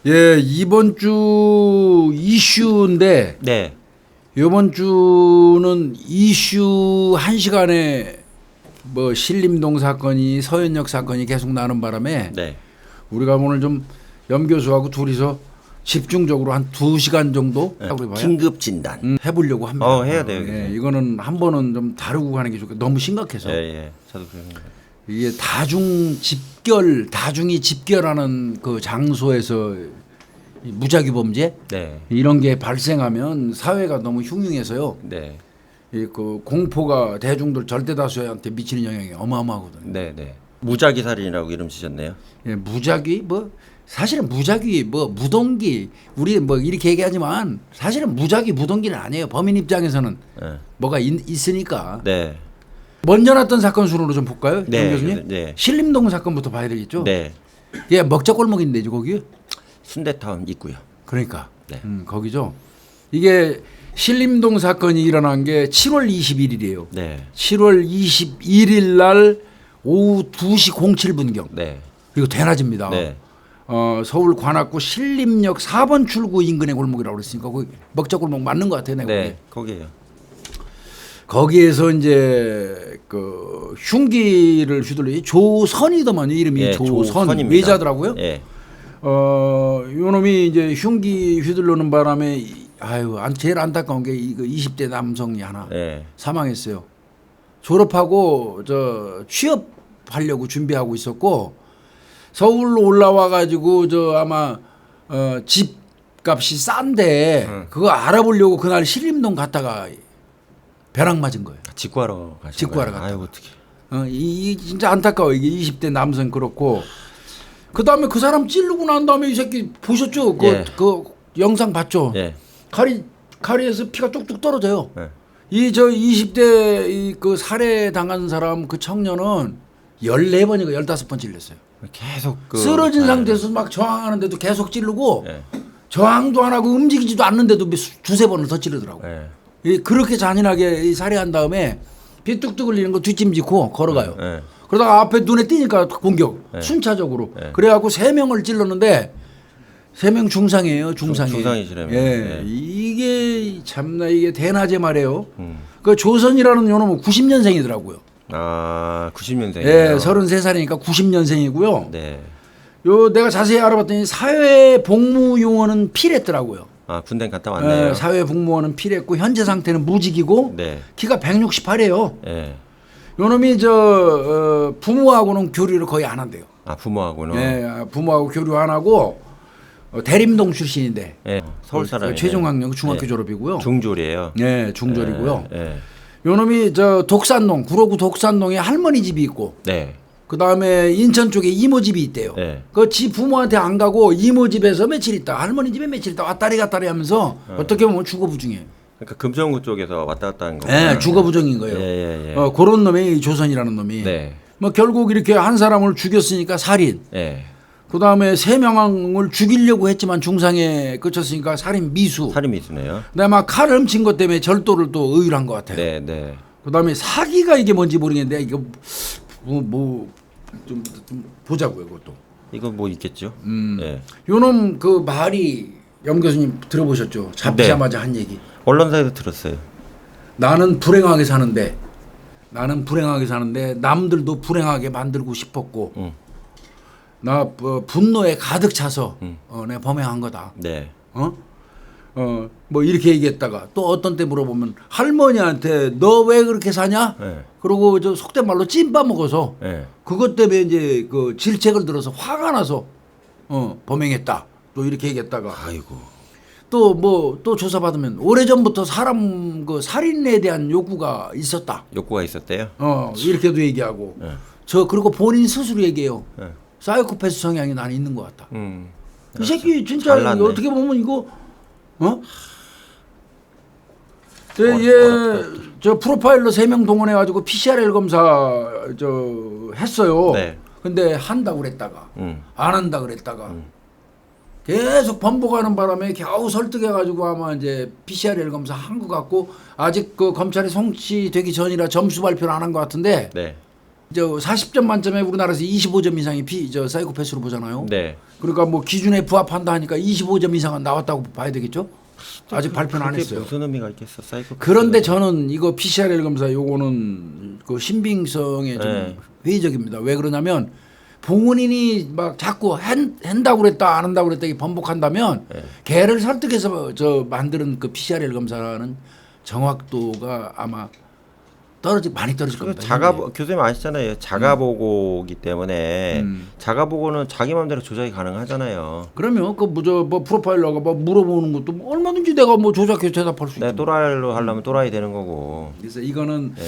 예, 이번 주 이슈인데 네. 이번 주는 이슈 한 시간에 뭐 신림동 사건이 서현역 사건이 계속 나는 바람에 네. 우리가 오늘 좀 염 교수하고 둘이서 집중적으로 한 2시간 정도 네. 하고 봐요. 긴급 진단. 해보려고 합니다. 해야 돼요. 예, 이거는 한 번은 좀 다루고 가는 게 좋겠. 너무 심각해서. 예, 예. 저도 그런 거. 이게 다중이 집결하는 그 장소에서 이 무작위 범죄 네. 이런 게 발생하면 사회가 너무 흉흉해서요. 네. 이 그 공포가 대중들 절대 다수한테 미치는 영향이 어마어마하거든요. 네, 네. 무작위 살인이라고 이름 지셨네요. 예, 무작위 뭐 사실은 무작위 뭐 무동기 우리 뭐 이렇게 얘기하지만 사실은 무작위 무동기는 아니에요. 범인 입장에서는 네. 뭐가 있으니까. 네. 먼저 났던 사건 순으로 좀 볼까요, 네, 정 교수님? 네. 신림동 사건부터 봐야 되겠죠. 네. 예, 먹자골목인데 거기. 순대타운 있고요. 그러니까 네. 거기죠. 이게 신림동 사건이 일어난 게 7월 21일이에요. 네. 7월 21일 날 오후 2시 07분경. 네. 그리고 대낮입니다. 네. 서울 관악구 신림역 4번 출구 인근의 골목이라고 그랬으니까 거기 먹자골목 맞는 것 같아요. 내가 네. 거기에요. 거기에서 이제 그 흉기를 휘둘러 조선이더만요. 이름이 예, 조선 조선입니다. 외자더라고요. 예. 요놈이 이제 흉기 휘둘르는 바람에 제일 안타까운 게 이거 20대 남성이 하나 예. 사망했어요. 졸업하고 저 취업하려고 준비하고 있었고 서울로 올라와 가지고 저 아마 집값이 싼데 그거 알아보려고 그날 신림동 갔다가 벼락 맞은 거예요. 직구하러 가신 직구하러 거예요? 갔다가. 아유, 어떻게. 이 진짜 안타까워. 이게 20대 남성 그렇고 그다음에 그 사람 찌르고 난 다음에 이 새끼 보셨죠? 예. 그 영상 봤죠? 예. 카리에서 피가 뚝뚝 떨어져요. 예. 이 저 20대 그 살해 당한 사람 그 청년은 14번인가 15번 찔렸어요. 계속 쓰러진 상태에서 막 저항하는데도 계속 찌르고 예. 저항도 안 하고 움직이지도 않는데도 두세 번을 더 찌르더라고. 예. 그렇게 잔인하게 살해한 다음에 피 뚝뚝 흘리는 거 뒷짐지고 걸어가요. 예. 그러다가 앞에 눈에 띄니까 공격 순차적으로 그래갖고 3명을 찔렀는데 3명 중상이에요. 중상이시라면. 예. 이게 참나 이게 대낮에 말이에요. 그 조선이라는 요놈은 90년생이더라고요. 아, 90년생이요. 예, 33살이니까 90년생이고요. 네. 요 내가 자세히 알아봤더니 사회복무요원은 필했더라고요. 아, 군대 갔다 왔네요. 예, 사회복무원은 필했고 현재 상태는 무직이고 네. 키가 168이에요. 예. 요놈이 부모하고는 교류를 거의 안 한대요. 아, 부모하고는. 예, 부모하고 교류 안 하고 대림동 출신인데 예. 서울 사람이. 최종학년 중학교 예. 졸업이고요. 중졸이에요. 예, 중졸이고요. 예. 요놈이 독산동 구로구 독산동에 할머니 집이 있고 네. 그 다음에 인천 쪽에 이모 집이 있대요. 네. 그 지 부모한테 안 가고 이모 집에서 며칠 있다 할머니 집에 며칠 있다 왔다리 갔다리 하면서 어떻게 보면 주거부중이에요. 그러니까 금천구 쪽에서 왔다 갔다 하는 거예요. 예, 주거부정인 거예요. 예. 그런 놈이 조선이라는 놈이. 네. 뭐 결국 이렇게 한 사람을 죽였으니까 살인. 예. 그 다음에 3명을 죽이려고 했지만 중상에 그쳤으니까 살인 미수. 살인 미수네요. 그다음에 막 칼 훔친 것 때문에 절도를 또 의율한 것 같아요. 네, 네. 그 다음에 사기가 이게 뭔지 모르겠는데 이거 좀 보자고요, 그것도. 이거 뭐 있겠죠? 예. 요놈 그 말이 염 교수님 들어보셨죠? 잡히자마자 한 얘기. 언론사에서 들었어요. 나는 불행하게 사는데 남들도 불행하게 만들고 싶었고 나 분노에 가득 차서 내가 범행한 거다. 네. 뭐 이렇게 얘기했다가 또 어떤 때 물어보면 할머니한테 너 왜 그렇게 사냐? 네. 그러고 저 속된 말로 찐빠 먹어서 네. 그것 때문에 이제 그 질책을 들어서 화가 나서 범행했다. 또 이렇게 얘기했다가 아이고. 또 조사받으면 오래전부터 사람 그 살인에 대한 욕구가 있었다. 욕구가 있었대요. 이렇게도 얘기하고 네. 그리고 본인 스스로 얘기해요. 네. 사이코패스 성향이 난 있는 것 같다. 이 새끼 잘 진짜 났네. 어떻게 보면 이거 저 프로파일러 3명 동원해 가지고 PCR 검사 했어요. 네. 근데 한다고 그랬다가 안 한다 그랬다가 계속 번복하는 바람에 겨우 설득해 가지고 아마 이제 PCR 검사 한 것 같고 아직 그 검찰이 송치되기 전이라 점수 발표를 안 한 것 같은데 네. 저 40점 만점에 우리나라에서 25점 이상이 사이코패스로 보잖아요. 네. 그러니까 뭐 기준에 부합한다 하니까 25점 이상은 나왔다고 봐야 되겠죠? 아직 발표는 안 그게 했어요. 무슨 의미가 있겠어? 사이코. 그런데 저는 이거 PCR 검사 요거는 그 신빙성에 좀 네. 회의적입니다. 왜 그러냐면 본인이 막 자꾸 한다고 그랬다 안 한다고 그랬다 이게 번복한다면 네. 걔를 설득해서 저 만드는 그 PCR 검사는 정확도가 아마 많이 떨어질 그 겁니다. 교수님 아시잖아요. 자가보고기 때문에 자가보고는 자기 마음대로 조작이 가능하잖아요. 그러면 뭐 프로파일러가 뭐 물어보는 것도 뭐 얼마든지 내가 뭐 조작해서 대답할 수 네, 있죠. 또라이로 하려면 또라이 되는 거고. 그래서 이거는 네.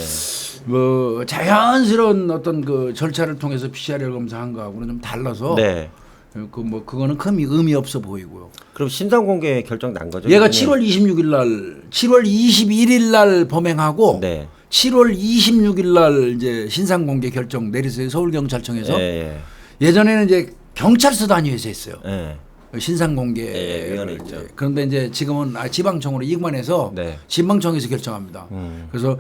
뭐 자연스러운 어떤 그 절차를 통해서 PCR 검사한 거하고는 좀 달라서 네. 그거는 큰 의미 없어 보이고요. 그럼 신상 공개 결정 난 거죠? 얘가 이거는? 7월 26일 날, 7월 21일 날 범행하고 네. 7월 26일 날 이제 신상 공개 결정 내렸어요. 서울경찰청에서. 예, 예전에는 이제 경찰서 단위에서 했어요. 예. 신상 공개. 예, 위원회 있죠. 그런데 이제 지금은 지방청으로 이관해서 네. 지방청에서 결정합니다. 그래서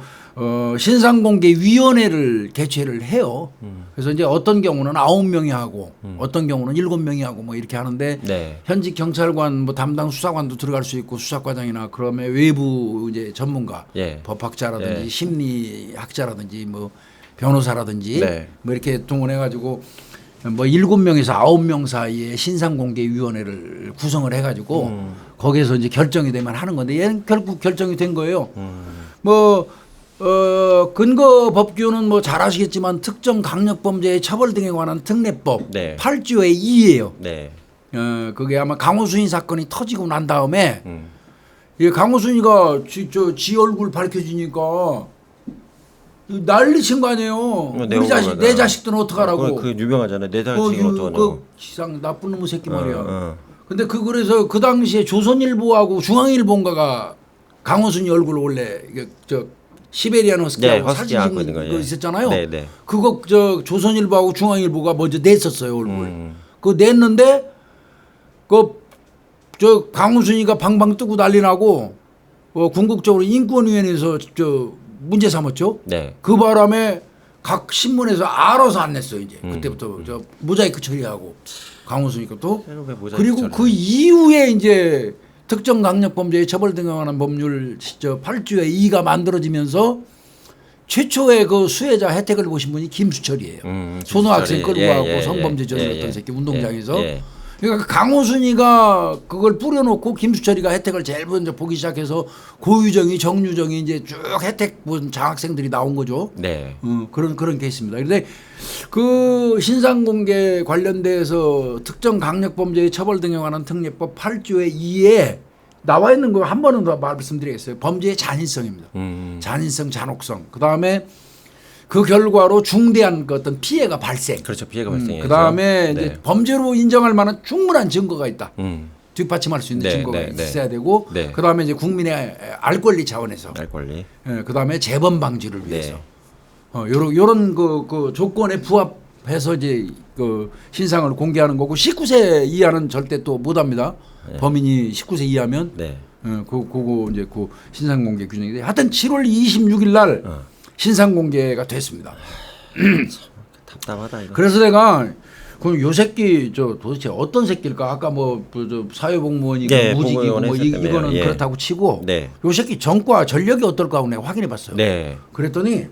신상 공개 위원회를 개최를 해요. 그래서 이제 어떤 경우는 9명이 하고 어떤 경우는 7명이 하고 뭐 이렇게 하는데 네. 현직 경찰관 뭐 담당 수사관도 들어갈 수 있고 수사과장이나 그러면 외부 이제 전문가 예. 법학자라든지 예. 심리학자라든지 뭐 변호사라든지 네. 뭐 이렇게 동원해 가지고 뭐 7명에서 9명 사이에 신상공개위원회를 구성을 해가지고 거기에서 이제 결정이 되면 하는 건데 얘는 결국 결정이 된 거예요. 근거 법규는 뭐 잘 아시겠지만 특정 강력범죄의 처벌 등에 관한 특례법 네. 8조의 2예요. 네. 그게 아마 강호순이 사건이 터지고 난 다음에 이 강호순이가 지 얼굴 밝혀지니까 난리 친 거 아니에요. 우리 자식, 내 자식들은 어떡하라고. 그 유명하잖아요. 내 자식은 어떡하냐고. 그 기상 나쁜 놈의 새끼 말이야. 근데 그래서 그 당시에 조선일보하고 중앙일보인가가 강호순이 얼굴 원래 저 시베리안 허스키하고 네, 사진 허스키 찍는 하고 거 있었잖아요. 네, 네. 그거 조선일보하고 중앙일보가 먼저 냈었어요 얼굴. 그거 냈는데 저 강호순이가 방방 뜨고 난리 나고 궁극적으로 인권위원회에서 문제 삼았죠. 네. 그 바람에 각 신문에서 알아서 안 냈어요. 이제 그때부터 저 모자이크 처리하고 강호순이 것도. 그리고 그 이후에 이제 특정 강력범죄의 처벌 등에 관한 법률 8조의 2가 만들어지면서 최초의 그 수혜자 혜택을 보신 분이 김수철이에요. 초등학생 끌고 가고 성범죄 저질렀던 새끼 운동장에서. 그러니까 강호순이가 그걸 뿌려놓고 김수철이가 혜택을 제일 먼저 보기 시작해서 고유정이 정유정이 이제 쭉 혜택 본 장학생들이 나온 거죠. 네. 그런 케이스입니다. 그런데 그 신상공개 관련돼서 특정 강력범죄의 처벌 등에 관한 특례법 8조의 2에 나와 있는 거 한 번은 더 말씀드리겠어요. 범죄의 잔인성입니다. 잔인성, 잔혹성. 그 다음에 그 결과로 중대한 그 어떤 피해가 발생. 그렇죠. 피해가 발생해서. 그 다음에 네. 이제 범죄로 인정할 만한 충분한 증거가 있다. 뒷받침할 수 있는 네, 증거가 네, 네. 있어야 되고, 네. 그 다음에 이제 국민의 알 권리 차원에서, 알 권리. 그 다음에 재범 방지를 네. 위해서, 요런 그 조건에 부합해서 이제 그 신상을 공개하는 거고, 19세 이하는 절대 또 못합니다. 네. 범인이 19세 이하면, 네. 그거 이제 그 신상 공개 규정인데, 하여튼 7월 26일 날 신상 공개가 됐습니다. 답답하다 이거. 그래서 내가 그럼 요 새끼 도대체 어떤 새끼일까? 아까 저 사회복무원이고 네, 무직이고 뭐 복무원 했을 이거는 때문에, 예. 그렇다고 치고 네. 요 새끼 전과 전력이 어떨까 하고 내가 확인해봤어요. 네. 그랬더니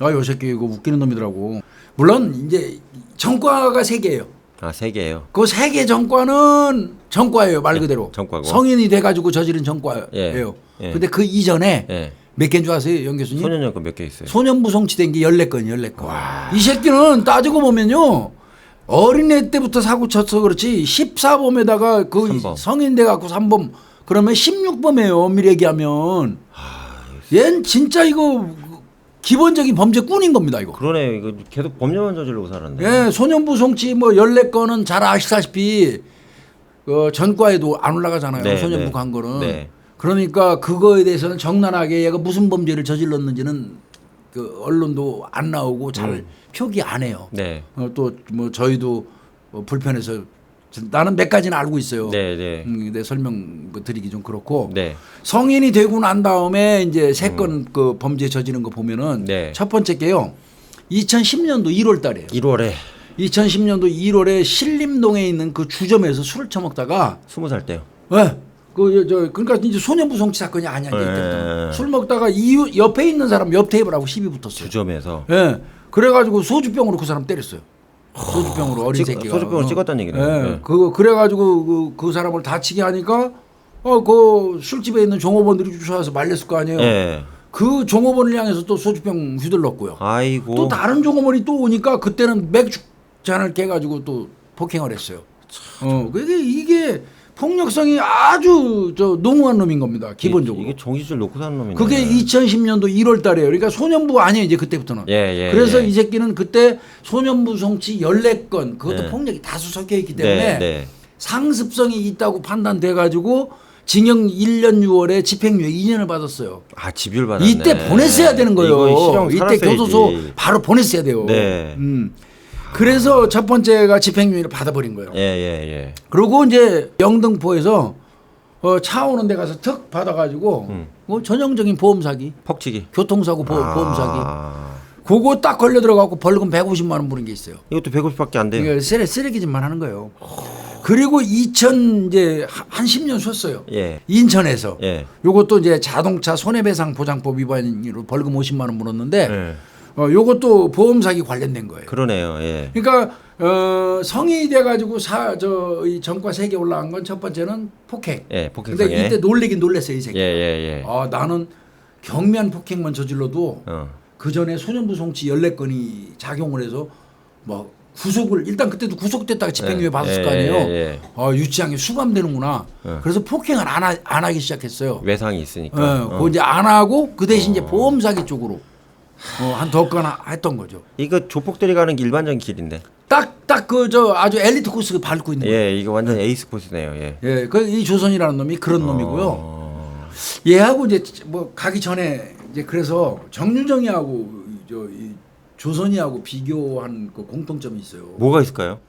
요 새끼 이거 웃기는 놈이더라고. 물론 이제 전과가 3개예요. 아, 3개예요. 그 3개 전과는 전과예요 말 그대로. 전과고. 성인이 돼가지고 저지른 전과예요. 예. 예. 근데 그 이전에 예. 몇 개인 줄 아세요, 영 교수님? 소년연금 몇 개 있어요? 소년부 성취된 게 14건. 이 새끼는 따지고 보면요. 어린애 때부터 사고 쳤어 그렇지 14범에다가 그 3범. 성인 돼 갖고 3범 그러면 16범이에요. 엄밀히 얘기하면. 얜 진짜 이거 기본적인 범죄꾼인 겁니다, 이거. 그러네. 이거 계속 법률만 저지르고 살았네. 예, 소년부 성취 뭐 14건은 잘 아시다시피 전과에도 안 올라가잖아요. 네, 소년부 네. 간 거는. 네. 그러니까 그거에 대해서는 정난하게 얘가 무슨 범죄를 저질렀는지는 그 언론도 안 나오고 잘 표기 안 해요. 네. 또 뭐 저희도 불편해서 나는 몇 가지는 알고 있어요. 네, 네. 근데 설명 드리기 좀 그렇고 네. 성인이 되고 난 다음에 이제 3건 그 범죄 저지른 거 보면은 네. 첫 번째 게요. 2010년도 1월 달이에요. 1월에 2010년도 1월에 신림동에 있는 그 주점에서 술을 처먹다가 20살 때요. 네. 그러니까 이제 소년부 성취 사건이 아니야 이때부터. 술 먹다가 옆에 있는 사람 옆 테이블하고 시비 붙었어요. 주점에서. 예. 그래가지고 소주병으로 그 사람 때렸어요. 소주병으로 어린 새끼가. 소주병으로 찍었다는 얘기네요. 예. 네. 그래가지고 그 사람을 다치게 하니까 그 술집에 있는 종업원들이 쫓아와서 말렸을 거 아니에요. 예. 그 종업원을 향해서 또 소주병 휘둘렀고요. 아이고. 또 다른 종업원이 또 오니까 그때는 맥주 잔을 깨가지고 또 폭행을 했어요. 이게 폭력성이 아주 농후한 놈인 겁니다. 기본적으로. 이게 정신줄 놓고 사는 놈이네. 그게 2010년도 1월 달이에요. 그러니까 소년부 아니에요, 이제 그때부터는. 그래서 이 새끼는 그때 소년부 성취 14건, 그것도 폭력이 다수 섞여 있기 때문에 상습성이 있다고 판단돼 가지고 징역 1년 6월에 집행유예 2년을 받았어요. 아, 집유를 받았네. 이때 보냈어야 되는 거예요. 이때 교도소 바로 보냈어야 돼요. 네. 그래서 첫 번째가 집행유예를 받아버린 거예요. 예. 그리고 이제 영등포에서 차 오는 데 가서 턱 받아가지고 전형적인 보험 사기, 퍽치기, 교통사고 보험 사기. 그거 딱 걸려 들어가고 벌금 150만 원 부른 게 있어요. 이것도 150밖에 안 돼요. 이게 쓰레기짓만 하는 거예요. 그리고 이제 한 10년 쉬었어요. 예. 인천에서. 예. 요것도 이제 자동차 손해배상 보장법 위반으로 벌금 50만 원 물었는데 예. 요것도 보험 사기 관련된 거예요. 그러네요. 예. 그러니까 성인이 돼가지고 이 전과 3개 올라간 건 첫 번째는 폭행. 예, 폭행성에. 근데 이때 놀래긴 놀랐어요, 이 새끼. 예. 나는 경미한 폭행만 저질러도 그 전에 소년부 성취 14건이 작용을 해서 뭐 구속을 일단 그때도 구속됐다가 집행유예 받았을 거 아니에요. 유치장에 수감되는구나. 그래서 폭행을 안 하기 시작했어요. 외상이 있으니까. 그거 이제 안 하고 그 대신 이제 보험 사기 쪽으로 한 더 건 했던 거죠. 이거 조폭들이 가는 게 일반적인 길인데. 딱 아주 엘리트 코스 밟고 있는 거예요. 예, 이거 완전 에이스 코스네요. 예. 예, 이 조선이라는 놈이 그런 놈이고요. 얘하고 이제 뭐 가기 전에 이제 그래서 정유정이하고 이 조선이하고 비교한 그 공통점이 있어요. 뭐가 있을까요?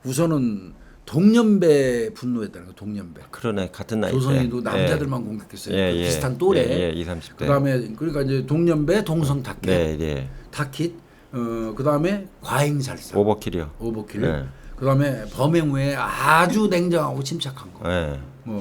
우선은 동년배 분노했다는 거, 동년배. 그러네, 같은 나이. 조선이도 남자들만 공격했어요. 그 예. 비슷한 또래. 예, 20, 30대. 그다음에 그러니까 이제 동년배, 동성 타켓, 네. 타킷, 그다음에 과잉살사, 오버킬이요. 오버킬. 네. 그다음에 범행 후에 아주 냉정하고 침착한 거. 예.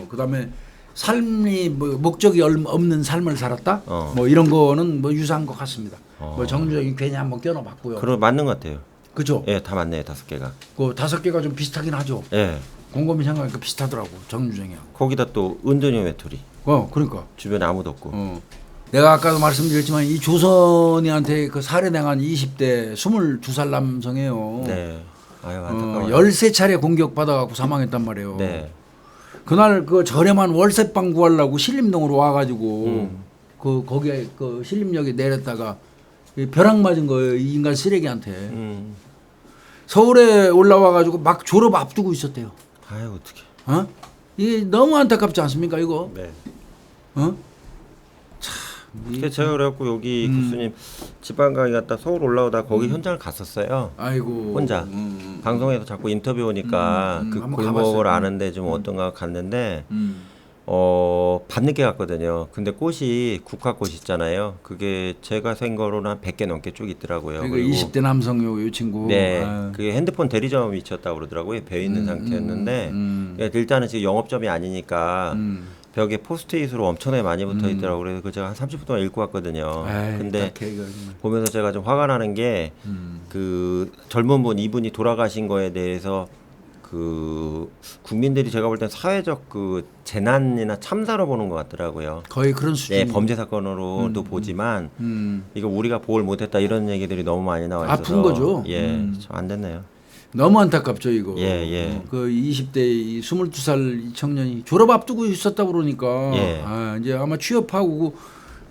그다음에 삶이 뭐 목적이 없는 삶을 살았다. 뭐 이런 거는 뭐 유사한 것 같습니다. 뭐 정주정이 괜히 한번 껴넣어봤고요. 그럼 맞는 것 같아요. 그죠? 예, 다 맞네요, 5개가. 그 5개가 좀 비슷하긴 하죠. 예. 곰곰이 생각하니까 비슷하더라고, 정주정이하고. 거기다 또 은둔형 외톨이. 그러니까. 주변에 아무도 없고. 내가 아까도 말씀드렸지만 이 조선이한테 그 살해당한 20대 22살 남성이에요. 네. 아유, 안타까워요. 13차례 공격받아갖고 사망했단 말이에요. 네. 그날 그 저렴한 월세방 구하려고 신림동으로 와가지고 거기에 그 신림역에 내렸다가 벼락 맞은 거예요, 이 인간 쓰레기한테. 서울에 올라와가지고 막 졸업 앞두고 있었대요. 아유, 어떡해. 이게 너무 안타깝지 않습니까, 이거? 네. 참. 제가 그래갖고 여기 교수님 지방 강의 갔다 서울 올라오다 거기 현장을 갔었어요. 아이고. 혼자. 방송에서 자꾸 인터뷰 오니까 그 한번 골목을 가봤어요. 아는데 좀 어떤가 갔는데 밤늦게 갔거든요. 근데 꽃이 국화꽃 있잖아요. 그게 제가 센 거로는 한 100개 넘게 쭉 있더라고요. 그리고 20대 남성 요 친구. 네, 아유. 그게 핸드폰 대리점 위치였다고 그러더라고요. 배어 있는 상태였는데 일단은 지금 영업점이 아니니까 벽에 포스트잇으로 엄청나게 많이 붙어 있더라고요. 그래서 그 제가 한 30분 동안 읽고 왔거든요. 근데 보면서 제가 좀 화가 나는 게 그 젊은 분 이분이 돌아가신 거에 대해서 그 국민들이 제가 볼 땐 사회적 그 재난이나 참사로 보는 것 같더라고요. 거의 그런 수준. 네, 범죄 사건으로도 보지만 이거 우리가 보호를 못했다 이런 얘기들이 너무 많이 나와 있어서 아픈 거죠. 예, 참 안 됐네요. 너무 안타깝죠 이거. 예. 그 20대 22살 이 청년이 졸업 앞두고 있었다 그러니까 예. 이제 아마 취업하고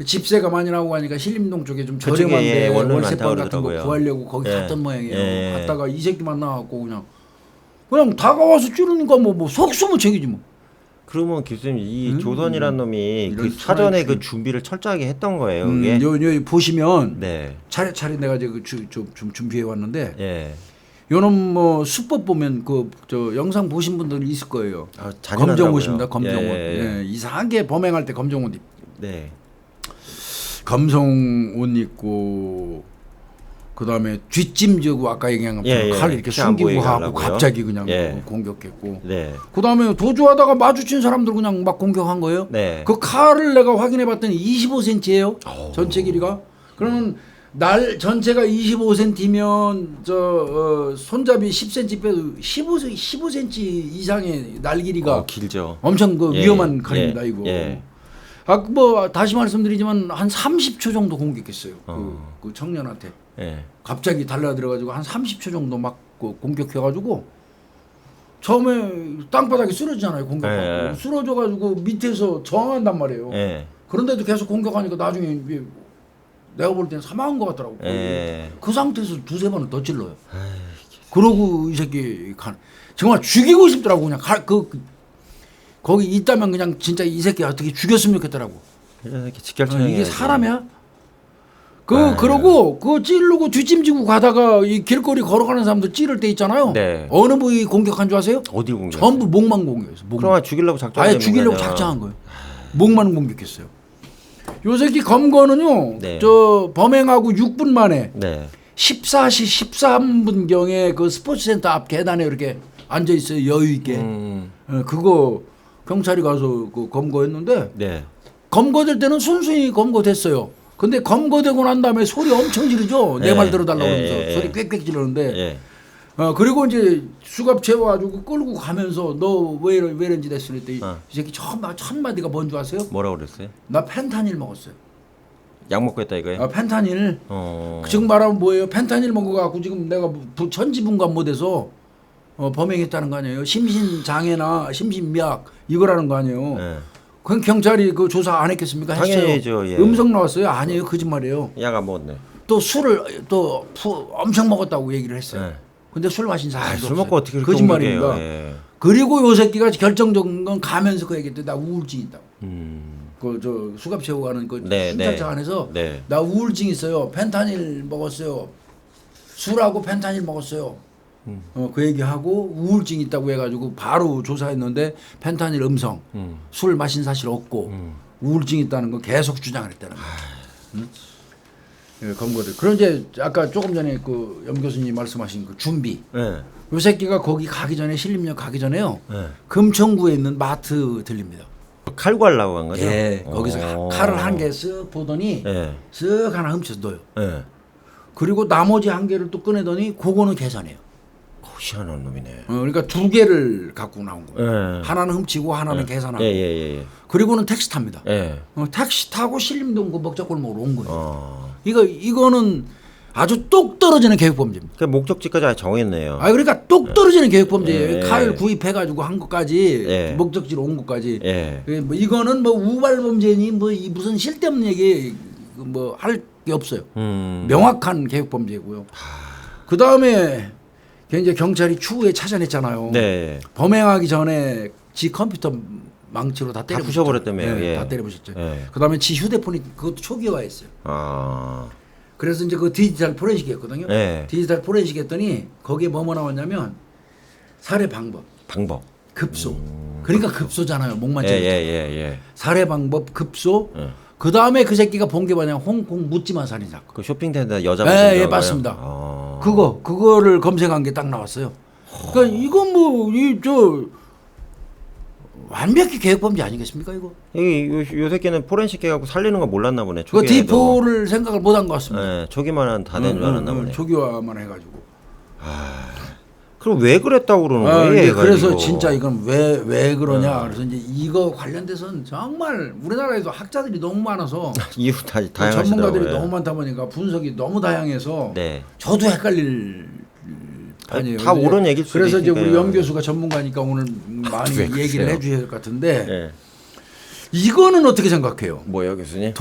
집세가 많이 나오고 하니까 신림동 쪽에 좀 그쪽에, 저렴한데 원룸이 월세방 많다고 같은 거 그러더라고요. 구하려고 거기 예. 갔던 모양이에요. 예. 갔다가 이 새끼만 나왔고 그냥 다가와서 찌르니까 뭐 속수무 책이지 뭐. 그러면 교수님 이 조선이란 놈이 이런 그 사전에 천하의 그 준비를 철저하게 했던 거예요. 그게. 여기 보시면 네. 차례 내가 이제 좀 준비해 왔는데 예. 요놈 뭐 수법 보면 저 영상 보신 분들 있을 거예요. 잔인하더라고요. 검정옷입니다. 검정옷. 예. 이상하게 범행할 때 검정옷 네. 검정 옷 입고 그다음에 뒷짐지고 아까 얘기한 예, 칼 예. 이렇게 피 안 숨기고 보이게 하고 하려고요. 갑자기 그냥 예. 공격했고. 네. 그다음에 도주하다가 마주친 사람들 그냥 막 공격한 거예요. 네. 그 칼을 내가 확인해 봤더니 25cm예요. 전체 길이가. 그러면 날 전체가 25cm면 손잡이 10cm 빼도 15cm 이상의 날 길이가 길죠. 엄청 그 예, 위험한 칼입니다 예, 이거. 예. 뭐 다시 말씀드리지만 한 30초 정도 공격했어요. 그 청년한테. 예. 갑자기 달라들어가지고 한 30초 정도 막 공격해가지고 처음에 땅바닥에 쓰러지잖아요. 공격하고 예. 쓰러져가지고 밑에서 저항한단 말이에요. 예. 그런데도 계속 공격하니까 나중에 내가 볼 때는 사망한 것 같더라고. 예. 그 상태에서 두세 번을 더 찔러요. 그러고 이 새끼 정말 죽이고 싶더라고. 그냥 거기 있다면 그냥 진짜 이 새끼 어떻게 죽였으면 좋겠더라고. 이렇게 직결처형이 이게 사람이야? 그러고 그 찌르고 뒷짐지고 가다가 이 길거리 걸어가는 사람들 찌를 때 있잖아요. 네. 어느 부위 공격한 줄 아세요? 어디 공격? 전부 목만 공격했어. 그럼 죽이려고 작정. 아예 죽이려고 작정한 거예요. 목만 공격했어요. 요 새끼 검거는요. 네. 저 범행하고 6분 만에 네. 14시 13분경에 그 스포츠센터 앞 계단에 이렇게 앉아 있어요. 여유 있게. 그거 경찰이 가서 그 검거했는데 네. 검거될 때는 순순히 검거됐어요. 근데 검거되고 난 다음에 소리 엄청 지르죠. 내 말 들어달라고 하면서 소리 꽥꽥 지르는데 예. 그리고 이제 수갑 채워가지고 끌고 가면서 너 왜 이런지 됐어 그랬더니 이 새끼 첫 마디가 뭔 줄 아세요? 뭐라고 그랬어요? 나 펜타닐 먹었어요. 약 먹고 했다 이거예요? 펜타닐. 지금 말하면 뭐예요? 펜타닐 먹어갖고 지금 내가 천지분간 못해서 범행했다는 거 아니에요? 심신장애나 심신미약 이거라는 거 아니에요? 네. 그럼 경찰이 그 조사 안 했겠습니까? 당연히죠. 했어요. 예. 음성 나왔어요? 아니에요. 거짓말이에요. 약 안 먹었네. 또 술을 엄청 먹었다고 얘기를 했어요. 네. 근데 술 마신 사람도 술 먹고 어떻게 그렇게 거짓말입니다. 공격해요? 예. 그리고 요 새끼가 결정적인 건 가면서 그 얘기했대. 나 우울증 있다고. 그 그 수갑 채우고 가는 그 네, 순찰차 네. 안에서 네. 나 우울증 있어요. 펜타닐 먹었어요. 술하고 펜타닐 먹었어요. 그 얘기하고 우울증 있다고 해가지고 바로 조사했는데 펜타닐 음성, 술 마신 사실 없고 우울증 있다는 거 계속 주장을 했다는 거죠. 예, 검거들. 그런 이제 아까 조금 전에 그 염 교수님 말씀하신 그 준비. 네. 요 새끼가 거기 가기 전에 신림역 가기 전에요. 네. 금천구에 있는 마트 들립니다. 칼 구하려고 간 거죠? 예, 거기서 칼을 한 개 쓱 보더니 예. 쓱 하나 훔쳐서 넣어요. 예. 그리고 나머지 한 개를 또 꺼내더니 그거는 계산해요. 희한한 놈이네. 그러니까 두 개를 갖고 나온 거예요. 예. 하나는 훔치고 하나는 계산하고. 예. 그리고는 택시 탑니다. 예. 택시 타고 신림동 그 먹자골목으로 온 거예요. 이거는 아주 똑 떨어지는 계획범죄입니다. 그 목적지까지 아예 정했네요. 그러니까 똑 떨어지는 계획범죄예요. 예. 칼 구입해가지고 한 것까지 예. 목적지로 온 것까지. 예. 뭐 이거는 뭐 우발범죄니 뭐 무슨 쓸데없는 얘기 뭐 할 게 없어요. 명확한 계획범죄고요. 그 다음에 이제 경찰이 추후에 찾아냈잖아요. 네. 범행하기 전에 지 컴퓨터 망치로 다 때려 부셔버렸다며요. 네, 예. 다 때려부셨죠. 예. 그다음에 지 휴대폰이 그것도 초기화했어요. 그래서 이제 그 디지털 포렌식이었거든요. 예. 디지털 포렌식 했더니 거기에 뭐뭐 나왔냐면 살해 방법, 급소. 그러니까 급소잖아요. 목만 찔렀죠. 예. 살해 방법, 급소. 그 다음에 그 새끼가 본 게 뭐냐 홍콩 묻지마 살인 사건. 그 쇼핑센터 여자. 예, 맞습니다. 그거를 검색한 게 딱 나왔어요. 그러니까 이건 뭐 완벽히 계획범죄 아니겠습니까 이거? 요 새끼는 포렌식 해갖고 살리는 거 몰랐나 보네. 그 D4를 생각을 못한 것 같습니다. 예, 초기만 다 된 줄 알았나 보네. 초기화만 해가지고. 그럼 왜 그랬다고 그러는 거예요? 그래서 진짜 이건 왜 그러냐. 그래서 이제 이거 관련돼서는 정말 우리나라에도 학자들이 너무 많아서 이유 다양하시더라고요. 전문가들이 너무 많다 보니까 분석이 너무 다양해서 네. 저도 헷갈릴 아니에요. 다 옳은 얘기일 수도 그래서 이제 우리 있으니까요. 염 교수가 전문가니까 오늘 많이 글쎄요. 얘기를 해주셔야 될 것 같은데 예. 이거는 어떻게 생각해요? 뭐요, 교수님?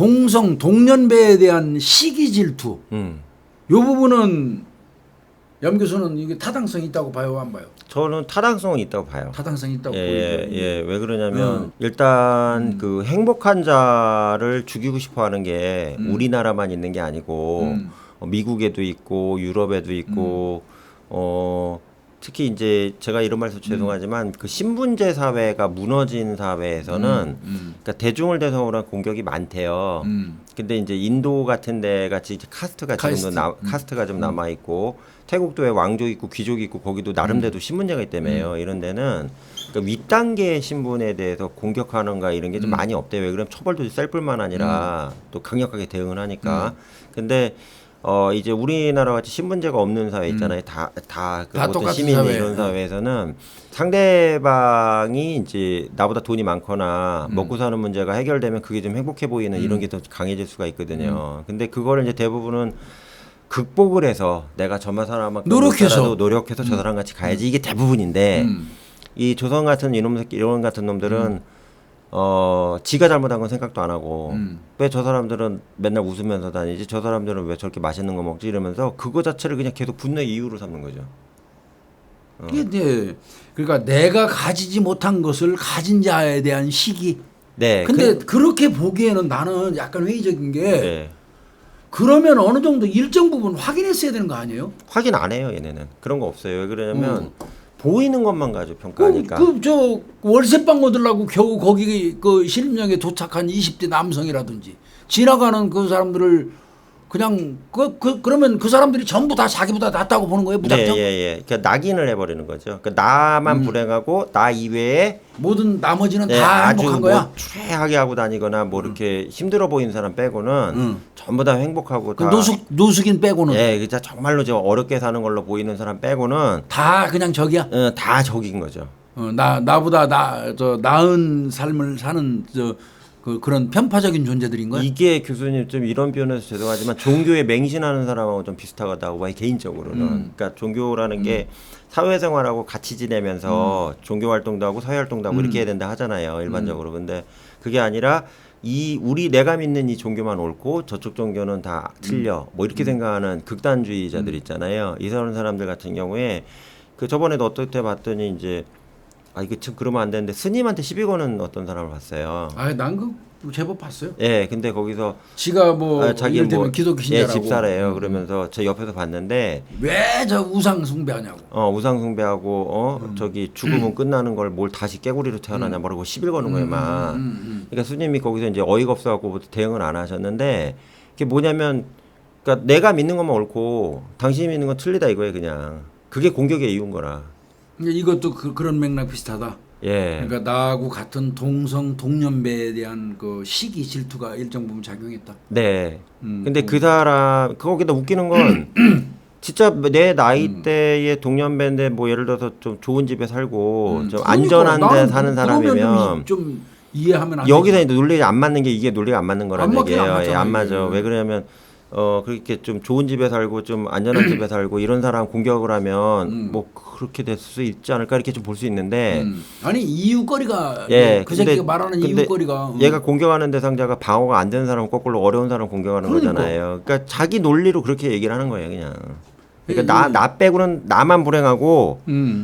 동년배에 대한 시기 질투. 요 부분은 염 교수는 이게 타당성이 있다고 봐요, 안 봐요? 저는 타당성은 있다고 봐요. 타당성이 있다고 보이고. 왜 그러냐면 일단 그 행복한 자를 죽이고 싶어하는 게 우리나라만 있는 게 아니고 미국에도 있고 유럽에도 있고 특히 이제 제가 이런 말씀 죄송하지만 그 신분제 사회가 무너진 사회에서는 그러니까 대중을 대상으로 한 공격이 많대요. 근데 이제 인도 같은 데 같이 이제 카스트가 카스트가 좀 남아 있고 태국도 왜 왕족 있고 귀족 있고 거기도 나름대로 신분제가 있다며요. 이런 데는 그러니까 윗단계 신분에 대해서 공격하는가 이런 게 좀 많이 없대요. 왜 그러면 처벌도 셀 뿐만 아니라 또 강력하게 대응을 하니까. 근데 이제 우리나라 같이 신분제가 없는 사회 있잖아요. 다 똑같은 시민 사회. 이런 사회에서는 상대방이 이제 나보다 돈이 많거나 먹고 사는 문제가 해결되면 그게 좀 행복해 보이는 이런 게 더 강해질 수가 있거든요. 근데 그거를 이제 대부분은 극복을 해서 내가 저만 사람만큼 노력해서 저 사람 같이 가야지 이게 대부분인데 이 조선 같은 이놈 새끼 이런 같은 놈들은 지가 잘못한 건 생각도 안 하고 왜 저 사람들은 맨날 웃으면서 다니지 저 사람들은 왜 저렇게 맛있는 거 먹지 이러면서 그거 자체를 그냥 계속 분노의 이유로 삼는 거죠. 이게 이제 그러니까 내가 가지지 못한 것을 가진 자에 대한 시기. 네. 근데 그렇게 보기에는 나는 약간 회의적인 게 네. 그러면 어느 정도 일정 부분 확인했어야 되는 거 아니에요? 확인 안 해요 얘네는. 그런 거 없어요. 왜 그러냐면 보이는 것만 가지고 평가하니까. 저 월세방 얻으려고 겨우 거기 그 신림역에 도착한 20대 남성이라든지 지나가는 그 사람들을 그냥 그러면 그 사람들이 전부 다 자기보다 낫다고 보는 거예요 무작정? 예. 그러니까 낙인을 해버리는 거죠. 그러니까 나만 불행하고 나 이외에 모든 나머지는 다 아주 행복한 거야. 뭐 최하게 하고 다니거나 뭐 이렇게 힘들어 보이는 사람 빼고는 전부 다 행복하고 그 다 노숙인 빼고는 예, 진짜 정말로 저 어렵게 사는 걸로 보이는 사람 빼고는 다 그냥 적이야. 다 적인 거죠. 나보다 나은 삶을 사는 그런 편파적인 존재들인 거야. 이게 교수님 좀 이런 표현에서 죄송하지만 종교에 맹신하는 사람하고 좀 비슷하다고 봐요 개인적으로는. 그러니까 종교라는 게 사회생활하고 같이 지내면서 종교 활동도 하고 사회 활동도 하고 이렇게 해야 된다 하잖아요 일반적으로. 근데 그게 아니라 내가 믿는 이 종교만 옳고 저쪽 종교는 다 틀려 뭐 이렇게 생각하는 극단주의자들 있잖아요. 이런 사람들 같은 경우에 그 저번에도 어떨 때 봤더니 이제 이게 참 그러면 안 되는데 스님한테 시비 거는 어떤 사람을 봤어요. 난 그 제법 봤어요. 예, 근데 거기서 지가 뭐 자기 이를테면 기독교 신자라고. 집사래요. 그러면서 저 옆에서 봤는데 왜 저 우상 숭배하냐고. 우상 숭배하고 저기 죽으면 끝나는 걸 뭘 다시 깨구리로 태어나냐 뭐라고 시비를 거는 거예요, 막. 그러니까 스님이 거기서 이제 어이가 없어갖고 대응을 안 하셨는데 그게 뭐냐면 그러니까 내가 믿는 것만 옳고 당신이 믿는 건 틀리다 이거예요, 그냥. 그게 공격의 이유인 거라. 이것도 그런 맥락 비슷하다. 예. 그러니까 나하고 같은 동년배에 대한 그 시기 질투가 일정 부분 작용했다. 네. 근데 그 사람 거기다 웃기는 건 진짜 내 나이대의 동년배인데 뭐 예를 들어서 좀 좋은 집에 살고 좀 안전한 데 사는 사람이면 좀 이해하면 안 여기서 논리가 안 맞는 게 이게 논리가 안 맞는 거란 안 얘기예요. 맞긴 안 맞아. 왜 그러냐면 그렇게 좀 좋은 집에 살고 좀 안전한 집에 살고 이런 사람 공격을 하면 뭐 그렇게 될 수 있지 않을까 이렇게 좀 볼 수 있는데 아니 이유거리가 그 근데, 새끼가 말하는 이유거리가 얘가 공격하는 대상자가 방어가 안 되는 사람은 거꾸로 어려운 사람 공격하는 거잖아요. 그러니까 자기 논리로 그렇게 얘기를 하는 거예요, 그냥. 그러니까 나 빼고는 나만 불행하고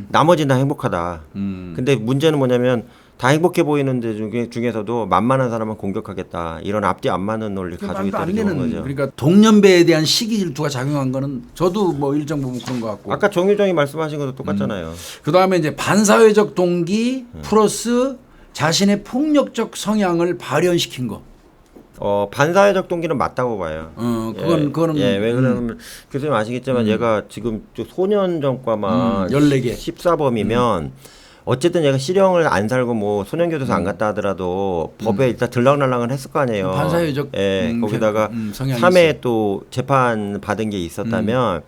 나머지는 다 행복하다. 근데 문제는 뭐냐면 다 행복해 보이는 데 중에서도 만만한 사람은 공격하겠다. 이런 앞뒤 안 맞는 논리를 가지고 있다는 거죠. 그러니까 동년배에 대한 시기 질투가 작용한 거는 저도 뭐 일정 부분 그런 것 같고. 아까 정유정이 말씀하신 것도 똑같잖아요. 그다음에 이제 반사회적 동기 플러스 자신의 폭력적 성향을 발현시킨 거. 반사회적 동기는 맞다고 봐요. 그거는 왜 그러면 교수님 아시겠지만 얘가 지금 소년전과만 14개 14범이면 어쨌든 얘가 실형을 안 살고 뭐 소년교도소 안 갔다 하더라도 법에 일단 들락날락은 했을 거 아니에요. 반사회적 거기다가 3회 또 재판 받은 게 있었다면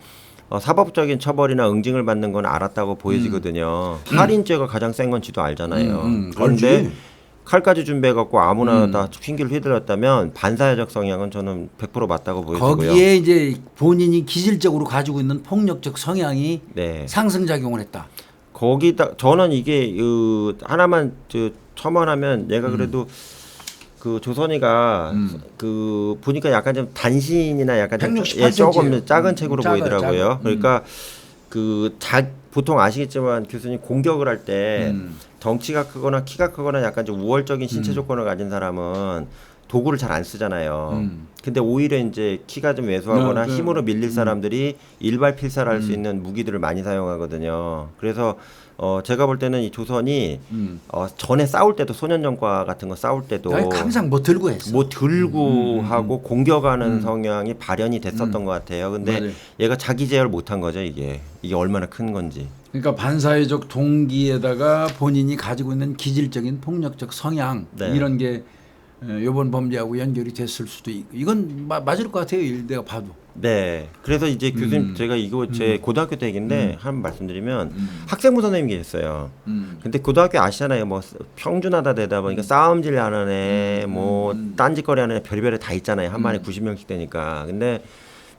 사법적인 처벌이나 응징을 받는 건 알았다고 보여지거든요. 살인죄가 가장 센 건 지도 알잖아요. 그런데 칼까지 준비해갖고 아무나 다 핑계를 휘둘렀다면 반사회적 성향은 저는 100% 맞다고 보여지고요. 거기에 이제 본인이 기질적으로 가지고 있는 폭력적 성향이 상승작용을 했다. 거기다 저는 이게 하나만 첨언하면 얘가 그래도 그 조선이가 그 보니까 약간 좀 단신이나 약간 좀 조금 작은 책으로 보이더라고요. 그러니까 보통 아시겠지만 교수님 공격을 할 때 덩치가 크거나 키가 크거나 약간 좀 우월적인 신체 조건을 가진 사람은 도구를 잘 안 쓰잖아요. 근데 오히려 이제 키가 좀 왜소하거나 힘으로 밀릴 사람들이 일발 필사를 할 수 있는 무기들을 많이 사용하거든요. 그래서 제가 볼 때는 이 조선이 전에 싸울 때도 소년전과 같은 거 싸울 때도 항상 뭐 들고 했어. 뭐 들고 하고 공격하는 성향이 발현이 됐었던 것 같아요. 근데 맞아요. 얘가 자기 제어를 못한 거죠. 이게 얼마나 큰 건지. 그러니까 반사회적 동기에다가 본인이 가지고 있는 기질적인 폭력적 성향 네. 이런 게 이번 범죄하고 연결이 됐을 수도 있고 이건 맞을 것 같아요. 내가 봐도. 네. 그래서 이제 교수님 제가 이거 제 고등학교 때 얘기인데 한 말씀드리면 학생부 선생님이 계셨어요. 근데 고등학교 아시잖아요. 뭐 평준화다 되다 보니까 싸움질 하는 애, 뭐 딴짓거리 하는 애 별의별에 다 있잖아요. 한 반에 90명씩 되니까. 근데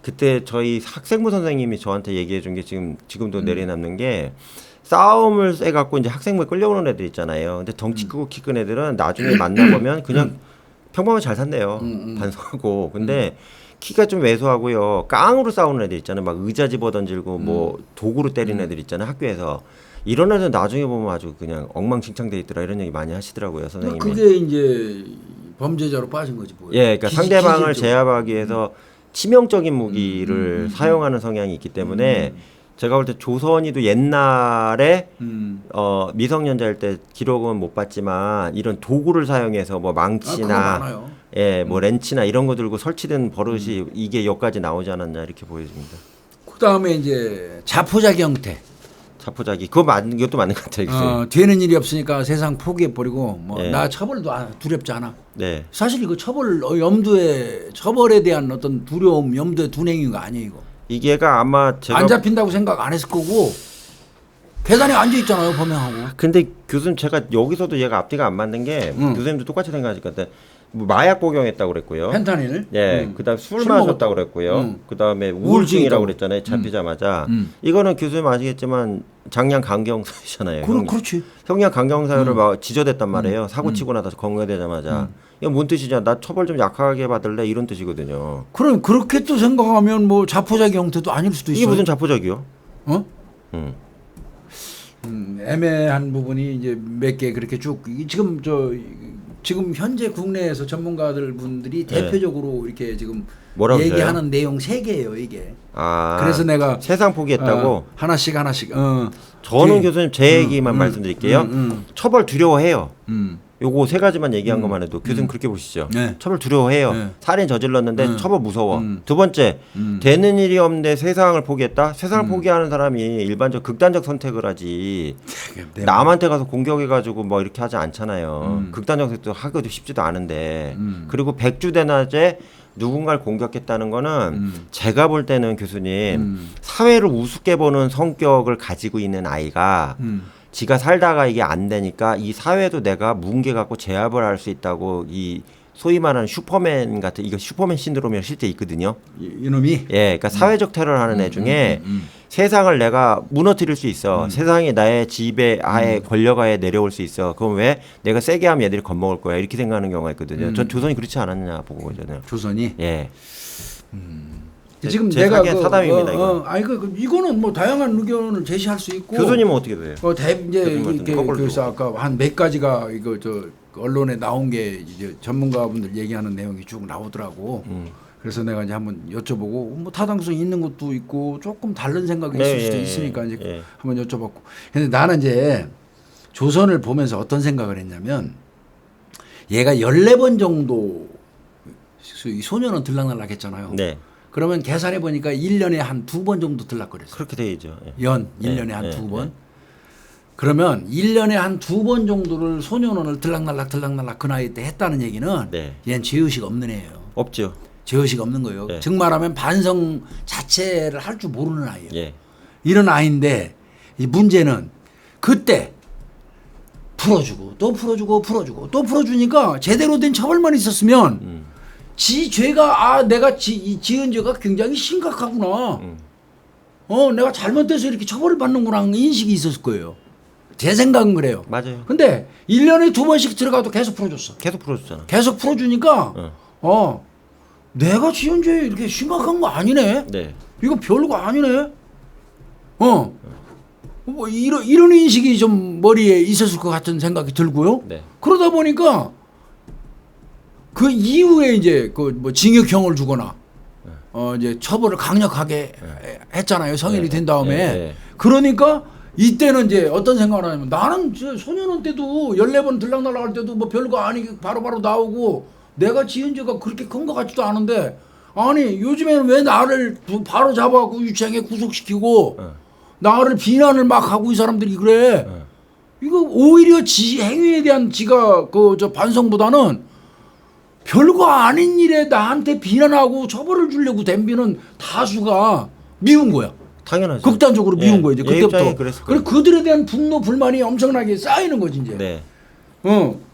그때 저희 학생부 선생님이 저한테 얘기해 준 게 지금도 내려남는 게 싸움을 세 갖고 이제 학생부에 끌려오는 애들 있잖아요. 근데 덩치 크고 키 큰 애들은 나중에 만나보면 그냥 평범하게 잘 산대요. 반성하고. 근데 키가 좀 왜소하고요. 깡으로 싸우는 애들 있잖아요. 막 의자 집어 던지고 뭐 도구로 때리는 애들 있잖아요. 학교에서. 이런 애들 나중에 보면 아주 그냥 엉망진창돼 있더라. 이런 얘기 많이 하시더라고요. 선생님이. 그게 이제 범죄자로 빠진 거지 뭐예요. 예, 그러니까 상대방을 제압하기 위해서 치명적인 무기를 사용하는 성향이 있기 때문에 제가 볼 때 조선이도 옛날에 미성년자일 때 기록은 못 봤지만 이런 도구를 사용해서 뭐 망치나 예, 뭐 렌치나 이런 거 들고 설치된 버릇이 이게 여기까지 나오지 않았냐 이렇게 보여집니다. 그다음에 이제 자포자기 형태. 자포자기 이것도 맞는 것 같아요. 되는 일이 없으니까 세상 포기해 버리고 뭐 예. 나 처벌도 두렵지 않아. 네. 사실 이거 처벌에 대한 어떤 두려움, 염두에 둔 행위인 거 아니에요 이거. 이게가 아마 제가 안 잡힌다고 생각 안 했을 거고 계단에 앉아 있잖아요 범행하고. 근데 교수님 제가 여기서도 얘가 앞뒤가 안 맞는 게 교수님도 똑같이 생각하실 것 같아요. 뭐 마약 복용했다고 그랬고요. 펜타닐. 예, 그다음 술 술 마셨다고 먹었다고. 그랬고요. 그다음에 우울증이라고 그랬잖아요. 잡히자마자. 이거는 교수님 아시겠지만 장량 강경사유잖아요. 그렇지. 형량 강경사유를 막 지저댔단 말이에요. 사고 치고 나서 건거되자마자. 이건 뭔 뜻이냐? 나 처벌 좀 약하게 받을래 이런 뜻이거든요. 그럼 그렇게 또 생각하면 뭐 자포자기 형태도 아닐 수도 있어요. 이게 무슨 자포자기요? 애매한 부분이 이제 몇 개 그렇게 쭉 지금 현재 국내에서 전문가들 분들이 대표적으로 이렇게 지금 뭐라고 얘기하는 그래요? 내용 3개예요 이게. 아, 그래서 내가 세상 포기했다고. 하나씩. 저는 교수님 제 얘기만 말씀드릴게요. 처벌 두려워해요. 요거 3가지만 얘기한 것만 해도 교수님 그렇게 보시죠. 네. 처벌 두려워해요. 네. 살인 저질렀는데 처벌 무서워. 두 번째, 되는 일이 없는데 세상을 포기했다. 세상을 포기하는 사람이 일반적 극단적 선택을 하지. 남한테 가서 공격해가지고 뭐 이렇게 하지 않잖아요. 극단적 선택도 하기도 쉽지도 않은데. 그리고 백주대낮에 누군가를 공격했다는 거는 제가 볼 때는 교수님 사회를 우습게 보는 성격을 가지고 있는 아이가 지가 살다가 이게 안 되니까 이 사회도 내가 무게 갖고 제압을 할 수 있다고 이 소위 말하는 슈퍼맨 같은 이거 슈퍼맨 신드롬이 실제 있거든요. 이놈이 예, 그러니까 사회적 테러를 하는 애 중에 세상을 내가 무너뜨릴 수 있어. 세상이 나의 지배 아예 권력하에 내려올 수 있어. 그럼 왜 내가 세게 하면 얘들이 겁먹을 거야. 이렇게 생각하는 경우가 있거든요. 전 조선이 그렇지 않았냐 보고 있잖아요. 조선이. 예. 지금 제 내가 사담입니다, 이거. 이거는 뭐 다양한 의견을 제시할 수 있고. 교수님은 어떻게 돼요? 이제 그래서 아까 한 몇 가지가 이거 언론에 나온 게 이제 전문가분들 얘기하는 내용이 쭉 나오더라고. 그래서 내가 이제 한번 여쭤보고 뭐 타당성 있는 것도 있고 조금 다른 생각이 있을 수도 있으니까 이제 한번 여쭤봤고. 근데 나는 이제 조선을 보면서 어떤 생각을 했냐면 얘가 14번 정도 소년원 들락날락 했잖아요. 네. 그러면 계산해 보니까 1년에 한 2번 정도 들락거렸어요. 그렇게 되죠. 예. 1년에 한 2번. 그러면 1년에 한 2번 정도를 소년원을 들락날락 그 나이 때 했다는 얘기는 얘는 죄의식 없는 애예요. 없죠. 죄의식 없는 거예요. 즉 말하면 반성 자체를 할 줄 모르는 아이예요. 예. 이런 아이인데 이 문제는 그때 풀어주고 또 풀어주니까 제대로 된 처벌만 있었으면 지 죄가 내가 지은 죄가 굉장히 심각하구나. 내가 잘못돼서 이렇게 처벌을 받는구나 하는 인식이 있었을 거예요. 제 생각은 그래요. 맞아요. 근데 1년에 2번씩 들어가도 계속 풀어줬어. 계속 풀어줬잖아. 계속 풀어주니까 내가 지은 죄 이렇게 심각한 거 아니네. 네. 이거 별거 아니네. 뭐 이런 인식이 좀 머리에 있었을 것 같은 생각이 들고요. 네. 그러다 보니까 그 이후에 이제 그 뭐 징역형을 주거나 이제 처벌을 강력하게 했잖아요. 성인이 된 다음에. 그러니까 이때는 이제 어떤 생각을 하냐면 나는 저 소년원 때도 14번 들락날락할 때도 뭐 별거 아니게 바로바로 나오고 내가 지은 죄가 그렇게 큰 것 같지도 않은데 아니 요즘에는 왜 나를 바로 잡아갖고 유치하게 구속시키고 나를 비난을 막 하고 이 사람들이 그래. 이거 오히려 지 행위에 대한 지가 그 저 반성보다는 별거 아닌 일에 나한테 비난하고 처벌을 주려고 덤비는 다수가 미운 거야. 당연하죠. 극단적으로 미운 거야 이제 그때부터. 그래 그들에 대한 분노 불만이 엄청나게 쌓이는 거지 이제. 네.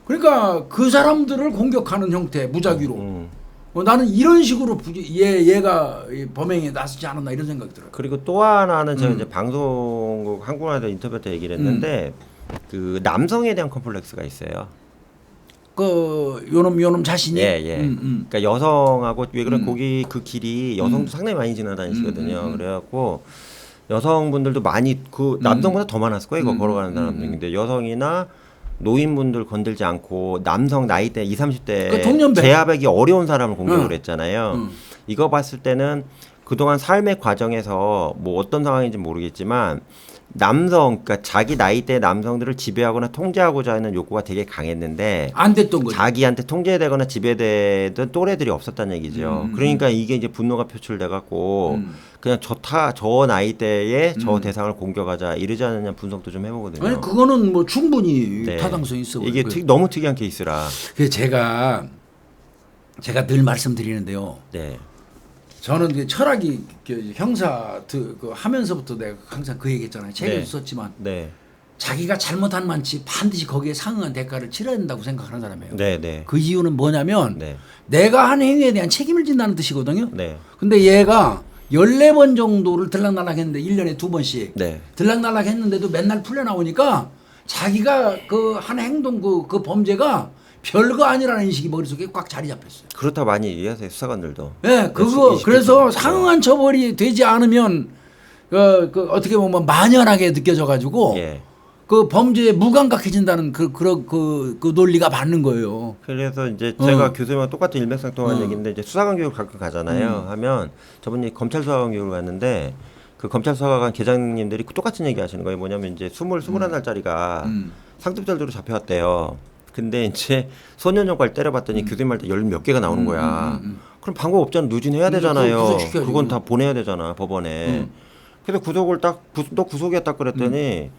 그러니까 그 사람들을 공격하는 형태 무작위로. 나는 이런 식으로 얘가 범행에 나서지 않았나 이런 생각이 들어요. 그리고 또 하나는 제가 이제 방송국 한국문화대 인터뷰 때 얘기를 했는데 그 남성에 대한 컴플렉스가 있어요. 그 요놈 자신이. 그러니까 여성하고 왜 그런 거기 그 길이 여성도 상당히 많이 지나다니시거든요. 그래갖고 여성분들도 많이 그 남성보다 더 많았을 거예요. 이거 걸어가는 사람들. 근데 여성이나 노인분들 건들지 않고 남성 나이대 20, 30대 동년배. 제압하기 어려운 사람을 공격을 했잖아요. 이거 봤을 때는 그동안 삶의 과정에서 뭐 어떤 상황인지 모르겠지만 남성, 그러니까 자기 나이대 남성들을 지배하거나 통제하고자 하는 욕구가 되게 강했는데 안 됐던 거죠. 자기한테 통제되거나 지배되던 또래들이 없었다는 얘기죠. 그러니까 이게 이제 분노가 표출돼 갖고 그냥 저 나이대에 저 대상을 공격하자 이러지 않느냐 분석도 좀 해보거든요. 아니 그거는 뭐 충분히 타당성이 있어. 이게 너무 특이한 케이스라. 그래서 제가 늘 말씀드리는데요. 네. 저는 그 철학이 형사 그 하면서부터 내가 항상 그 얘기했잖아요. 책에도 썼지만 자기가 잘못한 만치 반드시 거기에 상응한 대가를 치러야 된다고 생각하는 사람이에요. 그 이유는 뭐냐면 내가 한 행위에 대한 책임을 진다는 뜻이거든요. 근데 얘가 14번 정도를 들락날락 했는데 1년에 2번씩 들락날락 했는데도 맨날 풀려 나오니까 자기가 그 한 행동 그 범죄가 별거 아니라는 인식이 머릿속에 꽉 자리 잡혔어요. 그렇다 많이 얘기하세요 수사관들도. 네, 그래서 상응한 처벌이 되지 않으면 그 어떻게 보면 만연하게 느껴져 가지고 그 범죄에 무감각해진다는 그 논리가 맞는 거예요. 그래서 이제 제가 교수님과 똑같은 일맥상통한 얘기인데 이제 수사관 교육을 가끔 가잖아요. 하면 저번에 검찰 수사관 교육을 갔는데 그 검찰 수사관 계장님들이 똑같은 얘기 하시는 거예요. 뭐냐면 이제 21살짜리가 상습절도로 잡혀왔대요. 근데 이제 소년용과를 때려봤더니 교수님한테 열 몇 개가 나오는 거야. 그럼 방법 없잖아. 누진해야 되잖아요. 그건 다 보내야 되잖아 법원에. 그래서 구속을 너 구속이야 딱 그랬더니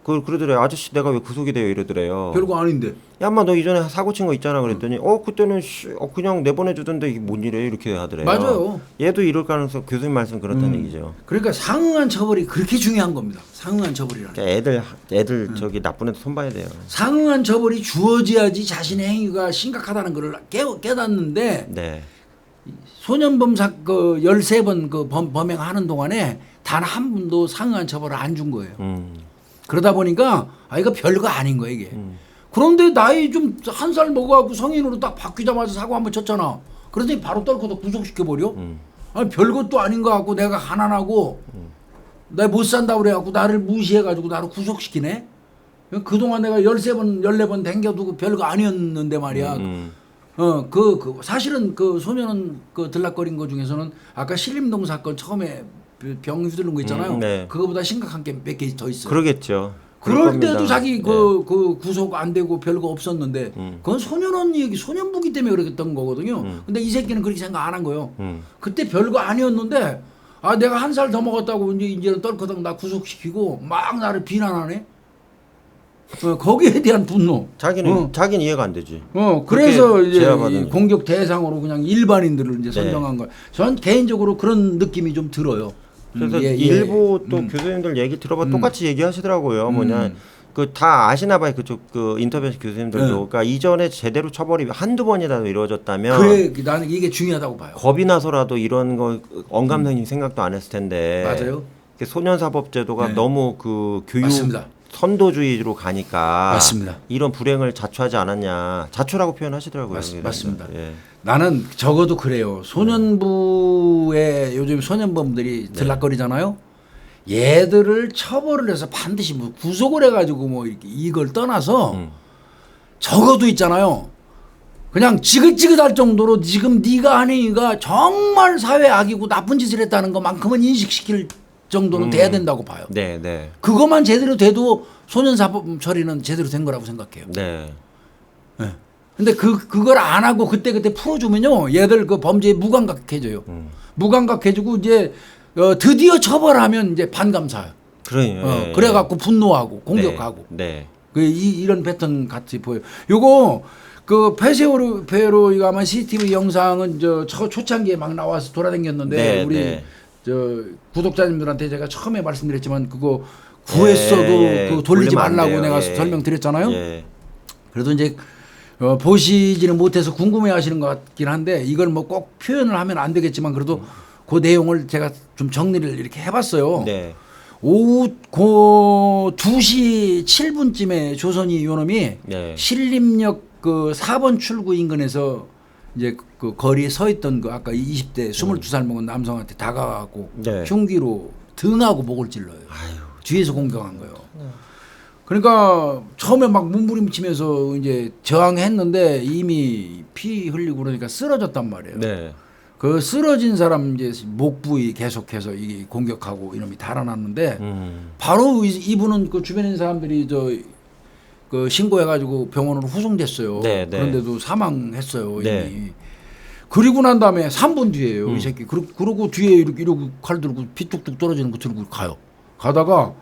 그러더래요. 아저씨 내가 왜 구속이 돼요 이러더래요. 별거 아닌데. 야 인마 너 이전에 사고 친 거 있잖아 그랬더니 그때는 그냥 내보내주던데 이게 뭔 일이에요 이렇게 하더래요. 맞아요. 얘도 이럴 가능성 교수님 말씀 그렇다는 얘기죠. 그러니까 상응한 처벌이 그렇게 중요한 겁니다. 상응한 처벌이라는. 그러니까 애들 저기 나쁜 애들 손봐야 돼요. 상응한 처벌이 주어져야지 자신의 행위가 심각하다는 걸 깨닫는데 소년범 13번 그 범행하는 동안에 단 한 번도 상응한 처벌을 안 준 거예요. 그러다 보니까 이거 별거 아닌 거야 이게. 그런데 나이 좀 한 살 먹어갖고 성인으로 딱 바뀌자마자 사고 한번 쳤잖아. 그러더니 바로 떨고도 구속시켜버려. 아니 별것도 아닌 거 같고 내가 가난하고 나 못 산다 그래갖고 나를 무시해가지고 나를 구속시키네. 그동안 내가 13번 14번 댕겨두고 별거 아니었는데 말이야. 사실은 그 소년은 그 들락거린 거 중에서는 아까 신림동 사건 처음에 병 휘두른 거 있잖아요. 그거보다 심각한 게 몇 개 더 있어요. 그러겠죠. 그럴 때도 자기 그 구속 안 되고 별거 없었는데 그건 소년원 얘기 소년부기 때문에 그랬던 거거든요. 근데 이 새끼는 그렇게 생각 안 한 거예요. 그때 별거 아니었는데 내가 한 살 더 먹었다고 이제는 떨커덕 나 구속시키고 막 나를 비난하네. 거기에 대한 분노. 자기는 이해가 안 되지. 그래서 이제 공격 대상으로 그냥 일반인들을 이제 선정한 거예요. 전 개인적으로 그런 느낌이 좀 들어요. 그래서 일부 또 교수님들 얘기 들어봐 똑같이 얘기하시더라고요. 뭐냐 그 다 아시나 봐요. 그쪽 그 인터뷰 교수님들도. 그러니까 이전에 제대로 처벌이 한두 번이라도 이루어졌다면 그래 나는 이게 중요하다고 봐요. 겁이 나서라도 이런 거 언감생님 생각도 안 했을 텐데. 맞아요. 소년사법제도가 너무 그 교육 맞습니다. 선도주의로 가니까 맞습니다. 이런 불행을 자초하지 않았냐. 자초라고 표현하시더라고요. 맞습니다. 나는 적어도 그래요. 소년부에 요즘 소년범들이 들락거리잖아요. 얘들을 처벌을 해서 반드시 뭐 구속을 해가지고 뭐 이걸 떠나서 적어도 있잖아요. 그냥 지긋지긋할 정도로 지금 네가 하는 얘기가 정말 사회 악이고 나쁜 짓을 했다는 것만큼은 인식시킬 정도는 돼야 된다고 봐요. 네, 네. 그것만 제대로 돼도 소년사법 처리는 제대로 된 거라고 생각해요. 네. 네. 근데 그걸 안 하고 그때 풀어주면요, 얘들 그 범죄에 무감각해져요. 무감각해지고 이제 드디어 처벌하면 이제 반감사요. 그러니. 그래갖고 분노하고 공격하고. 네. 이런 패턴 같이 보여요. 요거 그 폐쇄로 이거 아마 CCTV 영상은 초창기에 막 나와서 돌아다녔는데 네, 우리 네. 구독자님들한테 제가 처음에 말씀드렸지만 그거 구했어도 그 돌리지 말라고 내가 설명드렸잖아요. 예. 그래도 이제 보시지는 못해서 궁금해하시는 것 같긴 한데 이걸 뭐 꼭 표현을 하면 안 되겠지만 그래도 그 내용을 제가 좀 정리를 이렇게 해봤어요. 네. 오후 2시 7분쯤에 조선이 요놈이 네. 신림역 그 4번 출구 인근에서 이제 그 거리에 서 있던 그 아까 20대 22살 먹은 남성한테 다가가고 네. 흉기로 등하고 목을 찔러요. 아유. 뒤에서 공격한 거예요. 그러니까 처음에 막 몸부림치면서 이제 저항했는데 이미 피 흘리고 그러니까 쓰러졌단 말이에요. 네. 그 쓰러진 사람 이제 목 부위 계속해서 이게 공격하고 이놈이 달아났는데 바로 이분은 그 주변에 있는 사람들이 그 신고해가지고 병원으로 후송됐어요. 네, 네. 그런데도 사망했어요. 네. 이미. 그리고 난 다음에 3분 뒤에요. 이 새끼. 그러고 뒤에 이러고 칼 들고 피 뚝뚝 떨어지는 거 들고 가요. 가다가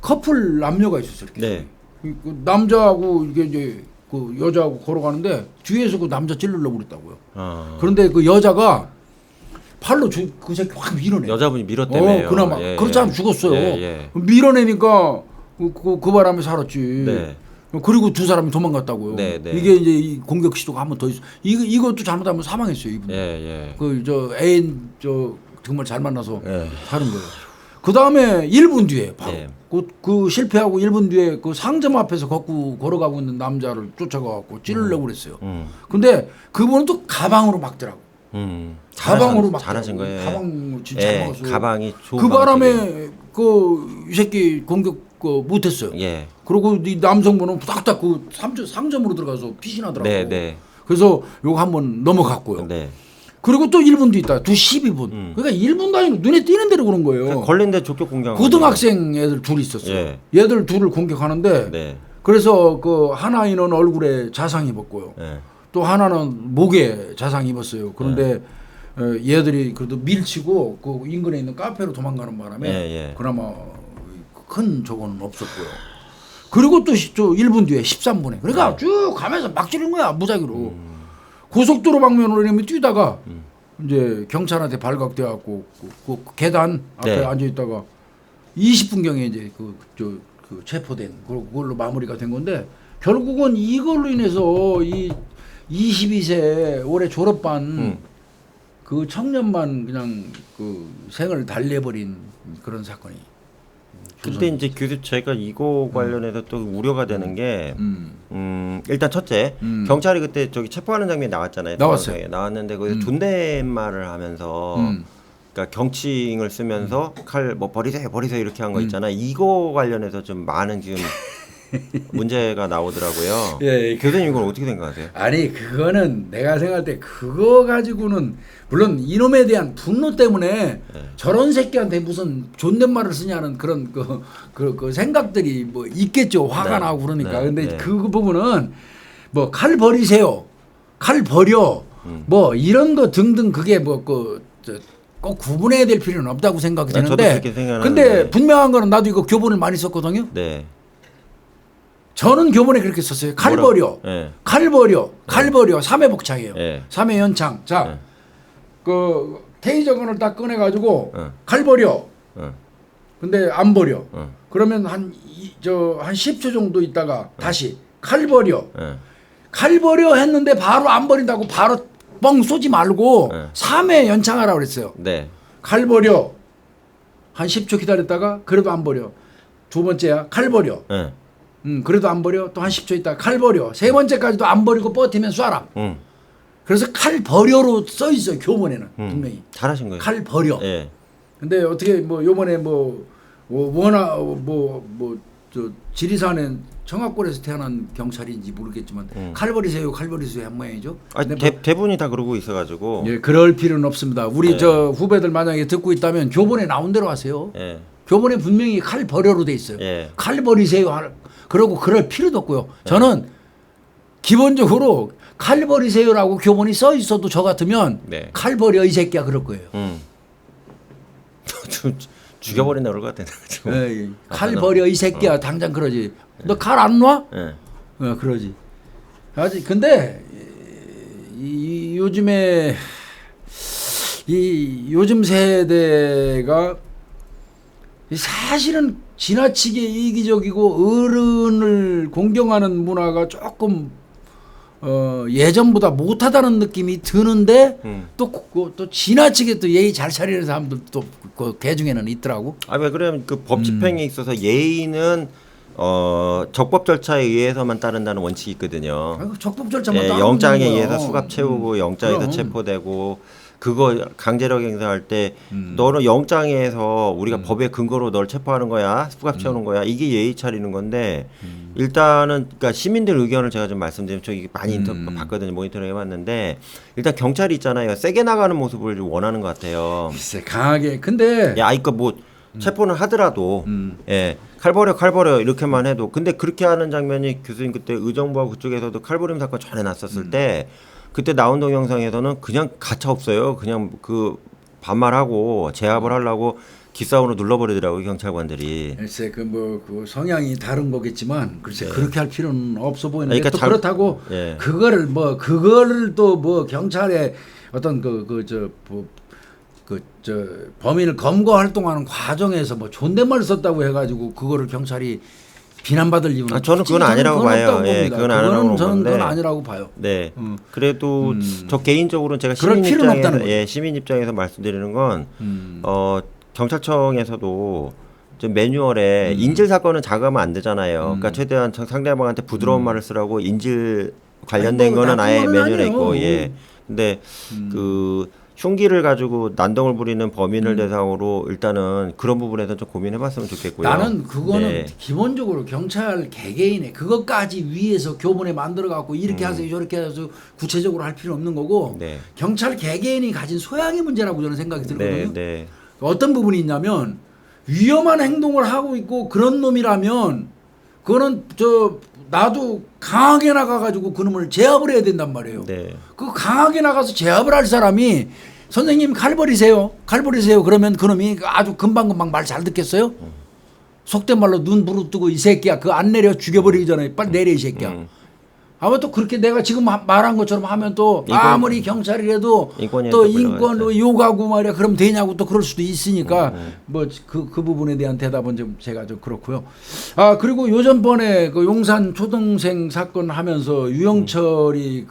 커플 남녀가 있었어요. 이렇게. 네. 그 남자하고 이게 이제 그 여자하고 걸어가는데 뒤에서 그 남자 찔르려고 그랬다고요. 그런데 그 여자가 팔로 그 새끼 확 밀어내. 여자분이 밀었다며요. 그나마 그렇지 않으면 죽었어요. 예. 밀어내니까 그 바람에 살았지. 네. 그리고 두 사람이 도망갔다고요. 네, 네. 이게 이제 이 공격 시도가 한 번 더 있어. 이것도 잘못하면 사망했어요, 이분. 예. 그 애인 정말 잘 만나서 예. 사는 거예요. 그 다음에 1분 뒤에 바로 예. 그 실패하고 1분 뒤에 그 상점 앞에서 걸어가고 있는 남자를 쫓아가갖고 찌르려고 그랬어요. 근데 그분은 또 가방으로 막더라고. 가방으로 막 잘하신 거예요. 가방 진짜 잘 막았어요. 가방이 좋은 그 바람에 이 새끼 공격 못했어요. 예. 그리고 이 남성분은 딱딱 그 상점으로 들어가서 피신 하더라고요. 네. 그래서 요거 한번 넘어갔고요. 네. 그리고 또 1분 뒤 있다. 2시 12분. 그러니까 1분 단위로 눈에 띄는 대로 그런 거예요. 걸린데 족격 공격. 고등학생 애들 둘이 있었어요. 예. 얘들 둘을 공격하는데 네. 그래서 그 하나는 얼굴에 자상 입었고요. 예. 또 하나는 목에 자상 입었어요. 그런데 얘들이 그래도 밀치고 그 인근에 있는 카페로 도망가는 바람에 그나마 큰 저거는 없었고요. 그리고 또 1분 뒤에 13분에 그러니까 쭉 가면서 막 찌른 거야 무작위로. 고속도로 방면으로 이러면 뛰다가 이제 경찰한테 발각돼 갖고 그 계단 앞에 앉아 있다가 20분경에 이제 그 체포된 그걸로 마무리가 된 건데 결국은 이걸로 인해서 이 22세 올해 졸업반 그 청년만 그냥 그 생을 달래버린 그런 사건이. 근데 이제 교수 제가 이거 관련해서 또 우려가 되는 게 일단 첫째 경찰이 그때 체포하는 장면이 나왔잖아요. 나왔어요. 나왔는데 거기서 존댓말을 하면서 그러니까 경칭을 쓰면서 칼 뭐 버리세요 이렇게 한 거 있잖아요. 이거 관련해서 좀 많은 지금 문제가 나오더라고요. 예, 교수님 이건 어떻게 생각하세요? 아니 그거는 내가 생각할 때 그거 가지고는 물론 이놈에 대한 분노 때문에 저런 새끼한테 무슨 존댓말을 쓰냐는 그런 그 생각들이 뭐 있겠죠. 화가 나고 그러니까. 근데 그 부분은 뭐 칼 버리세요, 칼 버려, 뭐 이런 거 등등 그게 뭐 꼭 구분해야 될 필요는 없다고 생각이 드는데. 근데 분명한 거는 나도 이거 교본을 많이 썼거든요. 네. 저는 교본에 그렇게 썼어요. 칼 버려, 칼 버려, 칼 버려. 3회 복창이에요. 3회 연창. 자, 그 테이저건을 딱 꺼내가지고 칼 버려. 근데 안 버려. 그러면 한 10초 정도 있다가 다시 칼 버려. 칼 버려 했는데 바로 안 버린다고 바로 뻥 쏘지 말고 3회 연창하라고 그랬어요. 칼 버려. 한 10초 기다렸다가 그래도 안 버려. 두 번째야 칼 버려. 그래도 안 버려. 또 한 10초 있다가 칼 버려. 세 번째까지도 안 버리고 버티면 쏴라. 그래서 칼 버려로 써 있어요. 교본에는 분명히. 잘하신 거예요. 칼 버려. 근데 어떻게 뭐 요번에 워낙 지리산에 청학골에서 태어난 경찰인지 모르겠지만 칼버리세요 한 모양이죠. 아니, 대부분이 다 그러고 있어가지고. 예, 그럴 필요는 없습니다. 우리 저 후배들 만약에 듣고 있다면 교본에 나온 대로 하세요. 교본에 분명히 칼 버려로 돼 있어요. 칼 버리세요. 그러고 그럴 필요도 없고요. 저는 기본적으로 칼 버리세요라고 교본이 써 있어도 저 같으면 칼 버려 이 새끼야 그럴 거예요. 죽여버린다 그럴 것 같아. 칼 버려 이 새끼야 당장 그러지. 너 칼 안 놔? 그러지. 아직 근데 요즘에 요즘 세대가 사실은 지나치게 이기적이고 어른을 공경하는 문화가 조금 예전보다 못하다는 느낌이 드는데 또 지나치게 또 예의 잘 차리는 사람들도 그 중에는 있더라고. 왜 그러면 그 법 집행에 있어서 예의는 적법 절차에 의해서만 따른다는 원칙이 있거든요. 적법 절차만 따르는 영장에 거야. 의해서 수갑 채우고 영장에서 체포되고 그거 강제력 행사할 때 너는 영장에서 우리가 법의 근거로 널 체포하는 거야, 수갑 채우는 거야. 이게 예의 차리는 건데 일단은 그러니까 시민들 의견을 제가 좀 말씀드리면 저 이게 많이 봤거든요. 모니터링 해봤는데 일단 경찰이 있잖아요. 세게 나가는 모습을 좀 원하는 것 같아요. 글쎄 강하게. 근데 이거 뭐 체포는 하더라도 칼 버려 이렇게만 해도 근데 그렇게 하는 장면이 교수님 그때 의정부하고 그쪽에서도 칼부림 사건 전에 났었을 때 그때 나온 동영상에서는 그냥 가차 없어요. 그냥 그 반말하고 제압을 하려고 기싸움으로 눌러버리더라고요 경찰관들이. 글쎄 그 성향이 다른 거겠지만 글쎄 그렇게 할 필요는 없어 보이는데 그러니까 또 그렇다고 그거를 또 뭐 경찰의 어떤 범인을 검거 활동하는 과정에서 뭐 존댓말 썼다고 해가지고 그거를 경찰이 비난받을 이유는 저는 그건 아니라고 봐요. 그건 아니라고 저는 그건 아니라고 봐요. 네. 그래도 저 개인적으로는 제가 시민 입장에서 말씀드리는 건 경찰청에서도 좀 매뉴얼에 인질 사건은 자극하면 안 되잖아요. 그러니까 최대한 상대방한테 부드러운 말을 쓰라고 인질 관련된 거는 아예 매뉴얼에 있고 근데 그 흉기를 가지고 난동을 부리는 범인을 대상으로 일단은 그런 부분에서 좀 고민해봤으면 좋겠고요. 나는 그거는 기본적으로 경찰 개개인의 그것까지 위에서 교본에 만들어갖고 이렇게 하세요 저렇게 해서 구체적으로 할 필요 없는 거고 경찰 개개인이 가진 소양의 문제라고 저는 생각이 들거든요. 어떤 부분이 있냐면 위험한 행동을 하고 있고 그런 놈이라면 그거는 나도 강하게 나가가지고 그놈을 제압을 해야 된단 말이에요. 그 강하게 나가서 제압을 할 사람이 선생님 칼 버리세요 그러면 그놈이 아주 금방 말 잘 듣겠어요? 속된 말로 눈 부릅뜨고 이 새끼야 그거 안 내려 죽여버리기 전에 빨리 내려 이 새끼야. 아마 또 그렇게 내가 지금 말한 것처럼 하면 또 아무리 경찰이라도 또 인권 요구하고 말이야 그럼 되냐고 또 그럴 수도 있으니까 뭐 그 부분에 대한 대답은 좀 제가 좀 그렇고요. 그리고 요전번에 그 용산 초등생 사건 하면서 유영철이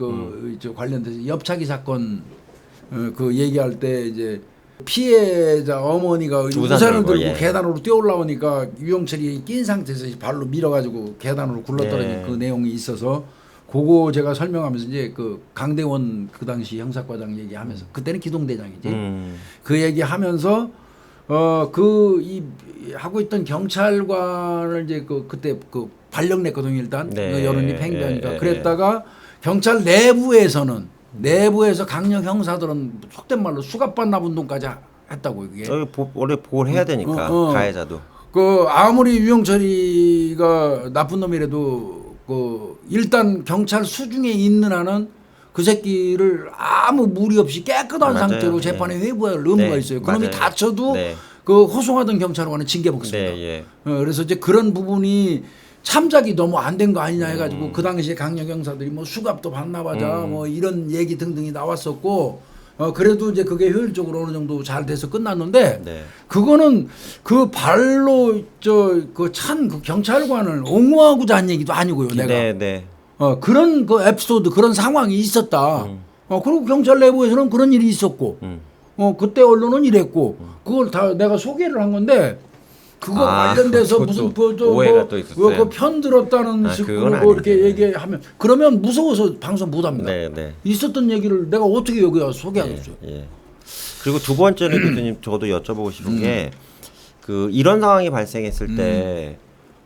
저 관련돼서 옆차기 사건 그 얘기할 때 이제 피해자 어머니가 우산을 들고 계단으로 뛰어 올라오니까 유영철이 낀 상태에서 발로 밀어가지고 계단으로 굴러떨어진 그 내용이 있어서 그거 제가 설명하면서 이제 그 강대원 그 당시 형사과장 얘기하면서 그때는 기동대장이지 그 얘기하면서 하고 있던 경찰관을 이제 그때 발령 냈거든요 일단 여론이 팽배하니까 그랬다가 경찰 내부에서 강력 형사들은 속된 말로 수갑반 운동까지 했다고 이게 원래 보호를 해야 되니까 가해자도 아무리 유영철이가 나쁜 놈이라도 일단 경찰 수중에 있는 한은 그 새끼를 아무 무리 없이 깨끗한 상태로 재판에 회부할 의무가 있어요. 그놈이 다쳐도 그 호송하던 경찰관은 징계 먹습니다. 그래서 이제 그런 부분이 참작이 너무 안 된 거 아니냐 해가지고 그 당시에 강력 형사들이 뭐 수갑도 받나봐자 뭐 이런 얘기 등등이 나왔었고 그래도 이제 그게 효율적으로 어느 정도 잘 돼서 끝났는데 그거는 그 발로 그 경찰관을 옹호하고자 한 얘기도 아니고요. 내가 그런 그 에피소드 그런 상황이 있었다. 그리고 경찰 내부에서는 그런 일이 있었고 그때 언론은 이랬고 그걸 다 내가 소개를 한 건데 그거 관련돼서 무슨 오해가 또 있었어요. 편 들었다는 식으로 이렇게 얘기하면 그러면 무서워서 방송 못 합니다. 있었던 얘기를 내가 어떻게 여기 와서 소개하겠어요. 그리고 두 번째는 교수님 저도 여쭤보고 싶은 게 이런 상황이 발생했을 때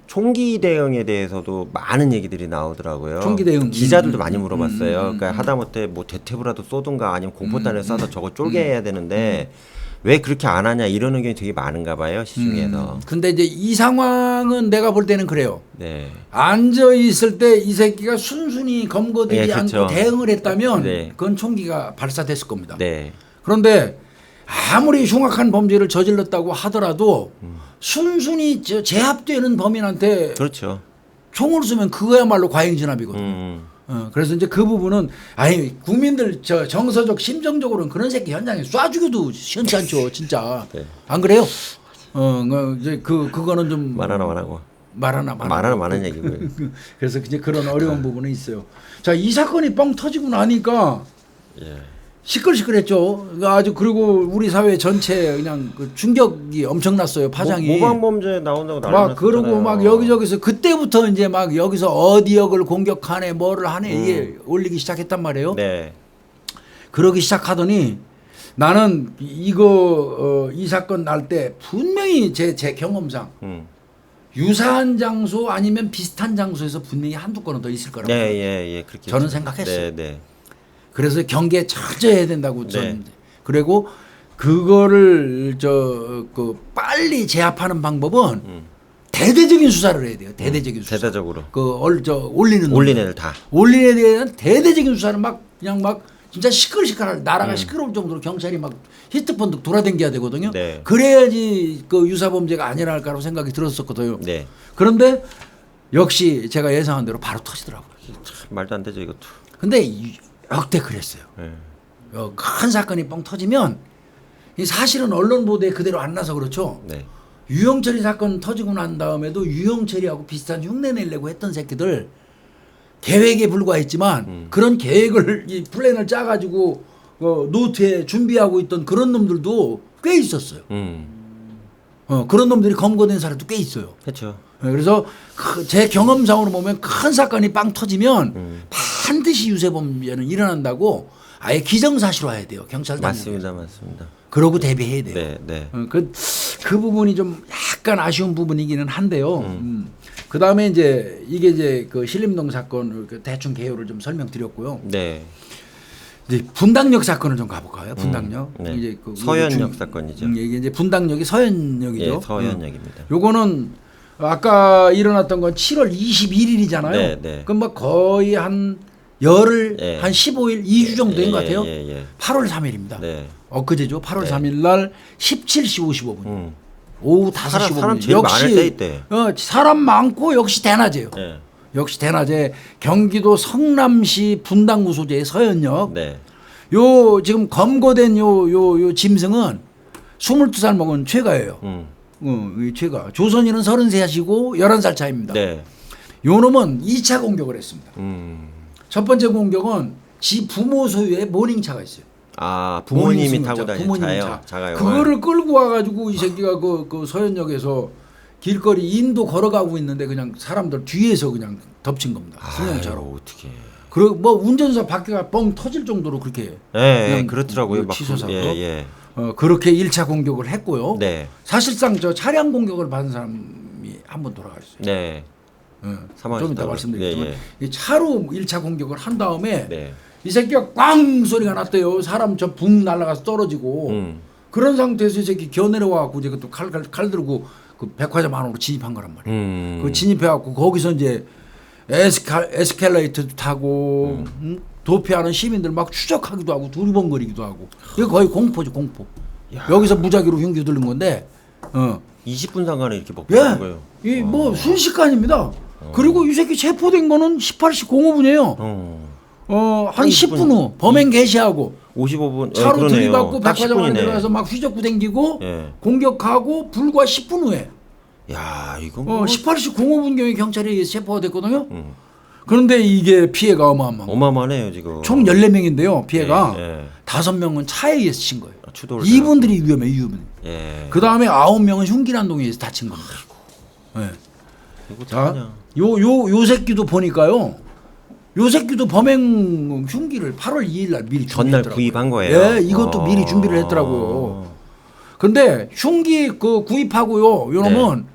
총기 대응에 대해서도 많은 얘기들이 나오더라고요. 총기 대응. 기자들도 많이 물어봤어요. 그러니까 하다못해 뭐 대퇴부라도 쏘든가 아니면 공포탄을 쏴서 저거 쫄게 해야 되는데 왜 그렇게 안 하냐 이런 의견이 되게 많은가 봐요 시중에서. 근데 이제 이 상황은 내가 볼 때는 그래요. 네. 앉아 있을 때 이 새끼가 순순히 검거되지 네, 그렇죠. 않고 대응을 했다면 네. 그건 총기가 발사됐을 겁니다. 네. 그런데 아무리 흉악한 범죄를 저질렀다고 하더라도 순순히 제압되는 범인한테 그렇죠. 총을 쏘면 그거야말로 과잉진압이거든요. 그래서 이제 그 부분은 아니 국민들 저 정서적 심정적으로는 그런 새끼 현장에 쏴 죽여도 시원치 않죠 진짜. 네. 안 그래요? 이제 그거는 좀 말하나 말하고. 말하나 많은 얘기고요. 그래서 이제 그런 어려운 부분은 있어요. 자, 이 사건이 뻥 터지고 나니까 예. 시끌시끌했죠. 아주 그리고 우리 사회 전체 그냥 그 충격이 엄청났어요. 파장이. 모방 범죄 나온다고 난리 막 났었잖아요. 그러고 막 여기저기서 그때부터 이제 막 여기서 어디 역을 공격하네 뭐를 하네 이게 올리기 시작했단 말이에요. 네. 그러기 시작하더니 나는 이거 이 사건 날 때 분명히 제 경험상 유사한 장소 아니면 비슷한 장소에서 분명히 한두 건은 더 있을 거라고 예, 그렇게 저는 생각했어요. 네. 그래서 경계에 철저히 해야 된다고 저는. 네. 그리고 그거를 빨리 제압하는 방법은 대대적인 수사를 해야 돼요. 대대적인 수사. 대대적으로. 올리는 애들 다. 올리는 애에 대한 대대적인 수사를 막 그냥 막 진짜 시끌시끌할 나라가 시끄러울 정도로 경찰이 막 히트펀드 돌아다녀야 되거든요. 네. 그래야지 그 유사범죄가 아니랄까라고 생각이 들었었거든요. 네. 그런데 역시 제가 예상한 대로 바로 터지더라고요. 참 말도 안 되죠 이것도. 근데 역대 그랬어요. 네. 큰 사건이 뻥 터지면 사실은 언론 보도에 그대로 안 나서 그렇죠. 네. 유영철이 사건 터지고 난 다음에도 유영철이하고 비슷한 흉내 내려고 했던 새끼들 계획에 불과했지만 그런 계획을 이 플랜을 짜가지고 노트에 준비하고 있던 그런 놈들도 꽤 있었어요. 그런 놈들이 검거된 사람도 꽤 있어요. 그렇죠. 그래서 제 경험상으로 보면 큰 사건이 빵 터지면 반드시 유세범죄는 일어난다고 아예 기정사실화해야 돼요. 경찰 당국에. 맞습니다. 그러고 대비해야 돼요. 네. 그 부분이 좀 약간 아쉬운 부분이기는 한데요. 그 다음에 이게 그 신림동 사건 대충 개요를 좀 설명드렸고요. 네. 이제 분당역 사건을 좀 가볼까요? 분당역. 네. 이제 서현역 사건이죠. 이게 이제 분당역이 서현역이죠. 예, 서현역입니다. 요거는 아까 일어났던 건 7월 21일이잖아요. 네. 그럼 뭐 거의 한 열흘, 예. 한 15일, 2주 정도 된 것 같아요. 예. 8월 3일입니다. 네. 엊그제죠. 8월 네. 3일 날 17시 55분. 오후 5시 55분. 사람 제일 많을 때 이때. 사람 많고 역시 대낮이에요. 네. 역시 대낮에 경기도 성남시 분당구 소재의 서현역. 네. 요 지금 검거된 요 짐승은 22살 먹은 최가예요. 이 최가. 조선인은 33이고 11살 차입니다. 네. 요 놈은 2차 공격을 했습니다. 첫 번째 공격은 지 부모 소유의 모닝차가 있어요. 아, 부모님이 모닝 타고 다니는 부모님 차요. 자가용. 그거를 끌고 와가지고 이 새끼가 그 서현역에서 길거리 인도 걸어가고 있는데 그냥 사람들 뒤에서 그냥 덮친 겁니다. 승용차로. 어떻게? 그리고 뭐 운전사 바퀴가 뻥 터질 정도로 그렇게. 네, 그렇더라고요. 치솟아서. 예. 그렇게 1차 공격을 했고요. 네. 사실상 저 차량 공격을 받은 사람이 한 번 돌아가셨어요. 네. 좀 이따 말씀드리겠지만 예. 이 차로 1차 공격을 한 다음에 네. 이 새끼가 꽝 소리가 났대요. 사람 저 붕 날아가서 떨어지고 그런 상태에서 이 새끼 겨내려와갖고 이제 또 칼 들고 그 백화점 안으로 진입한 거란 말이에요. 그 진입해갖고 거기서 이제 에스컬레이터도 타고 도피하는 시민들 막 추적하기도 하고 두리번거리기도 하고 이거 거의 공포죠 공포. 여기서 무작위로 흉기 들린 건데 20분 상간에 이렇게 먹는 거예요. 이 뭐 순식간입니다. 그리고 이 새끼 체포된 거는 18시 05분이에요. 한 10분 후 범행 개시하고 55분 차로 들이받고 딱 백화점 안에 10분이네. 들어가서 막 휘젓고 댕기고 예. 공격하고 불과 10분 후에 야, 이거 뭐 18시 05분경에 경찰에 의해서 체포가 됐거든요. 그런데 이게 피해가 어마어마하네요, 지금. 총 14명인데요. 피해가 예. 5명은 차에 의해서 친 거예요. 추돌을 이분들이 위험해, 이분이. 예. 그 다음에 9명은 흉기난동에 의해서 다친 겁니다. 예. 이거 자, 요 새끼도 보니까요. 요 새끼도 범행 흉기를 8월 2일 날 미리 전날 준비했더라고요. 구입한 거예요. 예, 이것도 미리 준비를 했더라고요. 근데 흉기 그 구입하고요. 요 놈은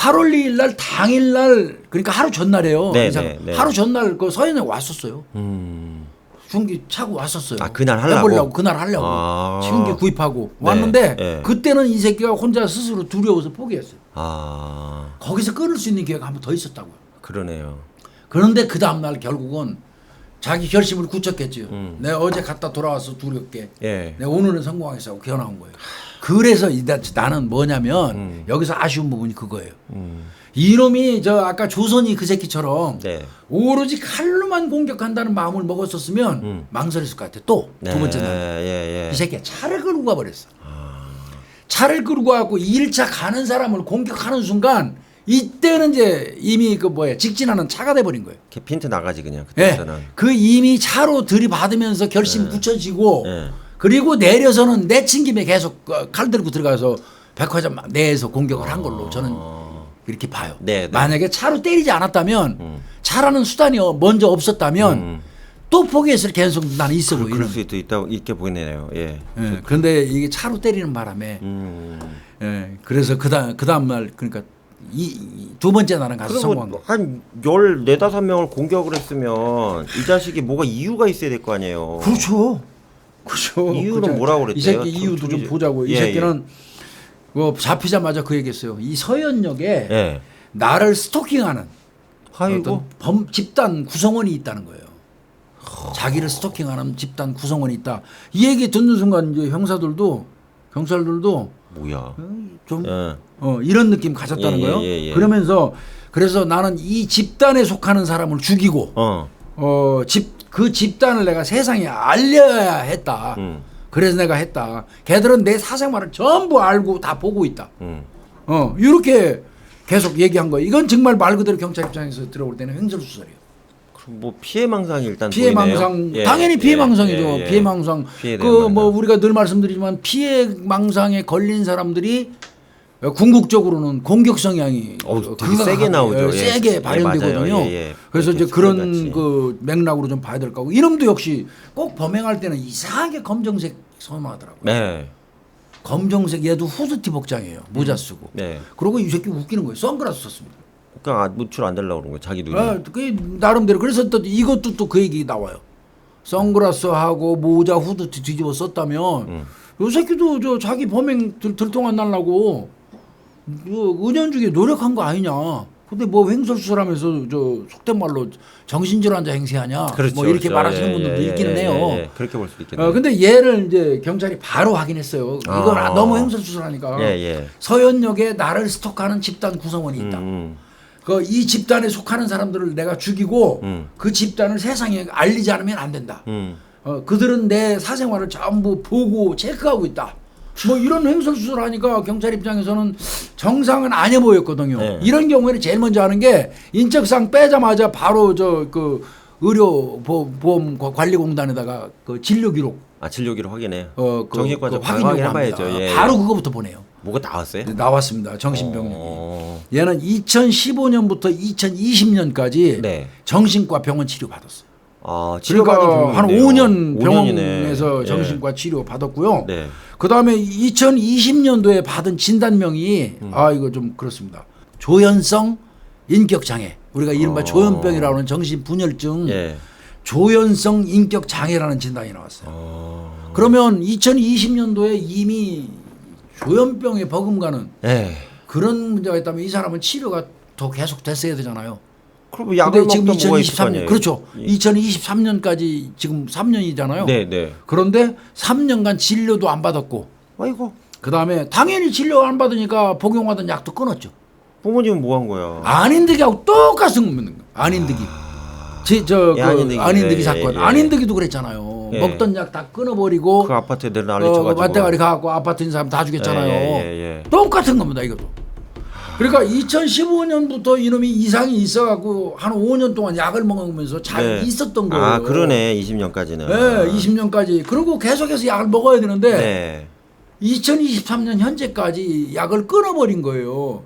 8월 2일 날 당일 날 그러니까 하루 전날이에요. 네, 이 사람. 네, 네. 하루 전날 그 서현에 왔었어요. 중기 차고 왔었어요. 아, 그날 하려고? 해보려고 그날 하려고 아. 중기 구입하고 네, 왔는데 네. 그때는 이 새끼가 혼자 스스로 두려워서 포기했어요. 아, 거기서 끊을 수 있는 기회가 한 번 더 있었다고요. 그러네요. 그런데 그 다음날 결국은 자기 결심을 굳혔겠죠. 내가 어제 갔다 돌아와서 두렵게 예. 내가 오늘은 성공하겠다고 기어나온 거예요. 그래서 나는 뭐냐면 여기서 아쉬운 부분이 그거예요. 이놈이 저 아까 조선이 그 새끼처럼 네. 오로지 칼로만 공격한다는 마음을 먹었었으면 망설였을 것 같아. 또 두 번째 날. 예, 예. 이 새끼가 차를 끌고 가버렸어. 차를 끌고 가고 2일차 가는 사람을 공격하는 순간 이때는 이제 이미 그 뭐야 직진하는 차가 돼버린 거예요. 이렇게 핀트 나가지 그냥 예. 그때부터는. 그 이미 차로 들이받으면서 결심 굳혀지고 예. 그리고 내려서는 내친 김에 계속 칼 들고 들어가서 백화점 내에서 공격을 한 걸로 저는 이렇게 봐요. 네, 네. 만약에 차로 때리지 않았다면 차라는 수단이 먼저 없었다면 또 포기했을 가능성도 나는 있어 보이는. 그럴 수도 있게 보이네요. 예. 예. 그런데 이게 차로 때리는 바람에 예. 그래서 그 다음 날 그러니까 두 번째 날은 가서 성공한 거. 한 14~15명을 공격을 했으면 이 자식이 뭐가 이유가 있어야 될 거 아니에요. 그렇죠. 그렇죠. 이유는 뭐라고 그랬대요? 이 새끼 이유도 좀 보자고. 이 예, 새끼는 뭐 잡히자마자 그 얘기했어요. 이 서현역에 예. 나를 스토킹하는 아이고. 어떤 집단 구성원이 있다는 거예요. 자기를 스토킹하는 집단 구성원이 있다. 이 얘기 듣는 순간 이제 형사들도 경찰들도 뭐야. 좀 예. 이런 느낌 가졌다는 예, 거예요. 예. 그래서 나는 이 집단에 속하는 사람을 죽이고 그 집단을 내가 세상에 알려야 했다. 그래서 내가 했다. 걔들은 내 사생활을 전부 알고 다 보고 있다. 이렇게 계속 얘기한 거예요. 이건 정말 말 그대로 경찰 입장에서 들어올 때는 횡설수설이에요. 그럼 뭐 피해망상이 일단 피해망상 보이네요. 예, 당연히 피해망상이죠. 예, 예. 피해망상. 피해망상. 뭐 우리가 늘 말씀드리지만 피해망상에 걸린 사람들이 궁극적으로는 공격 성향이 되게 세게 나오죠. 예. 세게 예, 발현되거든요. 맞아요. 예, 예. 그래서 이제 그렇게 그런 같이. 그 맥락으로 좀 봐야 될 거고 이놈도 역시 꼭 범행할 때는 이상하게 검정색 선호하더라고요. 네. 검정색 얘도 후드티 복장이에요. 모자 쓰고. 네. 그리고 이 새끼 웃기는 거예요. 선글라스 썼습니다. 그러니까 노출 안 되려고 그런 거예요. 자기 눈이. 그 나름대로 그래서 또 이것도 또 그 얘기 나와요. 선글라스하고 모자 후드티 뒤집어 썼다면 이 새끼도 저 자기 범행 들통 안 날라고 은연중에 노력한 거 아니냐. 근데 뭐 횡설수설하면서 저 속된 말로 정신질환자 행세하냐. 그렇죠, 뭐 이렇게 그렇죠. 말하시는 예, 분들도 예, 있기는 예, 해요. 예. 그렇게 볼 수도 있겠네요. 근데 얘를 이제 경찰이 바로 확인했어요. 이건 너무 횡설수설하니까. 예. 서현역에 나를 스토커하는 집단 구성원이 있다. 그 이 집단에 속하는 사람들을 내가 죽이고 그 집단을 세상에 알리지 않으면 안 된다. 그들은 내 사생활을 전부 보고 체크하고 있다. 뭐 이런 횡설수설하니까 경찰 입장에서는 정상은 아니어 보였거든요. 네. 이런 경우에는 제일 먼저 하는 게 인적사항 빼자마자 바로 저 그 의료보험 관리공단에다가 그 진료 기록 진료 기록 확인해. 그 정신과 좀 확인 확인해봐야죠. 요구합니다. 예. 바로 그거부터 보내요. 뭐가 나왔어요? 네, 나왔습니다. 정신병력이. 얘는 2015년부터 2020년까지 네. 정신과 병원 치료 받았어요. 치료받은 그러니까 한 병원이네요. 5년 5년이네. 병원에서 예. 정신과 치료 받았고요. 네. 그 다음에 2020년도에 받은 진단명이 이거 좀 그렇습니다. 조현성 인격장애. 우리가 이른바 조현병이라고 하는 정신분열증. 예. 조현성 인격장애라는 진단이 나왔어요. 그러면 2020년도에 이미 조현병에 버금가는 예. 그런 문제가 있다면 이 사람은 치료가 더 계속 됐어야 되잖아요. 그럼 약을 근데 지금 먹던 뭐가 있을 거 2023년 아니에요? 그렇죠. 예. 2023년까지 지금 3년이잖아요. 네. 그런데 3년간 진료도 안 받았고 아이고. 그다음에 당연히 진료 안 받으니까 복용하던 약도 끊었죠. 부모님은 뭐 한 거야? 안인득이하고 똑같은 겁니다. 안인득이. 안인득이 사건. 예. 안인득이도 그랬잖아요. 예. 먹던 약 다 끊어버리고 그 아파트에 내려 난리쳐가지고. 맞대가리 가갖고 아파트 있는 사람 다 죽였잖아요. 예. 똑같은 겁니다. 이것도. 그러니까 2015년부터 이놈이 이상이 있어갖고 한 5년 동안 약을 먹으면서 잘 있었던 거예요. 그러네. 20년까지는. 네, 20년까지. 그리고 계속해서 약을 먹어야 되는데 네. 2023년 현재까지 약을 끊어버린 거예요.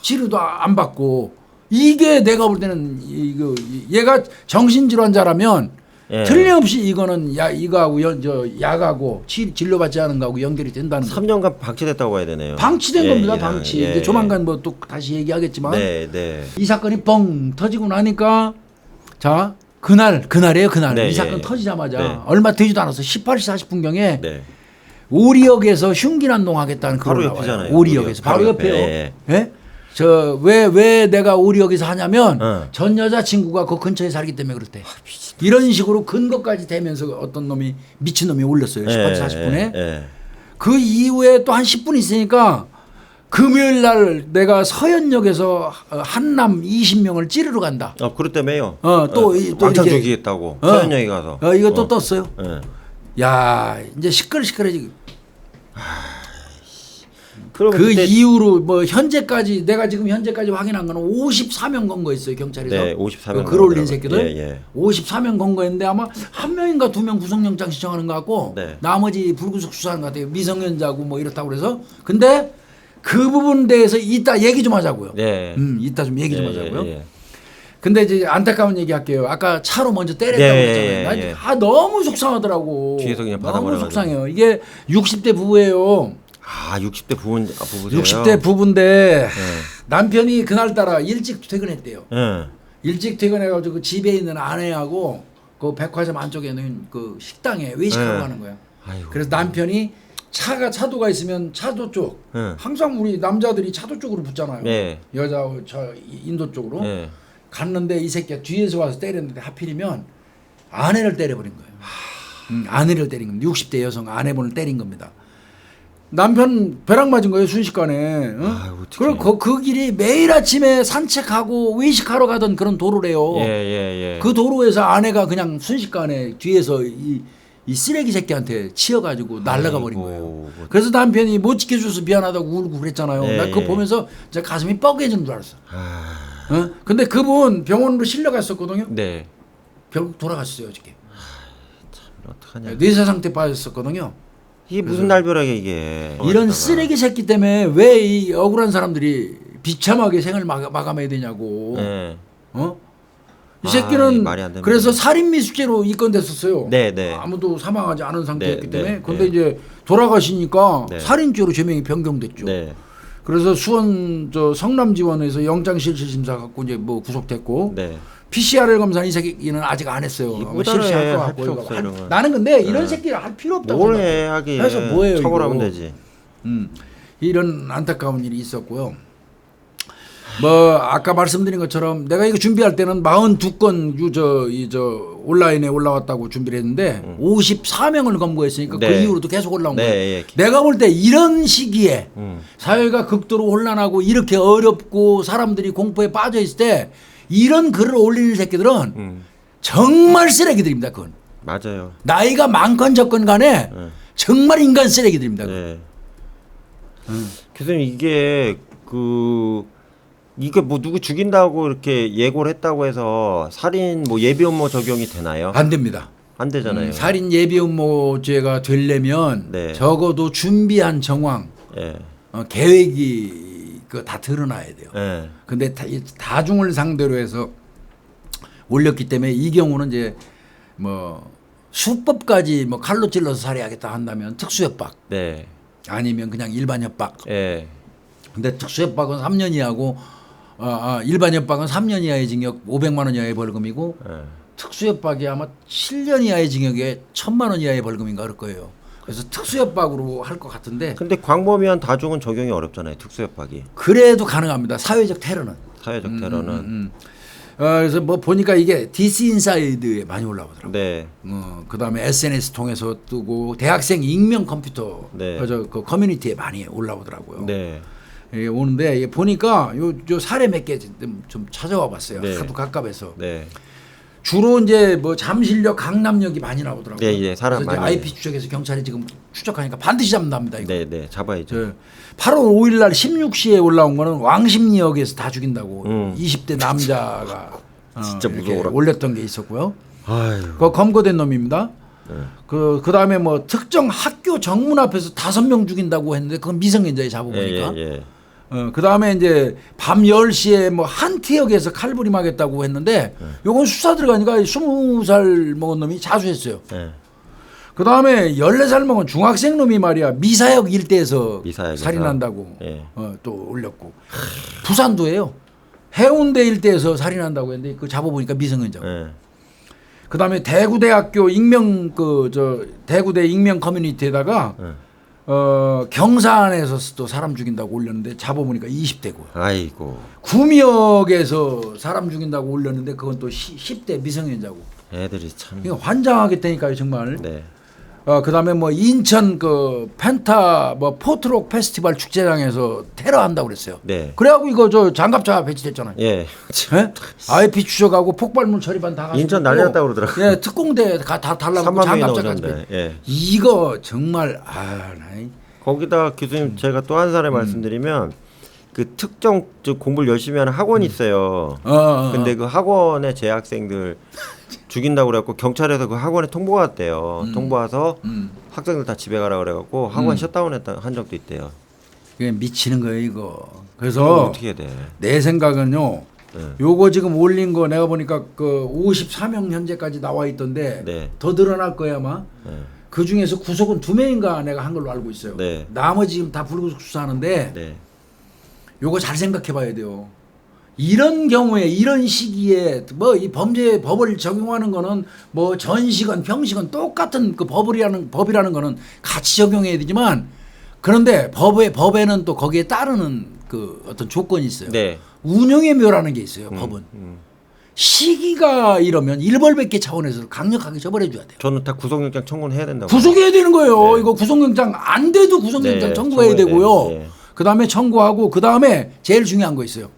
치료도 안 받고. 이게 내가 볼 때는 얘가 정신질환자라면 예. 틀림없이 이거는 이거하고 약하고 진료받지 않은 거하고 연결이 된다는 거예요. 3년간 방치됐다고 봐야 되네요. 방치된 예, 겁니다. 예, 방치. 예, 이제 조만간 뭐 또 다시 얘기하겠지만 네. 이 사건이 뻥 터지고 나니까 자 그날이에요. 그날 네, 이 사건 예. 터지자마자 네. 얼마 되지도 않아서 18시 40분경에 네. 오리역에서 흉기난동하겠다는 바로 그걸 옆이잖아요. 나와요. 오리역에서 바로 옆에요. 예. 예? 저 왜 내가 오리역에서 하냐면 어. 전 여자친구가 그 근처에 살기 때문에 그렇대. 이런 식으로 근거까지 대면서 어떤 놈이 미친 놈이 올렸어요. 18시 40분에. 예. 그 이후에 또 한 10분 있으니까 금요일 날 내가 서현역에서 한남 20명을 찌르러 간다. 그렇다며요. 또 왕창 이렇게 죽이겠다고. 서현역에 가서. 이거 또 떴어요. 예. 야 이제 시끌시끌해지고. 그러면 그 그때 이후로 뭐 현재까지 내가 지금 현재까지 확인한 거는 54명 건거했어요 경찰에서. 네, 54명 글 올린 건거더라고요. 새끼들. 예. 54명 건거했는데 아마 한 명인가 두 명 구속영장 신청하는 것 같고 네. 나머지 불구속 수사하는 것 같아요. 미성년자고 뭐 이렇다고 그래서. 근데 그 부분 대해서 이따 얘기 좀 하자고요. 네. 이따 좀 얘기 좀 하자고요. 예. 근데 이제 안타까운 얘기 할게요. 아까 차로 먼저 때렸다고 네, 했잖아요. 나 너무 속상하더라고. 뒤에서 그냥 너무 받아버려가지고. 속상해요. 이게 60대 부부예요. 60대 부부세요. 60대 부부인데 네. 남편이 그날따라 일찍 퇴근했대요. 예. 일찍 퇴근해가지고 그 집에 있는 아내하고 그 백화점 안쪽에 있는 그 식당에 외식하러 네. 가는 거야. 아이고. 그래서 남편이 차도가 있으면 차도 쪽. 네. 항상 우리 남자들이 차도 쪽으로 붙잖아요. 네. 여자 저 인도 쪽으로. 예. 갔는데 이 새끼가 뒤에서 와서 때렸는데 하필이면 아내를 때려버린 거예요. 아내를 때린 겁니다. 60대 여성 아내분을 때린 겁니다. 남편 벼락 맞은 거예요 순식간에. 그리고 그 길이 매일 아침에 산책하고 외식하러 가던 그런 도로래요. 예. 그 도로에서 아내가 그냥 순식간에 뒤에서 이 쓰레기 새끼한테 치여가지고 날아가 버린 거예요. 그래서 남편이 못 지켜줘서 미안하다고 울고 그랬잖아요. 예, 나 그거 예. 보면서 진짜 가슴이 뻐개지는 줄 알았어. 근데 그분 병원으로 실려갔었거든요. 네. 결국 돌아갔어요 어저께. 어떡하냐. 뇌사 상태 빠졌었거든요. 이게 무슨 날벼락이야 이게. 이런 쓰레기 새끼 때문에 왜 이 억울한 사람들이 비참하게 생을 마감해야 되냐고. 네. 이 새끼는 말이 안 됩니다. 그래서 살인 미수죄로 입건됐었어요. 네. 아무도 사망하지 않은 상태였기 네, 때문에. 네, 근데 네. 이제 돌아가시니까 네. 살인죄로 죄명이 변경됐죠. 네. 그래서 수원 성남지원에서 영장실질심사 갖고 이제 뭐 구속됐고. 네. PCR 검사 이 새끼는 아직 안 했어요. 이거 실시할 것 할 같고 필요 이거 없어, 이런 건. 나는 근데 이런 새끼를 할 필요 없다고 뭘 생각해. 해 하긴. 해서 뭐예요, 처벌하면 이거. 되지. 이런 안타까운 일이 있었고요. 뭐 아까 말씀드린 것처럼 내가 이거 준비할 때는 42건 온라인에 올라왔다고 준비를 했는데 54명을 검거했으니까 그 네. 이후로도 계속 올라온 네, 거예요. 예. 내가 볼 때 이런 시기에 사회가 극도로 혼란하고 이렇게 어렵고 사람들이 공포에 빠져 있을 때 이런 글을 올리는 새끼들은 정말 쓰레기들입니다. 그건 맞아요. 나이가 많건 적건 간에 정말 인간 쓰레기들입니다. 네. 교수님 이게 이게 뭐 누구 죽인다고 이렇게 예고를 했다고 해서 살인 뭐 예비 음모 적용이 되나요? 안 됩니다. 안 되잖아요. 살인 예비 음모죄가 되려면 네. 적어도 준비한 정황, 예. 계획이 그 다 드러나야 돼요. 예. 근데 다중을 상대로 해서 올렸기 때문에 이 경우는 이제 뭐 수법까지 뭐 칼로 찔러서 살해하겠다 한다면 특수협박 네. 아니면 그냥 일반 협박. 예. 근데 특수협박은 3년 이하고 일반 협박은 3년 이하의 징역 500만 원 이하의 벌금이고 예. 특수협박이 아마 7년 이하의 징역에 1,000만 원 이하의 벌금인가 그럴 거예요. 그래서 특수협박으로 할 것 같은데 근데 광범위한 다중은 적용이 어렵잖아요. 특수협박이. 그래도 가능합니다. 사회적 테러는. 사회적 테러는. 그래서 뭐 보니까 이게 DC 인사이드에 많이 올라오더라고요. 네. 그다음에 SNS 통해서 뜨고 대학생 익명 컴퓨터 네. 그 커뮤니티에 많이 올라오더라고요. 네. 예, 오는데 이게 보니까 요 사례 몇 개 좀 찾아와 봤어요. 네. 하도 가깝해서. 네. 주로 이제 뭐 잠실역, 강남역이 많이 나오더라고요. 네, 예, 사람 그래서 이제 많이. IP 추적해서 경찰이 지금 추적하니까 반드시 잡는답니다. 이거. 네, 네. 잡아야죠. 8월 5일 날 16시에 올라온 거는 왕십리역에서 다 죽인다고 20대 남자가 진짜 이렇게 무서워라. 올렸던 게 있었고요. 아유. 그거 검거된 놈입니다. 그다음에 뭐 특정 학교 정문 앞에서 5명 죽인다고 했는데 그건 미성년자에 잡아보니까 예. 그다음에 이제 밤 10시에 뭐 한티역에서 칼부림하겠다고 했는데 요건 수사 들어가니까 20살 먹은 놈이 자수했어요. 네. 그다음에 14살 먹은 중학생 놈이 말이야 미사역 일대에서 미사역에서. 살인한다고 예. 또 올렸고 부산도예요. 해운대 일대에서 살인한다고 했는데 그 잡아보니까 미성년자고. 예. 그다음에 대구대학교 익명 대구대 익명 커뮤니티에다가 경산에서 또 사람 죽인다고 올렸는데 잡아보니까 20대고. 아이고. 구미역에서 사람 죽인다고 올렸는데 그건 또 10대 미성년자고. 애들이 참. 이거 환장하겠다니까요 정말. 네. 그다음에 뭐 인천 그 펜타 뭐 포트록 페스티벌 축제장에서 테러한다고 그랬어요. 네. 그래갖고 이거 저 장갑차 배치됐잖아요. 예. 예? IP 추적하고 폭발물 처리반 다 가지고 인천 난리 났다고 그러더라고요. 예, 특공대 다 달라고 3만 명이 장갑차까지. 나오던데. 예. 이거 정말 거기다 교수님 제가 또 한 사례 말씀드리면 그 특정 공부를 열심히 하는 학원이 있어요. 근데 그 학원의 재학생들 죽인다고 그래갖고 경찰에서 그 학원에 통보가 왔대요. 통보 와서 학생들 다 집에 가라 그래갖고 학원 셧다운했다 한 적도 있대요. 이게 미치는 거예요 이거. 그래서 어떻게 해야 돼? 내 생각은요. 네. 요거 지금 올린 거 내가 보니까 그 54명 현재까지 나와 있던데 네. 더 늘어날 거야 아마. 네. 그 중에서 구속은 2명인가 내가 한 걸로 알고 있어요. 네. 나머지 지금 다 불구속 수사하는데 네. 요거 잘 생각해 봐야 돼요. 이런 경우에 이런 시기에 뭐 이 법을 적용하는 거는 뭐 전시건 병시건 똑같은 그 법이라는 거는 같이 적용해야 되지만 그런데 법에는 또 거기에 따르는 그 어떤 조건이 있어요. 네. 운영의 묘라는 게 있어요. 법은. 시기가 이러면 일벌백계 차원에서 강력하게 처벌해 줘야 돼요. 저는 다 구속영장 청구는 해야 된다고. 구속해야 되는 거예요. 네. 이거 구속영장 안 돼도 구속영장 네, 청구해야 되고요. 네. 그다음에 청구하고 그다음에 제일 중요한 거 있어요.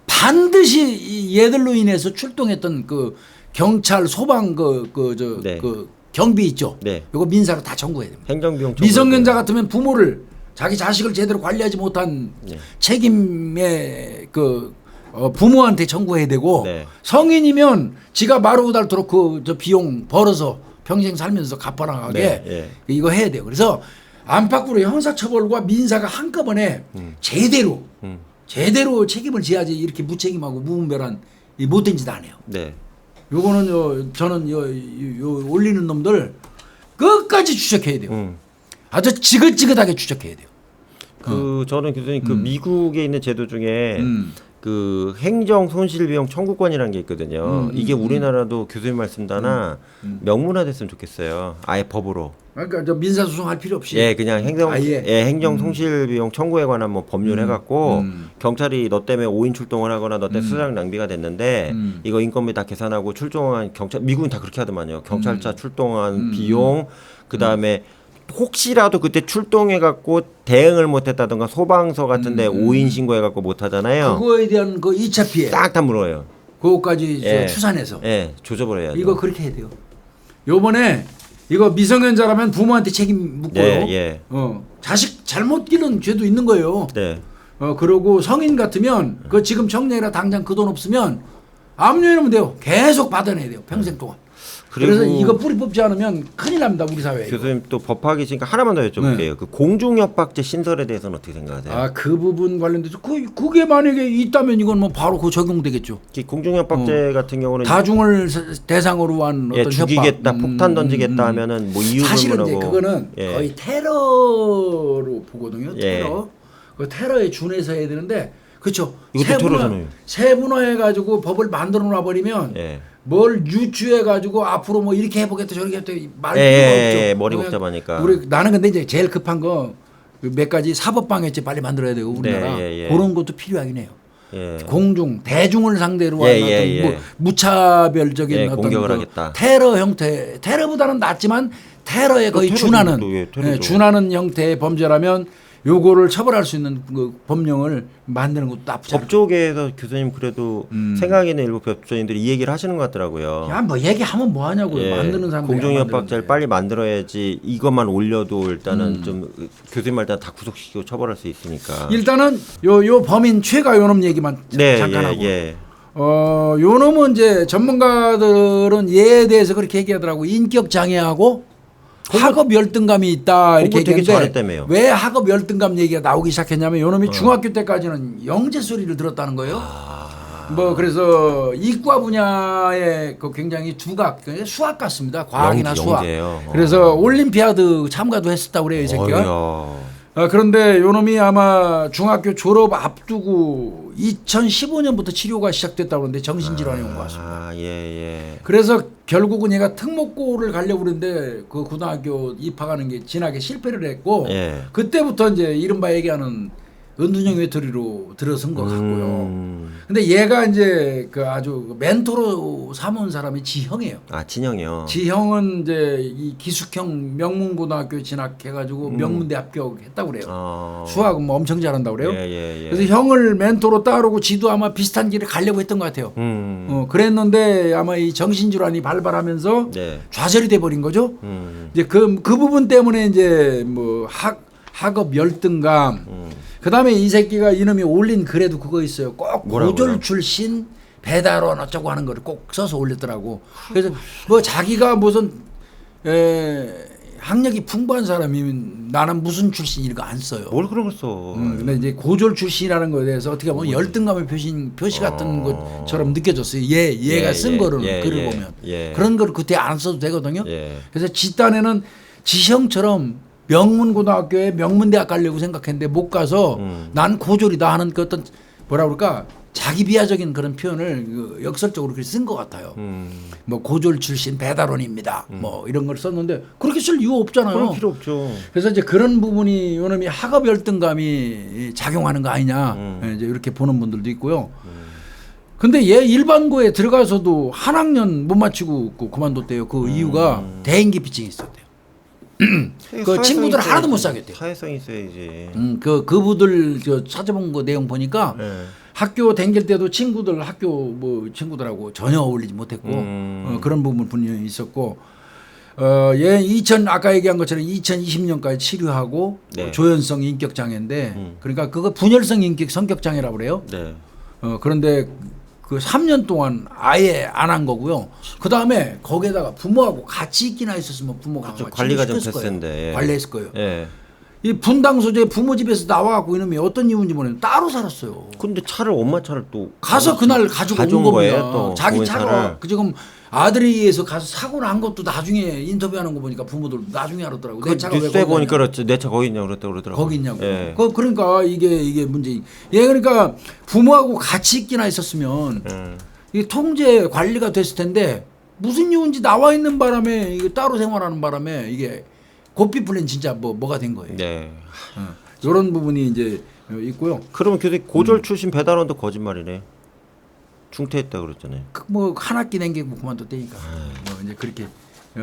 반드시 얘들로 인해서 출동했던 그 경찰 소방 그 경비 있죠. 네. 이거 민사로 다 청구해야 됩니다. 행정비용 미성년자 같으면 부모를 자기 자식을 제대로 관리하지 못한 책임의 그 부모한테 청구해야 되고 네. 성인이면 지가 마루고 닳도록 그 저 비용 벌어서 평생 살면서 갚아나가게 네. 이거 해야 돼요. 그래서 안팎으로 형사처벌과 민사가 한꺼번에 제대로 책임을 져야지 이렇게 무책임하고 무분별한 이 못된 짓 안 해요. 네. 요거는 저는 요 올리는 놈들 끝까지 추적해야 돼요. 아주 지긋지긋하게 추적해야 돼요. 저는 교수님 그 미국에 있는 제도 중에 그 행정 손실 비용 청구권이라는 게 있거든요. 이게 우리나라도 교수님 말씀다나 명문화됐으면 좋겠어요. 아예 법으로. 그러니까 저 민사 소송할 필요 없이. 예, 그냥 행정 손실 비용 청구에 관한 뭐 법률 해갖고 경찰이 너 때문에 5인 출동을 하거나 너 때문에 수사력 낭비가 됐는데 이거 인건비 다 계산하고 출동한 경찰 미국은 다 그렇게 하더만요. 경찰차 출동한 비용 그 다음에 혹시라도 그때 출동해갖고 대응을 못했다던가 소방서 같은데 5인 신고해갖고 못하잖아요. 그거에 대한 그 2차 피해 싹 다 물어요. 그거까지 추산해서. 예, 조접을 해야죠. 이거 그렇게 해야 돼요. 요번에 이거 미성년자라면 부모한테 책임 묻고요. 자식 잘못 기른 죄도 있는 거예요. 네. 그러고 성인 같으면 그 지금 정리해라 당장 그 돈 없으면 압류해놓으면 돼요. 계속 받아내야 돼요. 평생 동안. 그래서 이거 뿌리 뽑지 않으면 큰일 납니다. 우리 사회에. 교수님 또 법학이시니까 하나만 더 여쭤볼게요. 그 공중협박죄 신설에 대해서는 어떻게 생각하세요? 그 부분 관련돼서 그게 만약에 있다면 이건 뭐 바로 그 적용되겠죠. 공중협박죄 같은 경우는 다중을 대상으로 한 어떤 죽이겠다, 협박. 폭탄 던지겠다 하면은 뭐 이유 사실은 불문하고. 이제 그거는 거의 테러로 보거든요. 테러. 그 테러에 준해서 해야 되는데 그렇죠. 이것도 테러잖아요. 세분화해 가지고 법을 만들어 놔 버리면 뭘 유추해 가지고 앞으로 뭐 이렇게 해보겠다 저렇게 해보겠다 말 필요가 없죠. 머리 복잡하니까. 나는 근데 이제 제일 급한 거 몇 가지 사법방해죄 빨리 만들어야 되고 우리나라 그런 것도 필요하긴 해요. 공중 대중을 상대로 하는 어떤 뭐 무차별적인 어떤 공격을 그 하겠다. 테러 형태 테러보다는 낫지만 테러에 거의 준하는 형태의 범죄라면 요거를 처벌할 수 있는 그 법령을 만드는 것도 나쁘지 않아요. 법조계에서 교수님 그래도 생각이 있는 일부 법조인들이 이 얘기를 하시는 것 같더라고요. 야, 뭐 얘기하면 뭐 하냐고요. 만드는 사람 공중협박죄를 빨리 만들어야지 이것만 올려도 일단은 좀 교수님 말 다 구속시키고 처벌할 수 있으니까. 일단은 요 범인 최가 요놈 얘기만 잠깐 하고. 요놈은 이제 전문가들은 얘에 대해서 그렇게 얘기하더라고. 인격 장애하고 학업 열등감이 있다 이렇게 공부 되게 얘기했는데 잘했다며요. 왜 학업 열등감 얘기가 나오기 시작했냐면 요놈이 중학교 때까지는 영재 소리를 들었다는 거예요. 뭐 그래서 이과 분야에 그 굉장히 두각 수학 같습니다. 과학이나 수학. 영재예요. 그래서 올림피아드 참가도 했었다고 그래요 이 새끼가. 그런데 요놈이 아마 중학교 졸업 앞두고 2015년부터 치료가 시작됐다고 그러는데 정신질환이 온 것 같습니다. 예. 그래서 결국은 얘가 특목고를 가려고 그랬는데 그 고등학교 입학하는 게 진학에 실패를 했고 예. 그때부터 이제 이른바 얘기하는 은둔형 외톨이로 들어선 것 같고요. 근데 얘가 이제 그 아주 멘토로 삼은 사람이 지형이에요. 아, 진영이요. 지형은 이제 이 기숙형 명문고등학교에 진학해가지고 명문대 합격했다고 그래요. 수학은 뭐 엄청 잘한다고 그래요. 예. 그래서 형을 멘토로 따르고 지도 아마 비슷한 길을 가려고 했던 것 같아요. 그랬는데 아마 이 정신질환이 발발하면서 네. 좌절이 돼버린 거죠. 이제 그 부분 때문에 이제 뭐 학업 열등감. 그다음에 이 새끼가 이놈이 올린 글에도 그거 있어요. 꼭 고졸 출신 배달원 어쩌고 하는 거를 꼭 써서 올렸더라고. 그래서 뭐 자기가 무슨 학력이 풍부한 사람이면 나는 무슨 출신 이런 거 안 써요. 뭘 그런 걸 써. 근데 이제 고졸 출신이라는 거에 대해서 어떻게 보면 열등감의 표시 같은 것처럼 느껴졌어요. 얘가 쓴 거를 글을 보면 그런 거를 그때 안 써도 되거든요. 그래서 지딴에는 지형처럼 명문고등학교에 명문대학 가려고 생각했는데 못 가서 난 고졸이다 하는 그 어떤 뭐라 그럴까 자기 비하적인 그런 표현을 역설적으로 그렇게 쓴 것 같아요. 뭐 고졸 출신 배달원입니다. 뭐 이런 걸 썼는데 그렇게 쓸 이유 없잖아요. 그럴 필요 없죠. 그래서 이제 그런 부분이 요놈이 학업 열등감이 작용하는 거 아니냐 이제 이렇게 보는 분들도 있고요. 근데 얘 일반고에 들어가서도 한 학년 못 마치고 그만뒀대요. 그 이유가 대인기피증이 있었대요. 그 친구들 하나도 못 사겠대요. 사회성이 있어야지. 그분들 저 찾아본 거 내용 보니까 학교 다닐 때도 학교 뭐 친구들하고 전혀 어울리지 못했고 그런 부분 분명히 있었고 얘 아까 얘기한 것처럼 2020년까지 치료하고 조현성 인격 장애인데 그러니까 그거 분열성 인격 성격 장애라고 그래요. 네. 그런데 그 3년 동안 아예 안 한 거고요. 그 다음에 거기에다가 부모하고 같이 있기나 있었으면 부모가 관리가 좀 됐을 텐데. 관리했을 거예요. 예. 이 분당 소재 부모 집에서 나와갖고 이놈이 어떤 이유인지 모르겠는데 따로 살았어요. 근데 엄마 차를 또 가서 그날 가지고 온 겁니다. 거예요, 또 자기 차가 지금 아들이에서 가서 사고 난 것도 나중에 인터뷰하는 거 보니까 부모들 나중에 알았더라고. 내 차가 뉴스에 보니까 그렇지. 내 차 거기 있냐고 그러더라고. 거기 있냐고. 그러니까 이게 문제인. 그러니까 부모하고 같이 있기나 있었으면 이 통제 관리가 됐을 텐데 무슨 이유인지 나와 있는 바람에 이게 따로 생활하는 바람에 이게 고삐 풀린 진짜 뭐가 된 거예요. 네. 이런 부분이 이제 있고요. 그러면 교수님 고졸 출신 배달원도 거짓말이네. 중퇴했다 그랬잖아요. 뭐 한 학기 남기고 그만뒀다니까. 뭐 이제 그렇게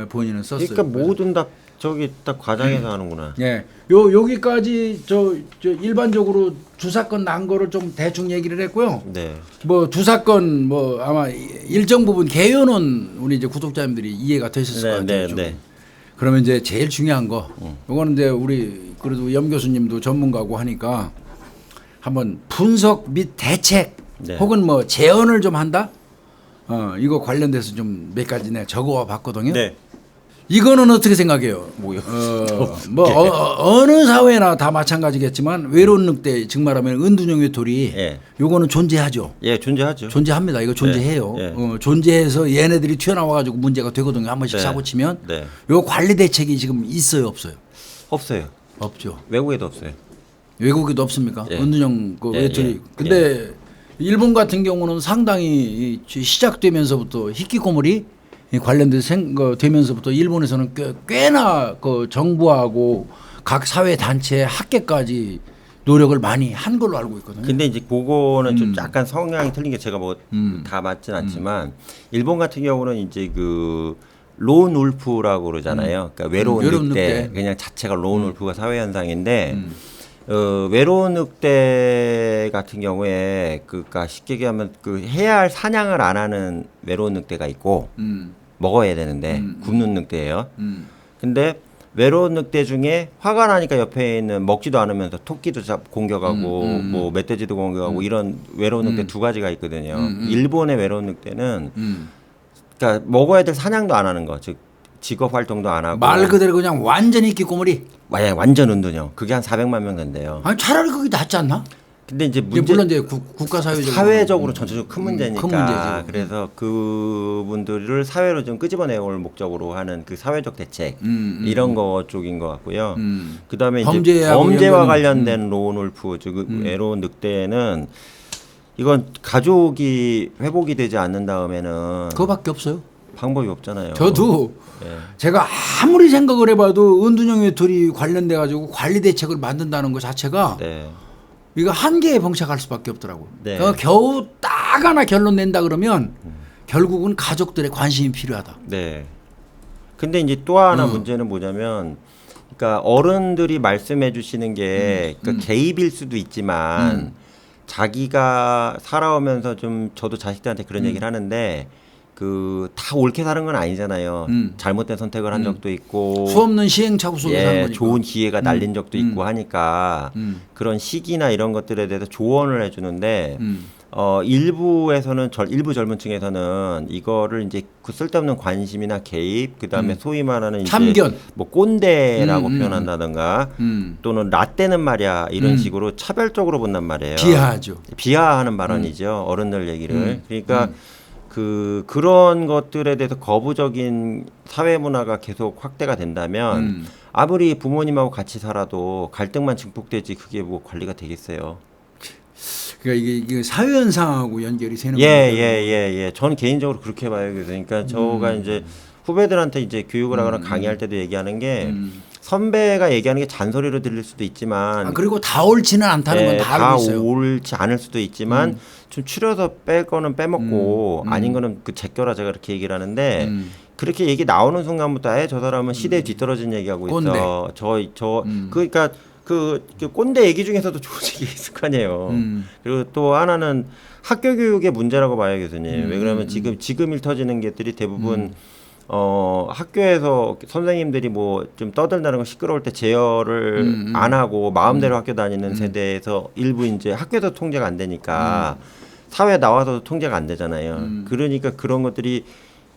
본인은 썼어요. 그러니까 모든 다 저기 딱 과장해서 하는구나. 예. 여기까지 저 일반적으로 두 사건 난 거를 좀 대충 얘기를 했고요. 네. 뭐 두 사건 뭐 아마 일정 부분 개요는 우리 이제 구독자님들이 이해가 되셨을 것 같아요. 네. 그러면 이제 제일 중요한 거, 이거는 이제 우리 그래도 염 교수님도 전문가고 하니까 한번 분석 및 대책 혹은 뭐 제언을 좀 한다. 이거 관련돼서 좀 몇 가지 내가 적어와 봤거든요. 네. 이거는 어떻게 생각해요? 뭐요? 어느 사회나 다 마찬가지겠지만 외로운 늑대 즉 말하면 은둔형 외톨이 요거는 존재하죠. 예, 존재하죠. 존재합니다. 이거 존재해요. 존재해서 얘네들이 튀어나와 가지고 문제가 되거든요. 한 번씩 사고 치면. 요 관리 대책이 지금 있어요, 없어요? 없어요. 없죠. 외국에도 없어요. 외국에도 없습니까? 은둔형 외톨이. 근데 일본 같은 경우는 상당히 시작되면서부터 히키코모리 관련돼서 되면서부터 일본에서는 꽤나 그 정부하고 각 사회 단체 학계까지 노력을 많이 한 걸로 알고 있거든요. 근데 이제 그거는 좀 약간 성향이 틀린 게 제가 뭐 다 맞진 않지만 일본 같은 경우는 이제 그 론 울프라고 그러잖아요. 그러니까 외로운 늑대 그냥 자체가 론 울프가 사회 현상인데 외로운 늑대 같은 경우에 그니까 쉽게 얘기하면 그 해야 할 사냥을 안 하는 외로운 늑대가 있고 먹어야 되는데 굶는 늑대예요. 근데 외로운 늑대 중에 화가 나니까 옆에 있는 먹지도 않으면서 토끼도 공격하고 뭐 멧돼지도 공격하고 이런 외로운 늑대 두 가지가 있거든요. 일본의 외로운 늑대는 그러니까 먹어야 될 사냥도 안 하는 거, 즉 직업 활동도 안 하고 말 그대로 그냥 완전히 끼꼬물이. 완전 은둔형. 그게 한 400만 명 된대요. 아니 차라리 그게 낫지 않나? 근데 이제 물론 이제 국가 사회적으로 전체적으로 큰 문제니까. 큰 문제지. 그래서 그분들을 사회로 좀 끄집어내올 목적으로 하는 그 사회적 대책 이런 거 쪽인 것 같고요. 그다음에 이제 범죄와 관련된 론울프 즉 에로 늑대는 이건 가족이 회복이 되지 않는 다음에는 그거밖에 없어요. 방법이 없잖아요. 저도 제가 아무리 생각을 해봐도 은둔형의 둘이 관련돼 가지고 관리 대책을 만든다는 것 자체가 이거 한계에 봉착할 수밖에 없더라고. 그러니까 겨우 딱 하나 결론 낸다 그러면 결국은 가족들의 관심이 필요하다. 네. 근데 이제 또 하나 문제는 뭐냐면, 그러니까 어른들이 말씀해 주시는 게 그러니까 개입일 수도 있지만 자기가 살아오면서 좀 저도 자식들한테 그런 얘기를 하는데. 그 다 옳게 사는 건 아니잖아요. 잘못된 선택을 한 적도 있고 수없는 시행착오 속에 사는 거니까. 좋은 기회가 날린 적도 있고 하니까 그런 시기나 이런 것들에 대해서 조언을 해주는데 일부에서는 일부 젊은 층에서는 이거를 이제 그 쓸데없는 관심이나 개입 그다음에 소위 말하는 참견 이제 뭐 꼰대라고 표현한다든가 또는 라떼는 말이야 이런 식으로 차별적으로 본단 말이에요. 비하하죠. 비하하는 발언이죠. 어른들 얘기를. 그러니까 그런 것들에 대해서 거부적인 사회 문화가 계속 확대가 된다면 아무리 부모님하고 같이 살아도 갈등만 증폭되지 그게 뭐 관리가 되겠어요. 그러니까 이게 사회 현상하고 연결이 되는 거예요. 예. 저는 개인적으로 그렇게 봐요. 그러니까 저가 이제 후배들한테 이제 교육을 하거나 강의할 때도 얘기하는 게 선배가 얘기하는 게 잔소리로 들릴 수도 있지만 그리고 다 옳지는 않다는 건 다 알고 있어요. 옳지 않을 수도 있지만 좀 추려서 뺄 거는 빼먹고 아닌 거는 그 제껴라 제가 이렇게 얘기를 하는데 그렇게 얘기 나오는 순간부터 저 사람은 시대에 뒤떨어진 얘기하고 있어. 그러니까 그 꼰대 얘기 중에서도 좋은 얘기 있을 거 아니에요. 그리고 또 하나는 학교 교육의 문제라고 봐요, 교수님. 왜 그러면 지금 일 터지는 것들이 대부분 학교에서 선생님들이 뭐 좀 떠들다는 거 시끄러울 때 제어를 안 하고 마음대로 학교 다니는 세대에서 일부 이제 학교에서 통제가 안 되니까 사회 나와서도 통제가 안 되잖아요. 그러니까 그런 것들이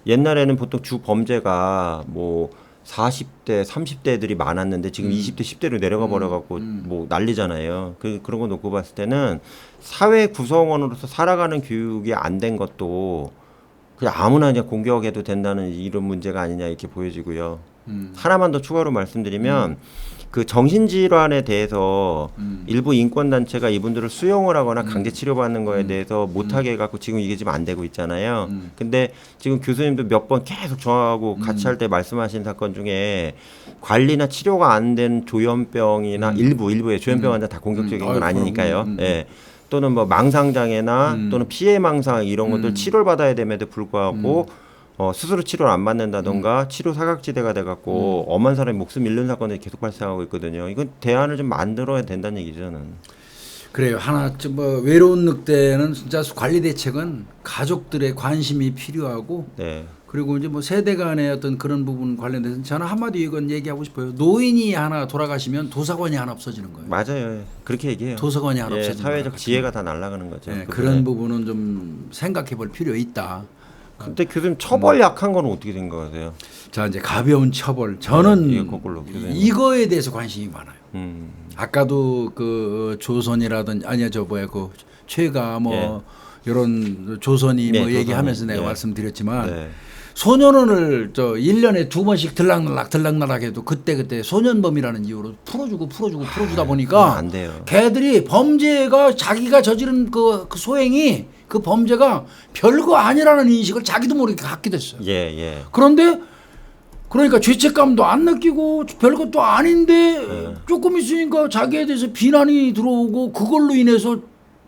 옛날에는 보통 주 범죄가 뭐 40대, 30대들이 많았는데 지금 20대, 10대로 내려가 버려갖고 뭐 난리잖아요. 그런 거 놓고 봤을 때는 사회 구성원으로서 살아가는 교육이 안 된 것도 그냥 아무나 그냥 공격해도 된다는 이런 문제가 아니냐 이렇게 보여지고요. 하나만 더 추가로 말씀드리면 그 정신질환에 대해서 일부 인권단체가 이분들을 수용을 하거나 강제 치료받는 거에 대해서 못하게 해갖고 지금 이게 지금 안 되고 있잖아요. 근데 지금 교수님도 몇 번 계속 저하고 같이 할 때 말씀하신 사건 중에 관리나 치료가 안 된 조현병이나 일부의 조현병 환자 다 공격적인 건 아니니까요. 예. 또는 뭐 망상장애나 또는 피해망상 이런 것들 치료를 받아야 됨에도 불구하고 스스로 치료를 안 받는다던가 치료 사각지대가 돼갖고 엄한 사람이 목숨 잃는 사건들이 계속 발생하고 있거든요. 이건 대안을 좀 만들어야 된다는 얘기죠. 저는. 그래요. 하나 뭐 외로운 늑대는 진짜 관리 대책은 가족들의 관심이 필요하고 그리고 이제 뭐 세대 간의 어떤 그런 부분 관련돼서 저는 한마디 이건 얘기하고 싶어요. 노인이 하나 돌아가시면 도서관이 하나 없어지는 거예요. 맞아요. 그렇게 얘기해요. 도서관이 하나 없어지는 사회적 지혜가 다 날아가는 거죠. 그런 부분은 좀 생각해 볼 필요 있다. 근데 교수님 처벌 약한 건 어떻게 생각하세요? 자 이제 가벼운 처벌 저는 이거에 대해서 관심이 많아요. 아까도 그 조선이라든지 그 최가 뭐 이런 조선이 뭐 얘기하면서 내가 말씀드렸지만 소년원을 1년에 2번씩 들락날락 해도 그때 소년범이라는 이유로 풀어주다 보니까 안 돼요. 걔들이 범죄가 자기가 저지른 그 소행이 그 범죄가 별거 아니라는 인식을 자기도 모르게 갖게 됐어요. 그런데 그러니까 죄책감도 안 느끼고 별것도 아닌데 조금 있으니까 자기에 대해서 비난이 들어오고 그걸로 인해서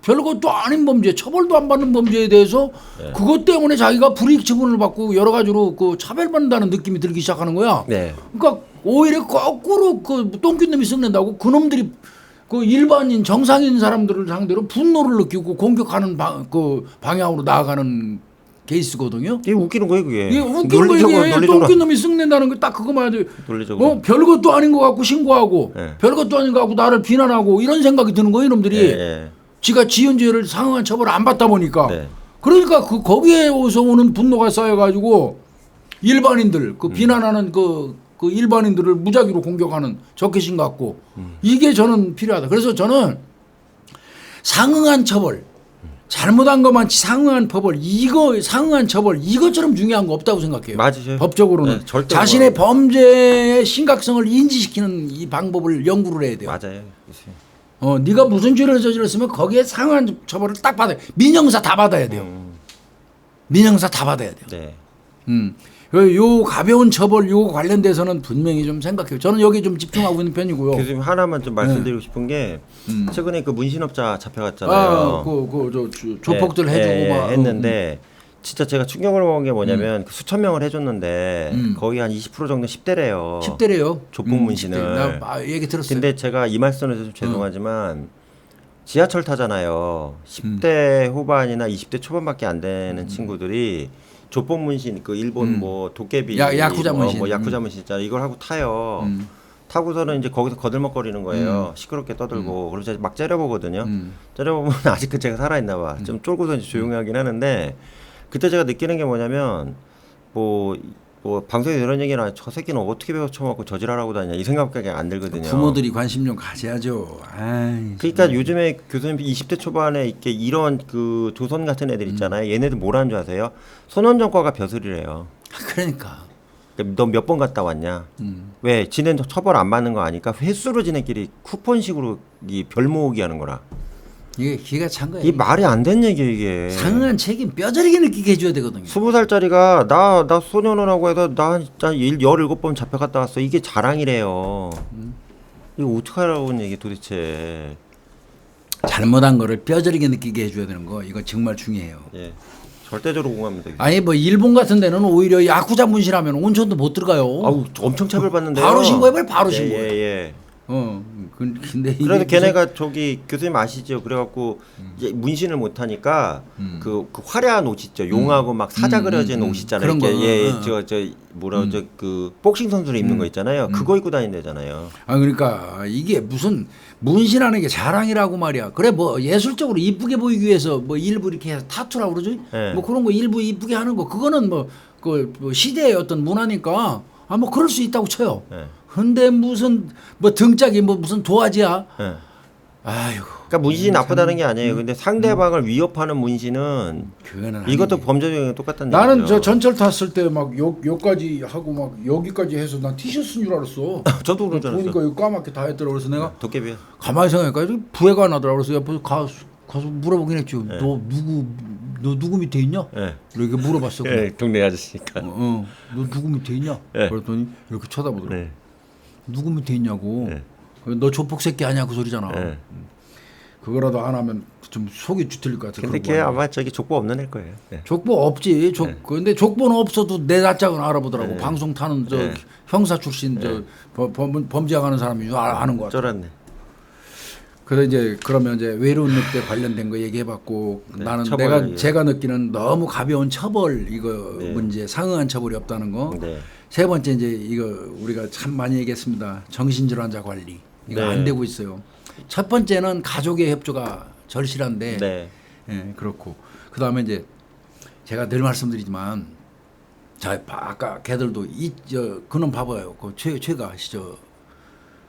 별것도 아닌 범죄, 처벌도 안 받는 범죄에 대해서 그것 때문에 자기가 불이익 처분을 받고 여러 가지로 그 차별받는다는 느낌이 들기 시작하는 거야. 그러니까 오히려 거꾸로 그 똥낀 놈이 썩는다고 그놈들이 그 일반인 정상인 사람들을 상대로 분노를 느끼고 공격하는 그 방향으로 나아가는 케이스거든요. 이게 웃기는 거예요, 그게. 이게 웃기는 거예요. 똥낀 놈이 썩는다는 거 딱 그거만 해도 별것도 아닌 것 같고 신고하고 별것도 아닌 것 같고 나를 비난하고 이런 생각이 드는 거예요, 이놈들이. 지가 지은 죄를 상응한 처벌을 안 받다 보니까. 그러니까 거기에 오서 오는 분노가 쌓여가지고 일반인들 그 비난하는 그 일반인들을 무작위로 공격하는 적개심 같고 이게 저는 필요하다. 그래서 저는 상응한 처벌, 잘못한 것만 상응한 처벌, 상응한 처벌 이것처럼 중요한 거 없다고 생각해요. 맞으세요. 법적으로는 네, 절대 자신의 범죄의 심각성을 인지시키는 이 방법을 연구를 해야 돼요. 맞아요. 네가 무슨 죄를 저질렀으면 거기에 상응한 처벌을 딱 받아야 돼. 민형사 다 받아야 돼요. 민형사 다 받아야 돼요. 네. 요 가벼운 처벌 요거 관련돼서는 분명히 좀 생각해요. 저는 여기 좀 집중하고 있는 편이고요. 교수님 하나만 좀 말씀드리고 싶은 게 최근에 그 문신업자 잡혀갔잖아요. 조폭들 해주고 막 했는데 진짜 제가 충격을 먹은 게 뭐냐면 그 수천 명을 해줬는데 거의 한 20% 정도 10대래요. 10대래요. 조폭 문신을. 나 얘기 들었어요. 근데 제가 이 말씀에서 좀 죄송하지만 지하철 타잖아요. 10대 후반이나 20대 초반밖에 안 되는 친구들이 조폭 문신 그 일본 뭐 도깨비 야쿠자 문신 뭐 야쿠자 문신 있잖아요. 이걸 하고 타요. 타고서는 이제 거기서 거들먹거리는 거예요. 시끄럽게 떠들고. 그래서 막 째려보거든요. 째려보면 아직 그 제가 살아있나 봐. 좀 쫄고서 이제 조용히 하긴 하는데 그때 제가 느끼는 게 뭐냐면 뭐 방송에서 이런 얘기는 저 새끼는 어떻게 배워 처먹고 저질하라고 다니냐 이 생각밖에 안 들거든요. 부모들이 관심 좀 가져야죠. 그러니까 요즘에 교수님 20대 초반에 이렇게 이런 그 조선 같은 애들 있잖아요. 얘네들 뭐라는 줄 아세요? 소년정과가 벼슬이래요. 그러니까 너 몇 번 갔다 왔냐? 왜 지네 처벌 안 받는 거 아니까 횟수로 지네끼리 쿠폰식으로 이 별 모으기 하는 거라. 이게 기가 찬 거예요. 이 말이 안 되는 얘기예요 이게. 상응한 책임 뼈저리게 느끼게 해줘야 되거든요. 20살짜리가 나 소년원하고 해서 나 17번 잡혀갔다 왔어. 이게 자랑이래요. 이거 어떡하라고 얘기 도대체. 잘못한 거를 뼈저리게 느끼게 해줘야 되는 거 이거 정말 중요해요. 예, 절대적으로 공감합니다. 아니 뭐 일본 같은 데는 오히려 야쿠자 문신하면 온천도 못 들어가요. 아우 엄청 차별받는데요. 바로 신고해버려. 바로 신고해. 예. 근데 그래서 걔네가 저기 교수님 아시죠? 그래갖고 이제 문신을 못 하니까 그 화려한 옷 있죠. 용하고 막 사자 그려진 옷 있잖아요. 그런 거. 그 복싱 선수를 입는 거 있잖아요. 그거 입고 다닌대잖아요. 그러니까 이게 무슨 문신하는 게 자랑이라고 말이야. 그래 뭐 예술적으로 이쁘게 보이기 위해서 뭐 일부 이렇게 해서 타투라고 그러죠. 네. 뭐 그런 거 일부 이쁘게 하는 거 그거는 뭐 시대의 어떤 문화니까 뭐 그럴 수 있다고 쳐요. 네. 근데 무슨 뭐 등짝이 뭐 무슨 도화지야. 네. 아이고. 그러니까 문신이 나쁘다는 게 아니에요. 근데 상대방을 위협하는 문신은 그거는 이것도 아니지. 범죄적인 똑같다는 나는 얘기죠. 저 전철 탔을 때 막 여기까지 하고 막 여기까지 해서 난 티셔츠인 줄 알았어. 저도 그런 줄 알았어요. 보니까 이거 까맣게 다 했더라. 그래서 내가 도깨비야. 가만히 생각하니까 부해가 나더라. 그래서 옆에 가서 물어보긴 했지. 네. 너 누구 밑에 있냐? 네. 이렇게 물어봤어. 동네 아저씨니까. 너 누구 밑에 있냐? 네. 그랬더니 이렇게 쳐다보더라. 네. 누구 밑에 있냐고. 네. 너 조폭 새끼 아니야 그 소리잖아. 네. 그거라도 안 하면 좀 속이 뒤틀릴 것 같아. 근데 걔 아마 저기 족보 없는 애일 거예요. 네. 족보 없지. 근데 족보는 없어도 내 낯짝은 알아보더라고. 네. 방송 타는 네. 형사 출신 범죄하는 사람이 아는 것 같아. 쫄았네. 그래서 이제 그러면 이제 외로운 늑대 관련된 거 얘기해봤고 네, 나는 처벌 제가 느끼는 너무 가벼운 처벌 이거 네. 문제 상응한 처벌이 없다는 거. 네. 세 번째 이제 이거 우리가 참 많이 얘기했습니다. 정신질환자 관리 이거 네. 안 되고 있어요. 첫 번째는 가족의 협조가 절실한데 네. 예, 그렇고 그 다음에 이제 제가 늘 말씀드리지만 자 아까 걔들도 그놈 봐봐요. 그 최가 아시죠?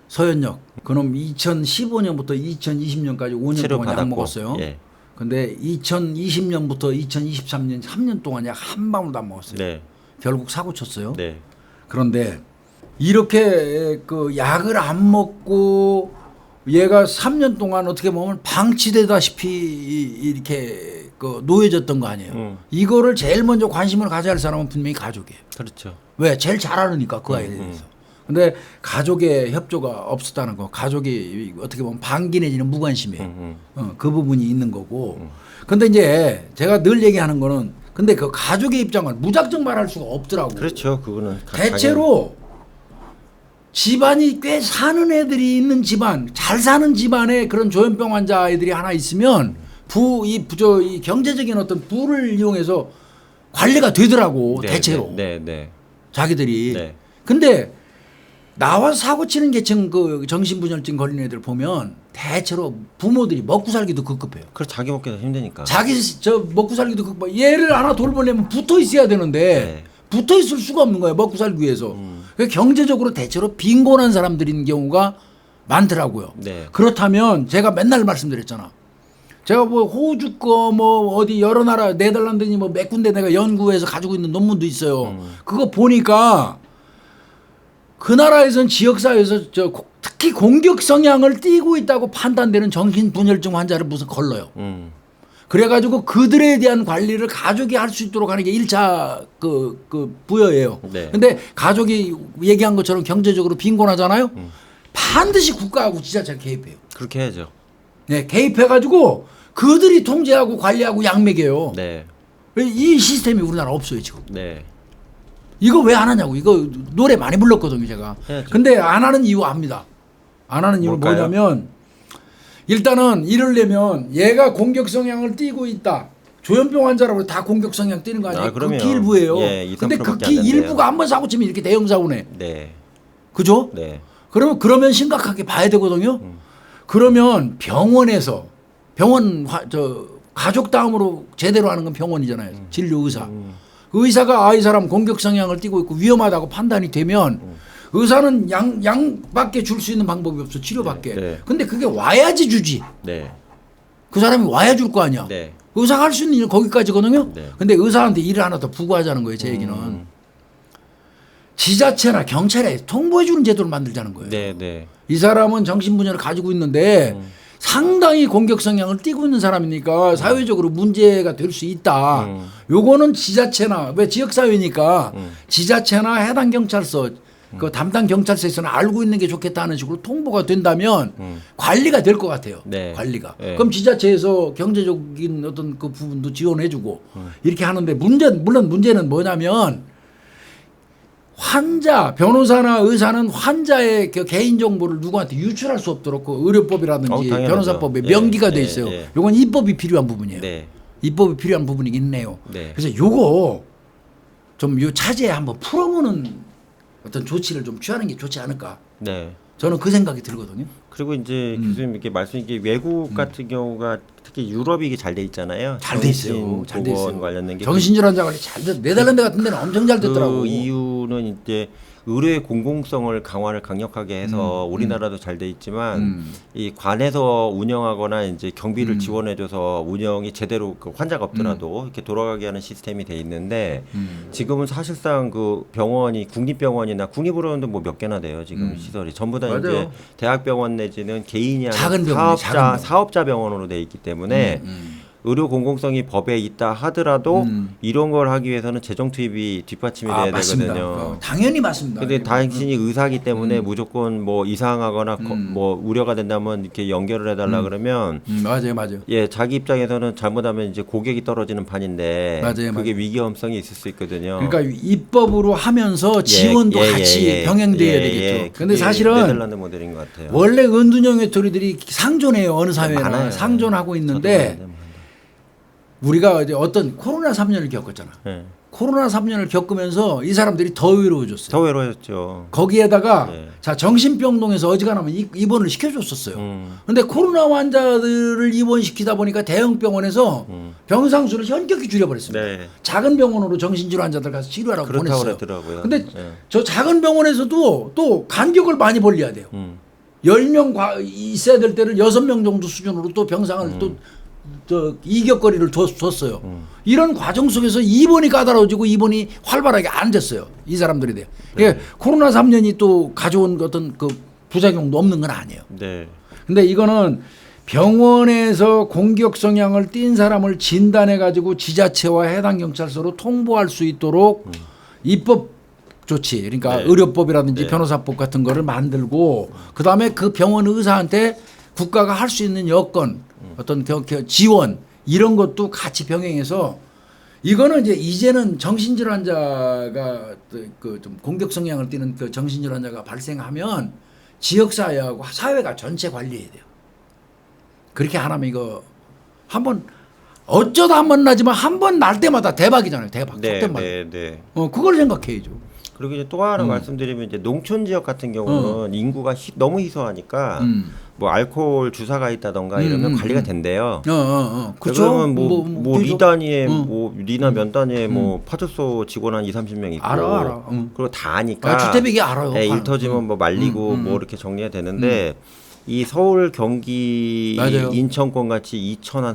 서현역 그놈 2015년부터 2020년까지 5년 동안 약 먹었어요. 예. 근데 2020년부터 2023년 3년 동안 약 한 방울도 안 먹었어요. 네. 결국 사고 쳤어요. 네. 그런데 이렇게 그 약을 안 먹고 얘가 3년 동안 어떻게 보면 방치되다시피 이렇게 그 노예졌던 거 아니에요. 이거를 제일 먼저 관심을 가져야 할 사람은 분명히 가족이에요. 그렇죠. 왜? 제일 잘 아르니까 그 아이에 대해서. 근데 가족의 협조가 없었다는 거. 가족이 어떻게 보면 반기 내지는 무관심이에요. 그 부분이 있는 거고. 근데 이제 제가 늘 얘기하는 거는 근데 그 가족의 입장은 무작정 말할 수가 없더라고. 그렇죠. 그거는 대체로 집안이 꽤 사는 애들이 있는 집안, 잘 사는 집안에 그런 조현병 환자 아이들이 하나 있으면 이 경제적인 어떤 부를 이용해서 관리가 되더라고. 네, 대체로 네. 자기들이. 네. 근데 나와서 사고 치는 계층 그 정신분열증 걸린 애들 보면 대체로 부모들이 먹고 살기도 급급해요. 그래 자기 먹기도 힘드니까. 자기 먹고 살기도 급급. 얘를 하나 돌보려면 붙어 있어야 되는데 네. 붙어 있을 수가 없는 거예요. 먹고 살기 위해서. 그러니까 경제적으로 대체로 빈곤한 사람들인 경우가 많더라고요. 네. 그렇다면 제가 맨날 말씀드렸잖아. 제가 뭐 호주 거 뭐 어디 여러 나라 네덜란드니 뭐 몇 군데 내가 연구해서 가지고 있는 논문도 있어요. 그거 보니까 그 나라에선 지역사회에서 특히 공격 성향을 띠고 있다고 판단되는 정신분열증 환자를 무슨 걸러요. 그래가지고 그들에 대한 관리를 가족이 할 수 있도록 하는 게 1차 그 부여예요. 네. 근데 가족이 얘기한 것처럼 경제적으로 빈곤하잖아요. 반드시 국가하고 지자체가 개입해요. 그렇게 해야죠. 네, 개입해가지고 그들이 통제하고 관리하고 양맥해요. 네. 이 시스템이 우리나라 없어요 지금. 네. 이거 왜 안 하냐고. 이거 노래 많이 불렀거든요 제가. 해야죠. 근데 안 하는 이유 압니다. 안 하는 이유는 뭘까요? 뭐냐면 일단은 이러려면 얘가 공격 성향을 띠고 있다. 조현병 환자라고 다 공격 성향 띠는 거 아니에요? 아, 그럼요. 극히 일부예요. 예, 2, 근데 3% 밖에 극히 안 된대요. 일부가 한 번 사고 치면 이렇게 대형 사고네. 네. 그죠? 네. 그러면 심각하게 봐야 되거든요. 그러면 병원에서 가족 다음으로 제대로 하는 건 병원이잖아요. 진료 의사. 그 의사가 이 사람 공격 성향을 띠고 있고 위험하다고 판단이 되면 의사는 약밖에 줄 수 있는 방법이 없어. 치료밖에. 네. 근데 그게 와야지 주지. 네. 그 사람이 와야 줄 거 아니야. 네. 의사가 할 수 있는 일은 거기까지거든요. 네. 근데 의사한테 일을 하나 더 부과하자는 거예요. 제 얘기는. 지자체나 경찰에 통보해 주는 제도를 만들자는 거예요. 네. 네. 이 사람은 정신분열을 가지고 있는데 상당히 공격 성향을 띠고 있는 사람이니까 사회적으로 문제가 될 수 있다. 요거는 지자체나 왜 지역사회니까 지자체나 해당 경찰서 그 담당 경찰서에서는 알고 있는 게 좋겠다는 식으로 통보가 된다면 관리가 될 것 같아요. 네. 관리가. 네. 그럼 지자체에서 경제적인 어떤 그 부분도 지원해주고 이렇게 하는데 물론 문제는 뭐냐면 환자, 변호사나 의사는 환자의 그 개인정보를 누구한테 유출할 수 없도록 그 의료법이라든지 당연하죠. 변호사법에 예, 명기가 돼 예, 있어요. 예. 요건 입법이 필요한 부분이에요. 네. 입법이 필요한 부분이긴 있네요. 네. 그래서 요거 좀 요 차제에 한번 풀어보는 어떤 조치를 좀 취하는 게 좋지 않을까. 네. 저는 그 생각이 들거든요. 그리고 이제 교수님 이렇게 말씀 이게 외국 같은 경우가 특히 유럽이 이게 잘 돼 있잖아요. 잘 돼 있어요. 잘 돼 정신보건 있어요. 관련된 게 정신질환자 관리 잘 돼. 네덜란드 같은 데는 엄청 잘 됐더라고. 그 이유는 이제 의료의 공공성을 강화를 강력하게 해서 우리나라도 잘 돼 있지만 이 관에서 운영하거나 이제 경비를 지원해줘서 운영이 제대로 그 환자가 없더라도 이렇게 돌아가게 하는 시스템이 돼 있는데 지금은 사실상 그 병원이 국립병원이나 국립의료원도 뭐 몇 개나 돼요 지금 시설이 전부 다 이제 맞아요. 대학병원 내지는 개인이 하는 작은 병원이 작은 병원. 사업자 병원으로 돼 있기 때문에. 의료 공공성이 법에 있다 하더라도 이런 걸 하기 위해서는 재정 투입이 뒷받침이 돼야 맞습니다. 되거든요. 당연히 맞습니다. 근데 당신이 의사기 때문에 무조건 뭐 이상하거나 뭐 우려가 된다면 이렇게 연결을 해달라 그러면 맞아요. 예 자기 입장에서는 잘못하면 이제 고객이 떨어지는 판인데 맞아요. 그게 위기험성이 있을 수 있거든요. 그러니까 입법으로 하면서 지원도 같이 병행돼야 되겠죠. 근데 사실은 네덜란드 모델인 것 같아요. 원래 은둔형 외톨이들이 상존해요. 어느 사회나 많아요. 상존하고 저도 있는데 많은데. 우리가 이제 어떤 코로나 3년을 겪었잖아. 네. 코로나 3년을 겪으면서 이 사람들이 더 외로워졌어요. 더 외로웠죠. 거기에다가 네. 자 정신병동에서 어지간하면 입원을 시켜줬었어요. 근데 코로나 환자들을 입원시키다 보니까 대형 병원에서 병상 수를 현격히 줄여버렸습니다. 네. 작은 병원으로 정신질환 환자들 가서 치료하라고 그렇다고 보냈어요. 그러더라고요. 근데 네. 저 작은 병원에서도 또 간격을 많이 벌려야 돼요. 10명 있어야 될 때를 6명 정도 수준으로 또 병상을 또 이격거리를 뒀어요. 이런 과정 속에서 입원이 까다로워지고 입원이 활발하게 안 됐어요. 이 사람들에 대해. 네. 코로나 3년이 또 가져온 어떤 그 부작용도 없는 건 아니에요. 네. 근데 이거는 병원에서 공격 성향을 띈 사람을 진단해 가지고 지자체와 해당 경찰서로 통보할 수 있도록 입법 조치, 그러니까 네. 의료법이라든지 네. 변호사법 같은 거를 만들고 그다음에 그 병원 의사한테 국가가 할 수 있는 여건, 어떤 지원 이런 것도 같이 병행해서 이거는 이제는 정신질환자가 그 좀 공격 성향을 띠는 그 정신질환자가 발생하면 지역사회하고 사회가 전체 관리해야 돼요. 그렇게 안 하면 이거 한번 어쩌다 한 번 나지만 한 번 날 때마다 대박이잖아요. 대박. 네, 속된 말. 네. 그걸 생각해야죠. 그리고 이제 또 하나 말씀드리면 이제 농촌 지역 같은 경우는 인구가 너무 희소하니까 뭐 알코올 주사가 있다던가 이러면 관리가 된대요. 그렇죠. 그러면 뭐 리 단위에 뭐 리나 면 단위에 뭐 파출소 직원 한 2-30명 있고 알아. 그리고 다 아니까 주택백이 알아요. 예, 일 터지면 뭐 말리고 뭐 이렇게 정리가 되는데 이 서울, 경기, 맞아요. 인천권 같이 2천한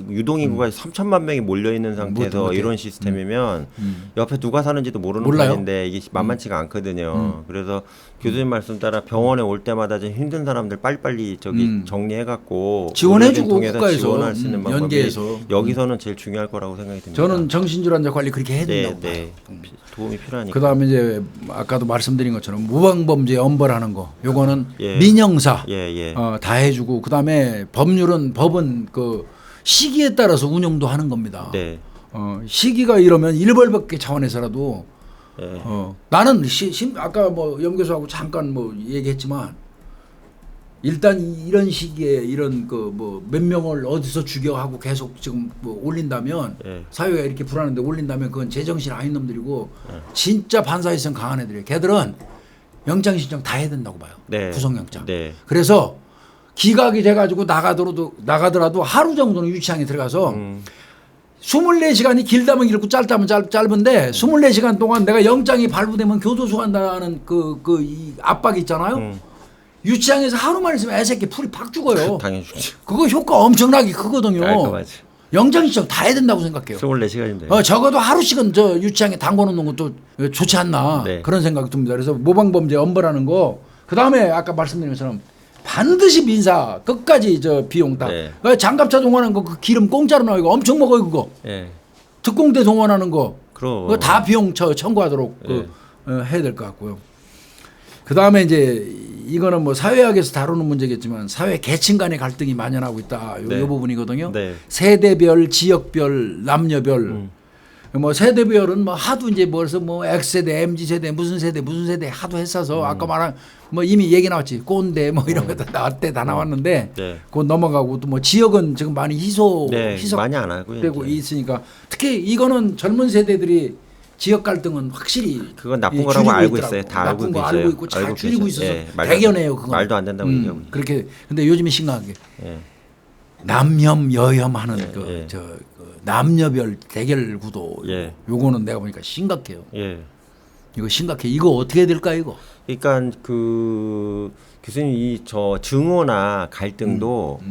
유동인구가 3천만 명이 몰려 있는 상태에서 못해. 이런 시스템이면 옆에 누가 사는지도 모르는 몰라요. 판인데 이게 만만치가 않거든요. 그래서 교수님 말씀 따라 병원에 올 때마다 좀 힘든 사람들 빨리빨리 저기 정리해갖고 지원해주고 통해서 국가에서 지원할 수 있는 방법이 연계해서 여기서는 제일 중요할 거라고 생각이 듭니다. 저는 정신질환자 관리 그렇게 해야 된다고 네, 봐요. 도움이 필요하니까. 그다음에 이제 아까도 말씀드린 것처럼 무방범죄 엄벌하는 거 요거는 예. 민형사 예. 다 해주고 그다음에 법은 그 시기에 따라서 운영도 하는 겁니다. 네. 시기가 이러면 일벌백계 차원에서라도 예. 나는 아까 뭐 염 교수하고 잠깐 뭐 얘기했지만 일단 이런 시기에 이런 그 뭐 몇 명을 어디서 죽여하고 계속 지금 뭐 올린다면 예. 사회가 이렇게 불안한데 올린다면 그건 제정신 아닌 놈들이고 진짜 반사회성 강한 애들이에요. 걔들은 영장 신청 다 해야 된다고 봐요. 네. 구속영장. 네. 그래서 기각이 돼가지고 나가더라도 하루 정도는 유치장에 들어가서 24시간이 길다면 길고 짧다면 짧은데 24시간 동안 내가 영장이 발부되면 교도소 간다는 이 압박이 있잖아요. 유치장에서 하루만 있으면 애새끼 풀이 팍 죽어요. 당연히 죽죠. 그거 효과 엄청나게 크거든요. 깔끔하지. 영장 신청 다 해야 된다고 생각해요. 24시간인데. 적어도 하루씩은 저 유치장에 담궈 놓는 것도 좋지 않나 네. 그런 생각이 듭니다. 그래서 모방범죄 엄벌하는 거 그다음에 아까 말씀드린 것처럼 반드시 민사 끝까지 저 비용 딱. 네. 장갑차 동원하는 거 그 기름 공짜로 나와 이거 엄청 먹어요 그거. 예. 특공대 동원하는 거. 그럼. 그거 다 비용 청구하도록 해야 될 것 같고요. 그다음에 이제 이거는 뭐 사회학에서 다루는 문제겠지만 사회 계층 간의 갈등이 만연하고 있다. 요, 네. 요 부분이거든요. 네. 세대별, 지역별, 남녀별. 뭐 세대별은 뭐 하도 이제 뭐래서 뭐 X세대, MZ세대, 무슨 세대 하도 했어서 아까 말한 뭐 이미 얘기 나왔지. 꼰대 뭐 이런 거 다 나왔는데 네. 그건 넘어가고 또 뭐 지역은 지금 많이 희석 많이 안 하고요. 되고 이제. 있으니까 특히 이거는 젊은 세대들이 지역 갈등은 확실히 그건 나쁜 거라고 알고 있더라고. 있어요. 다 나쁜 거 알고 있고 잘 알고 줄이고 계셔요. 있어서 예, 대견해요. 그건. 말도 안 된다고 얘기하고 있어요. 그렇게 근데 요즘에 심각하게 예. 남혐 여혐하는 예, 그 예. 남녀별 대결 구도 예. 요거는 내가 보니까 심각해요. 예. 이거 심각해. 이거 어떻게 해야 될까 이거? 그러니까 그 교수님 이 저 증오나 갈등도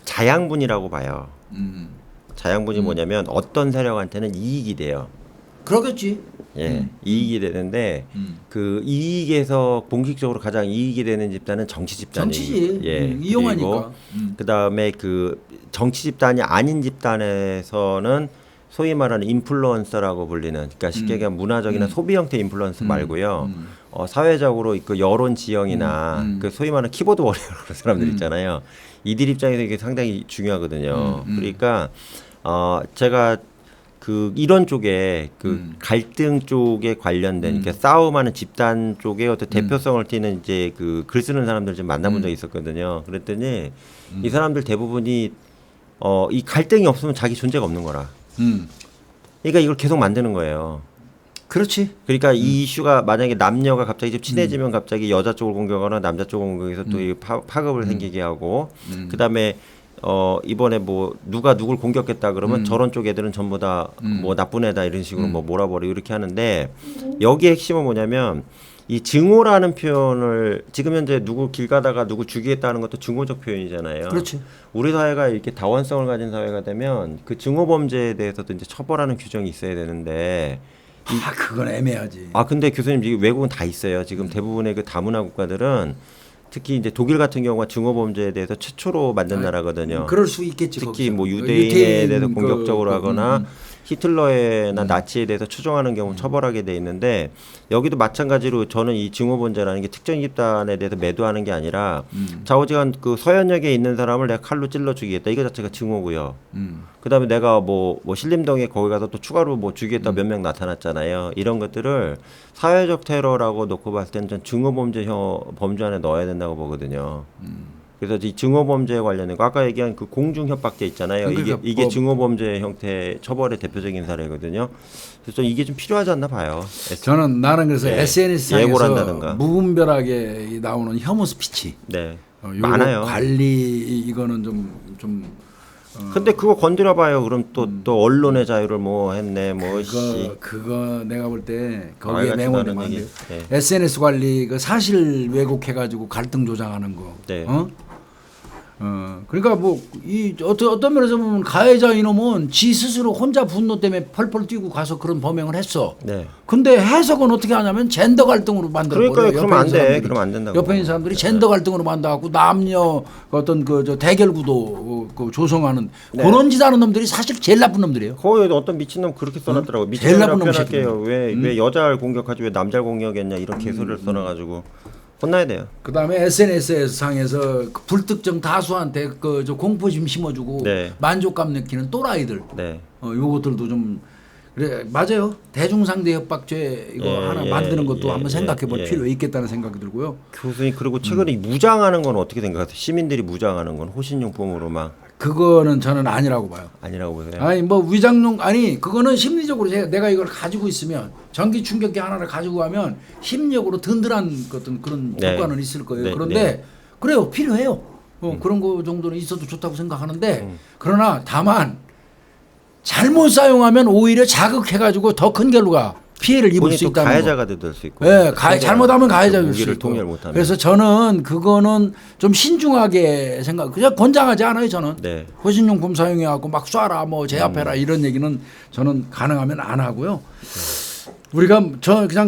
자양분이라고 봐요. 자양분이 뭐냐면 어떤 세력한테는 이익이 돼요. 그러겠지. 예, 이익이 되는데 그 이익에서 본격적으로 가장 이익이 되는 집단은 정치 집단이 정치지. 예, 이용하니까. 그 다음에 그 정치 집단이 아닌 집단에서는 소위 말하는 인플루언서라고 불리는 그러니까 쉽게 얘기하면 문화적이나 소비 형태 인플루언서 말고요. 사회적으로 그 여론 지형이나 그 소위 말하는 키보드 워리어라는 사람들 있잖아요. 이들 입장에서 이게 상당히 중요하거든요. 그러니까 제가 그 이런 쪽에 그 갈등 쪽에 관련된 그러니까 싸움하는 집단 쪽에 어떤 대표성을 띠는 이제 그 글 쓰는 사람들 좀 만나본 적이 있었거든요. 그랬더니 이 사람들 대부분이 이 갈등이 없으면 자기 존재가 없는 거라. 그러니까 이걸 계속 만드는 거예요. 그렇지. 그러니까 이 이슈가 만약에 남녀가 갑자기 좀 친해지면 갑자기 여자 쪽을 공격하거나 남자 쪽을 공격해서 또 이 파급을 생기게 하고 그다음에 이번에 뭐 누가 누굴 공격했다 그러면 저런 쪽 애들은 전부 다 뭐 나쁜 애다 이런 식으로 뭐 몰아버리고 이렇게 하는데 여기에 핵심은 뭐냐면 이 증오라는 표현을 지금 현재 누구 길 가다가 누구 죽이겠다는 것도 증오적 표현이잖아요. 그렇지. 우리 사회가 이렇게 다원성을 가진 사회가 되면 그 증오 범죄에 대해서도 이제 처벌하는 규정이 있어야 되는데 그건 애매하지. 근데 교수님 지금 외국은 다 있어요. 지금 대부분의 그 다문화 국가들은 특히 이제 독일 같은 경우가 증오 범죄에 대해서 최초로 만든 나라거든요. 그럴 수 있겠지. 특히 거기서. 뭐 유대인에 대해서 유태인 공격적으로 하거나 히틀러나 나치에 대해서 추종하는 경우 처벌하게 돼 있는데 여기도 마찬가지로 저는 이 증오범죄라는 게 특정 집단에 대해서 매도하는 게 아니라 좌우지간 그 서현역에 있는 사람을 내가 칼로 찔러 죽이겠다 이거 자체가 증오고요. 그다음에 내가 뭐 신림동에 거기 가서 또 추가로 뭐 죽이겠다 몇 명 나타났잖아요. 이런 것들을 사회적 테러라고 놓고 봤을 때는 전 증오범죄 범주 안에 넣어야 된다고 보거든요. 그래서 이 증오범죄에 관련된 거 아까 얘기한 그 공중협박죄 있잖아요. 그러니까 이게 증오범죄 형태 처벌의 대표적인 사례거든요. 그래서 이게 좀 필요하지 않나 봐요. 나는 그래서 예. SNS상에서 예고를 한다든가. 무분별하게 나오는 혐오 스피치. 네. 많아요. 관리 이거는 좀 근데 그거 건드려 봐요. 그럼 또 언론의 자유를 뭐 했네. 뭐 그거 내가 볼 때 거기에 말같지도 내용되면 않은 안 돼요. 얘기. SNS 관리 그 사실 왜곡해 가지고 갈등 조장하는 거. 네. 그러니까 뭐 이 어떤 면에서 보면 가해자 이놈은 지 스스로 혼자 분노 때문에 펄펄 뛰고 가서 그런 범행을 했어. 네. 근데 해석은 어떻게 하냐면 젠더 갈등으로 만들어 버려요. 그러니까 그러면 안 돼. 그러면 안 된다고. 옆에 있는 사람들이 젠더 갈등으로 만들어갖고 남녀 어떤 저 대결 구도 조성하는 네. 그런 짓 하는 놈들이 사실 제일 나쁜 놈들이에요. 거기 어떤 미친놈 그렇게 써놨더라고. 제일 나쁜 미친놈이라고 놈 표현할게요. 왜 여자를 공격하지 왜 남자를 공격했냐 이런 개소리를 써놔가지고 혼나야 돼요. 그다음에 SNS 상에서 그 불특정 다수한테 저 공포심 심어주고 네. 만족감 느끼는 또라이들. 네. 요것들도 좀 그래 맞아요. 대중상대 협박죄 이거 하나 만드는 것도 한번 생각해볼 필요 있겠다는 생각이 들고요. 교수님 그리고 최근에 무장하는 건 어떻게 생각하세요? 시민들이 무장하는 건 호신용품으로 막 그거는 저는 아니라고 봐요. 아니라고 보세요? 아니 뭐 위장용 아니 그거는 심리적으로 내가 이걸 가지고 있으면 전기 충격기 하나를 가지고 가면 심리적으로 든든한 어떤 그런 효과는 있을 거예요. 그런데 그래요 필요해요. 그런 거 정도는 있어도 좋다고 생각하는데 그러나 다만 잘못 사용하면 오히려 자극해가지고 더 큰 결과 피해를 입을 수 있다는 가해자가 될 수 있고. 네, 잘못하면 가해자가 될 수 무기를 있고. 통일 못하면. 그래서 저는 그거는 좀 신중하게 그냥 권장하지 않아요 저는. 네. 호신용품 사용해갖고 막 쏴라 뭐 제압해라 이런 얘기는 저는 가능하면 안 하고요. 우리가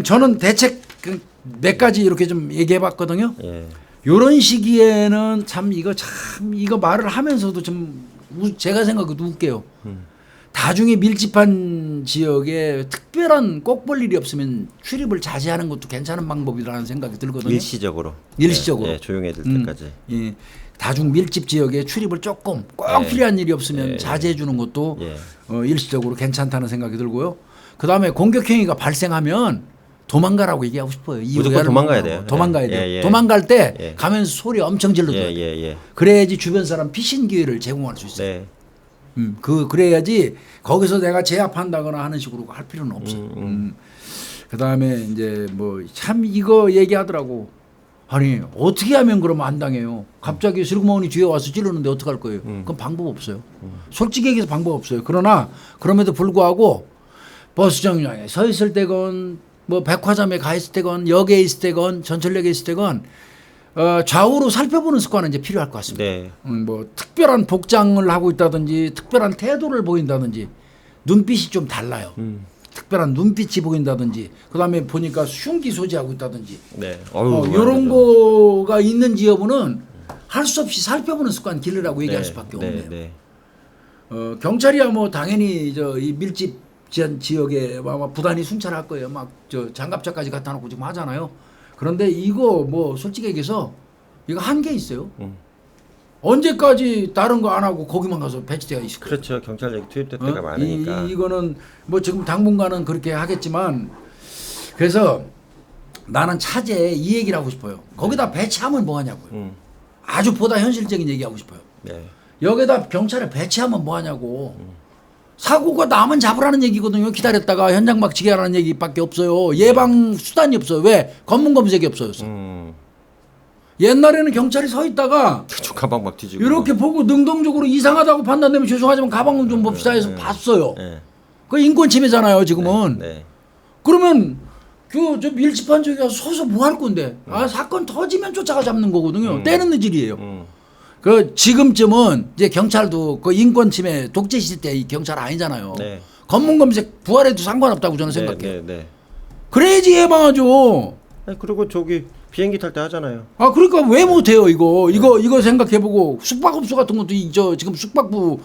저는 대책 몇 가지 이렇게 좀 얘기해봤거든요. 예. 이런 시기에는 참 이거 말을 하면서도 좀 제가 생각해도 웃겨요. 다중이 밀집한 지역에 특별한 꼭 볼 일이 없으면 출입을 자제하는 것도 괜찮은 방법이라는 생각이 들거든요. 일시적으로. 예, 조용해질 때까지. 예, 다중 밀집 지역에 출입을 조금 꼭 필요한 일이 없으면 자제해 주는 것도 일시적으로 괜찮다는 생각이 들고요. 그다음에 공격 행위가 발생하면 도망가라고 얘기하고 싶어요. 무조건 도망가야 돼요. 도망가야 돼요. 예. 도망갈 때 가면서 소리 엄청 질러줘야 돼요. 예. 그래야지 주변 사람 피신 기회를 제공할 수 있어요. 네. 그래야지 거기서 내가 제압한다거나 하는 식으로 할 필요는 없어요. 그다음에 이제 뭐 참 이거 얘기하더라고. 아니 어떻게 하면 그러면 안 당해요. 갑자기 슬그머니 뒤에 와서 찌르는데 어떡할 거예요. 그건 방법 없어요. 솔직히 얘기해서 방법 없어요. 그러나 그럼에도 불구하고 버스 정류장에 서 있을 때건 뭐 백화점에 가 있을 때건 역에 있을 때건 전철역에 있을 때건 좌우로 살펴보는 습관은 이제 필요할 것 같습니다. 네. 뭐 특별한 복장을 하고 있다든지 특별한 태도를 보인다든지 눈빛이 좀 달라요. 특별한 눈빛이 보인다든지 그다음에 보니까 흉기 소지하고 있다든지 네. 이런 거가 있는지 여부는 할 수 없이 살펴보는 습관 기르라고 얘기할 수밖에 없네요. 경찰이야 뭐 당연히 이 밀집 지역에 아마 부단히 순찰할 거예요. 막 장갑차까지 갖다 놓고 지금 하잖아요. 그런데 이거 뭐 솔직히 얘기해서 이거 한계 있어요. 언제까지 다른 거 안 하고 거기만 가서 배치되어 있을 거예요. 그렇죠. 경찰력이 투입될 때가 많으니까. 이거는 뭐 지금 당분간은 그렇게 하겠지만 그래서 나는 차제에 이 얘기를 하고 싶어요. 거기다 배치하면 뭐 하냐고요. 아주 보다 현실적인 얘기하고 싶어요. 네. 여기다 경찰을 배치하면 뭐 하냐고. 사고가 나면 잡으라는 얘기거든요. 기다렸다가 현장 막치게 하라는 얘기밖에 없어요. 예방 수단이 없어요. 왜? 검문 검색이 없어요. 옛날에는 경찰이 서 있다가 가방 막 뒤지고 이렇게 보고 능동적으로 이상하다고 판단되면 죄송하지만 가방 좀 봅시다 해서 봤어요. 그 인권 침해잖아요 지금은. 그러면 저 밀집한 쪽에 가서 서서 뭐 할 건데 사건 터지면 쫓아가 잡는 거거든요. 때는 느질이에요. 그 지금쯤은 이제 경찰도 그 인권 침해 독재 시대 때 이 경찰 아니잖아요. 검문 검색 부활해도 상관없다고 저는 생각해요. 그래야지 예방하죠. 아니, 그리고 비행기 탈 때 하잖아요. 그러니까 왜 못해요 이거 생각해보고 숙박업소 같은 것도 지금 숙박부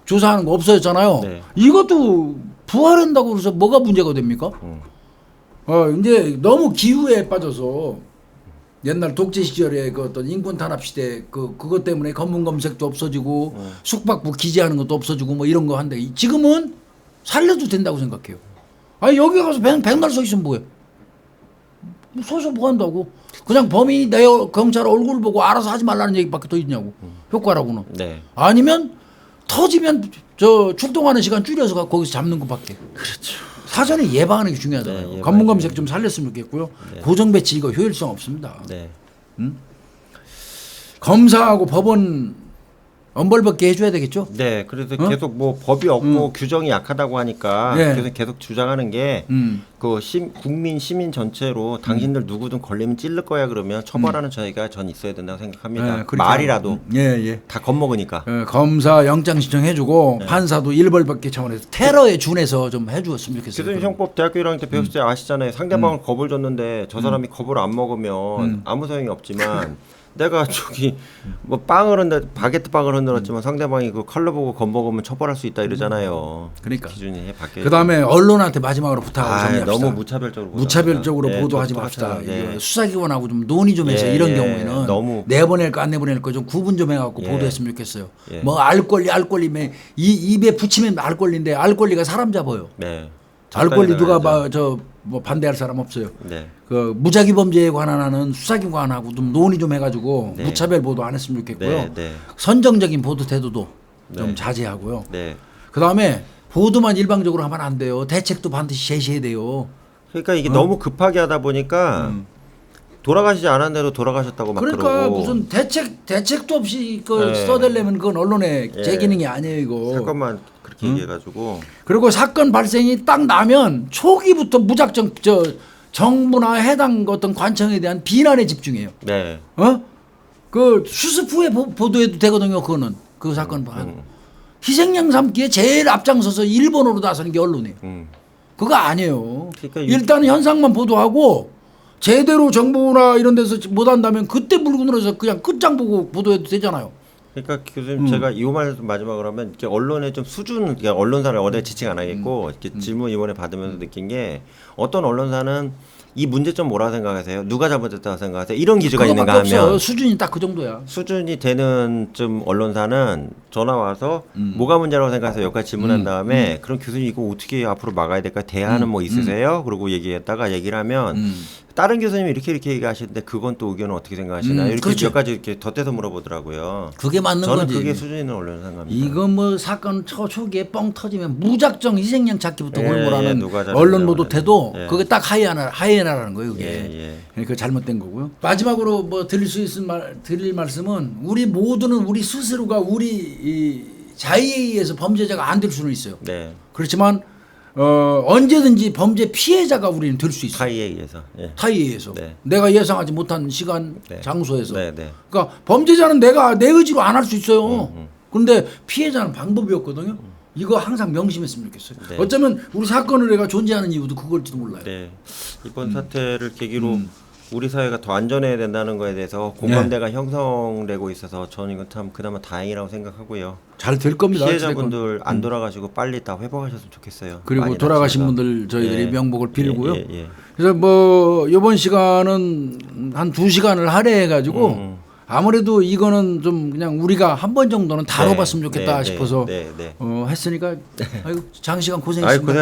조사하는 거 없어졌잖아요. 이것도 부활한다고 그래서 뭐가 문제가 됩니까? 이제 너무 기후에 빠져서 옛날 독재 시절에 그 어떤 인권 탄압 시대 그것 때문에 검문 검색도 없어지고 숙박부 기재하는 것도 없어지고 뭐 이런 거 한데 지금은 살려도 된다고 생각해요. 여기 가서 백날 서 있으면 뭐해? 서서 뭐 한다고? 그냥 범인이 내 경찰 얼굴 보고 알아서 하지 말라는 얘기밖에 더 있냐고. 효과라고는. 아니면 터지면 출동하는 시간 줄여서 거기서 잡는 것밖에. 그렇죠. 사전에 예방하는 게 중요하잖아요. 검문 검색 좀 살렸으면 좋겠고요. 고정 배치 이거 효율성 없습니다. 검사하고 법원 엄벌받게 해줘야 되겠죠. 네, 그래서 계속 뭐 법이 없고 규정이 약하다고 하니까 네. 그래서 계속 주장하는 게 그 국민 시민 전체로 당신들 누구든 걸리면 찔를 거야 그러면 처벌하는 저희가 전 있어야 된다고 생각합니다. 네, 그렇게 말이라도 예. 다 겁먹으니까. 검사 영장 신청해주고 판사도 일벌받게 차원에서 테러에 준해서 좀 해주었으면 좋겠어요. 교수님 형법 대학교 1학년 때 배웠을 때 아시잖아요. 상대방을 겁을 줬는데 저 사람이 겁을 안 먹으면 아무 소용이 없지만 내가 저기 뭐 바게트 빵을 흔들었지만 상대방이 그 칼로 보고 겁먹으면 처벌할 수 있다 이러잖아요. 그러니까 기준이 바뀌어요. 그다음에 언론한테 마지막으로 부탁하고 정리합시다. 너무 무차별적으로 무차별적으로 네, 보도하지 좀 맙시다. 똑같아요. 네. 수사기관하고 좀 논의 좀 해서 예, 이런 예. 경우에는 너무 내보낼 거 안 내보낼 거 좀 구분 좀 해갖고 예. 보도했으면 좋겠어요. 예. 뭐 알권리 입에 붙이면 알권리인데 알권리가 사람 잡아요. 네. 알권리 누가 적당히 뭐 반대할 사람 없어요. 네. 그 무작위 범죄에 관한 수사기관하고 좀 논의 좀 해가지고 네. 무차별 보도 안 했으면 좋겠고요. 네, 네. 선정적인 보도 태도도 좀 네. 자제하고요. 네. 그다음에 보도만 일방적으로 하면 안 돼요. 대책도 반드시 제시해야 돼요. 그러니까 이게 너무 급하게 하다 보니까 돌아가시지 않은 대로 돌아가셨다고 막 그러니까 그러고 무슨 대책도 없이 그 네. 써대려면 그건 언론의 예. 제 기능이 아니에요 이거. 사건만 그렇게 얘기해가지고 그리고 사건 발생이 딱 나면 초기부터 무작정 정부나 해당 어떤 관청에 대한 비난에 집중해요. 네. 그 수습 후에 보도해도 되거든요. 그거는 그 사건 희생양 삼기에 제일 앞장서서 일본어로 나서는 게 언론이에요. 그거 아니에요. 그러니까 일단 현상만 보도하고 제대로 정부나 이런 데서 못한다면 그때 물고 늘어서 그냥 끝장 보고 보도해도 되잖아요. 그러니까 교수님 제가 이 말 마지막으로 하면 이렇게 언론의 좀 수준, 그러니까 언론사를 어디 지칭 안 하겠고 이렇게 질문 이번에 받으면서 느낀 게 어떤 언론사는 이 문제점 뭐라고 생각하세요? 누가 잘못했다고 생각하세요? 이런 기준가 있는가 그거밖에 하면 없어요. 수준이 딱 그 정도야. 수준이 되는 좀 언론사는 전화 와서 뭐가 문제라고 생각하세요? 여기까지 질문한 다음에 그럼 교수님 이거 어떻게 앞으로 막아야 될까? 대안은 뭐 있으세요? 그러고 얘기했다가 얘기를 하면 다른 교수님이 이렇게 얘기하시는데 그건 또 의견은 어떻게 생각하시나요? 이렇게 그렇죠. 몇 가지 이렇게 덧대서 물어보더라고요. 그게 맞는 저는 거지. 그게 수준 있는 언론사 생각합니다. 이거 뭐 사건 초기에 뻥 터지면 무작정 희생양 찾기부터 예, 골몰하는 누가 잘했냐고 언론 보도 태도 예. 그게 딱 하이에나라는 거예요. 그게. 예. 그러니까 잘못된 거고요. 마지막으로 뭐 드릴 말씀은 우리 모두는 우리 스스로가 우리 이 자의에 의해서 범죄자가 안 될 수는 있어요. 네. 그렇지만 언제든지 범죄 피해자가 우리는 될 수 있어요. 타의에 의해서. 예. 타의에 의해서. 네. 내가 예상하지 못한 시간, 네. 장소에서. 네, 네. 그러니까 범죄자는 내가 내 의지로 안 할 수 있어요. 그런데 피해자는 방법이 없거든요. 이거 항상 명심했으면 좋겠어요. 네. 어쩌면 우리 사건 의뢰가 존재하는 이유도 그걸지도 몰라요. 네. 이번 사태를 계기로 우리 사회가 더 안전해야 된다는 거에 대해서 공감대가 형성되고 있어서 저는 이건 참 그나마 다행이라고 생각하고요. 잘 될 겁니다. 피해자분들 안 돌아가시고 빨리 다 회복하셨으면 좋겠어요. 그리고 많이 돌아가신 다쳐서. 분들 저희들이 예. 명복을 빌고요. 예. 그래서 뭐 이번 시간은 한 2시간을 할애해 가지고 아무래도 이거는 좀 그냥 우리가 한 번 정도는 다뤄봤으면 좋겠다 싶어서 했으니까 아이고 장시간 고생했습니다.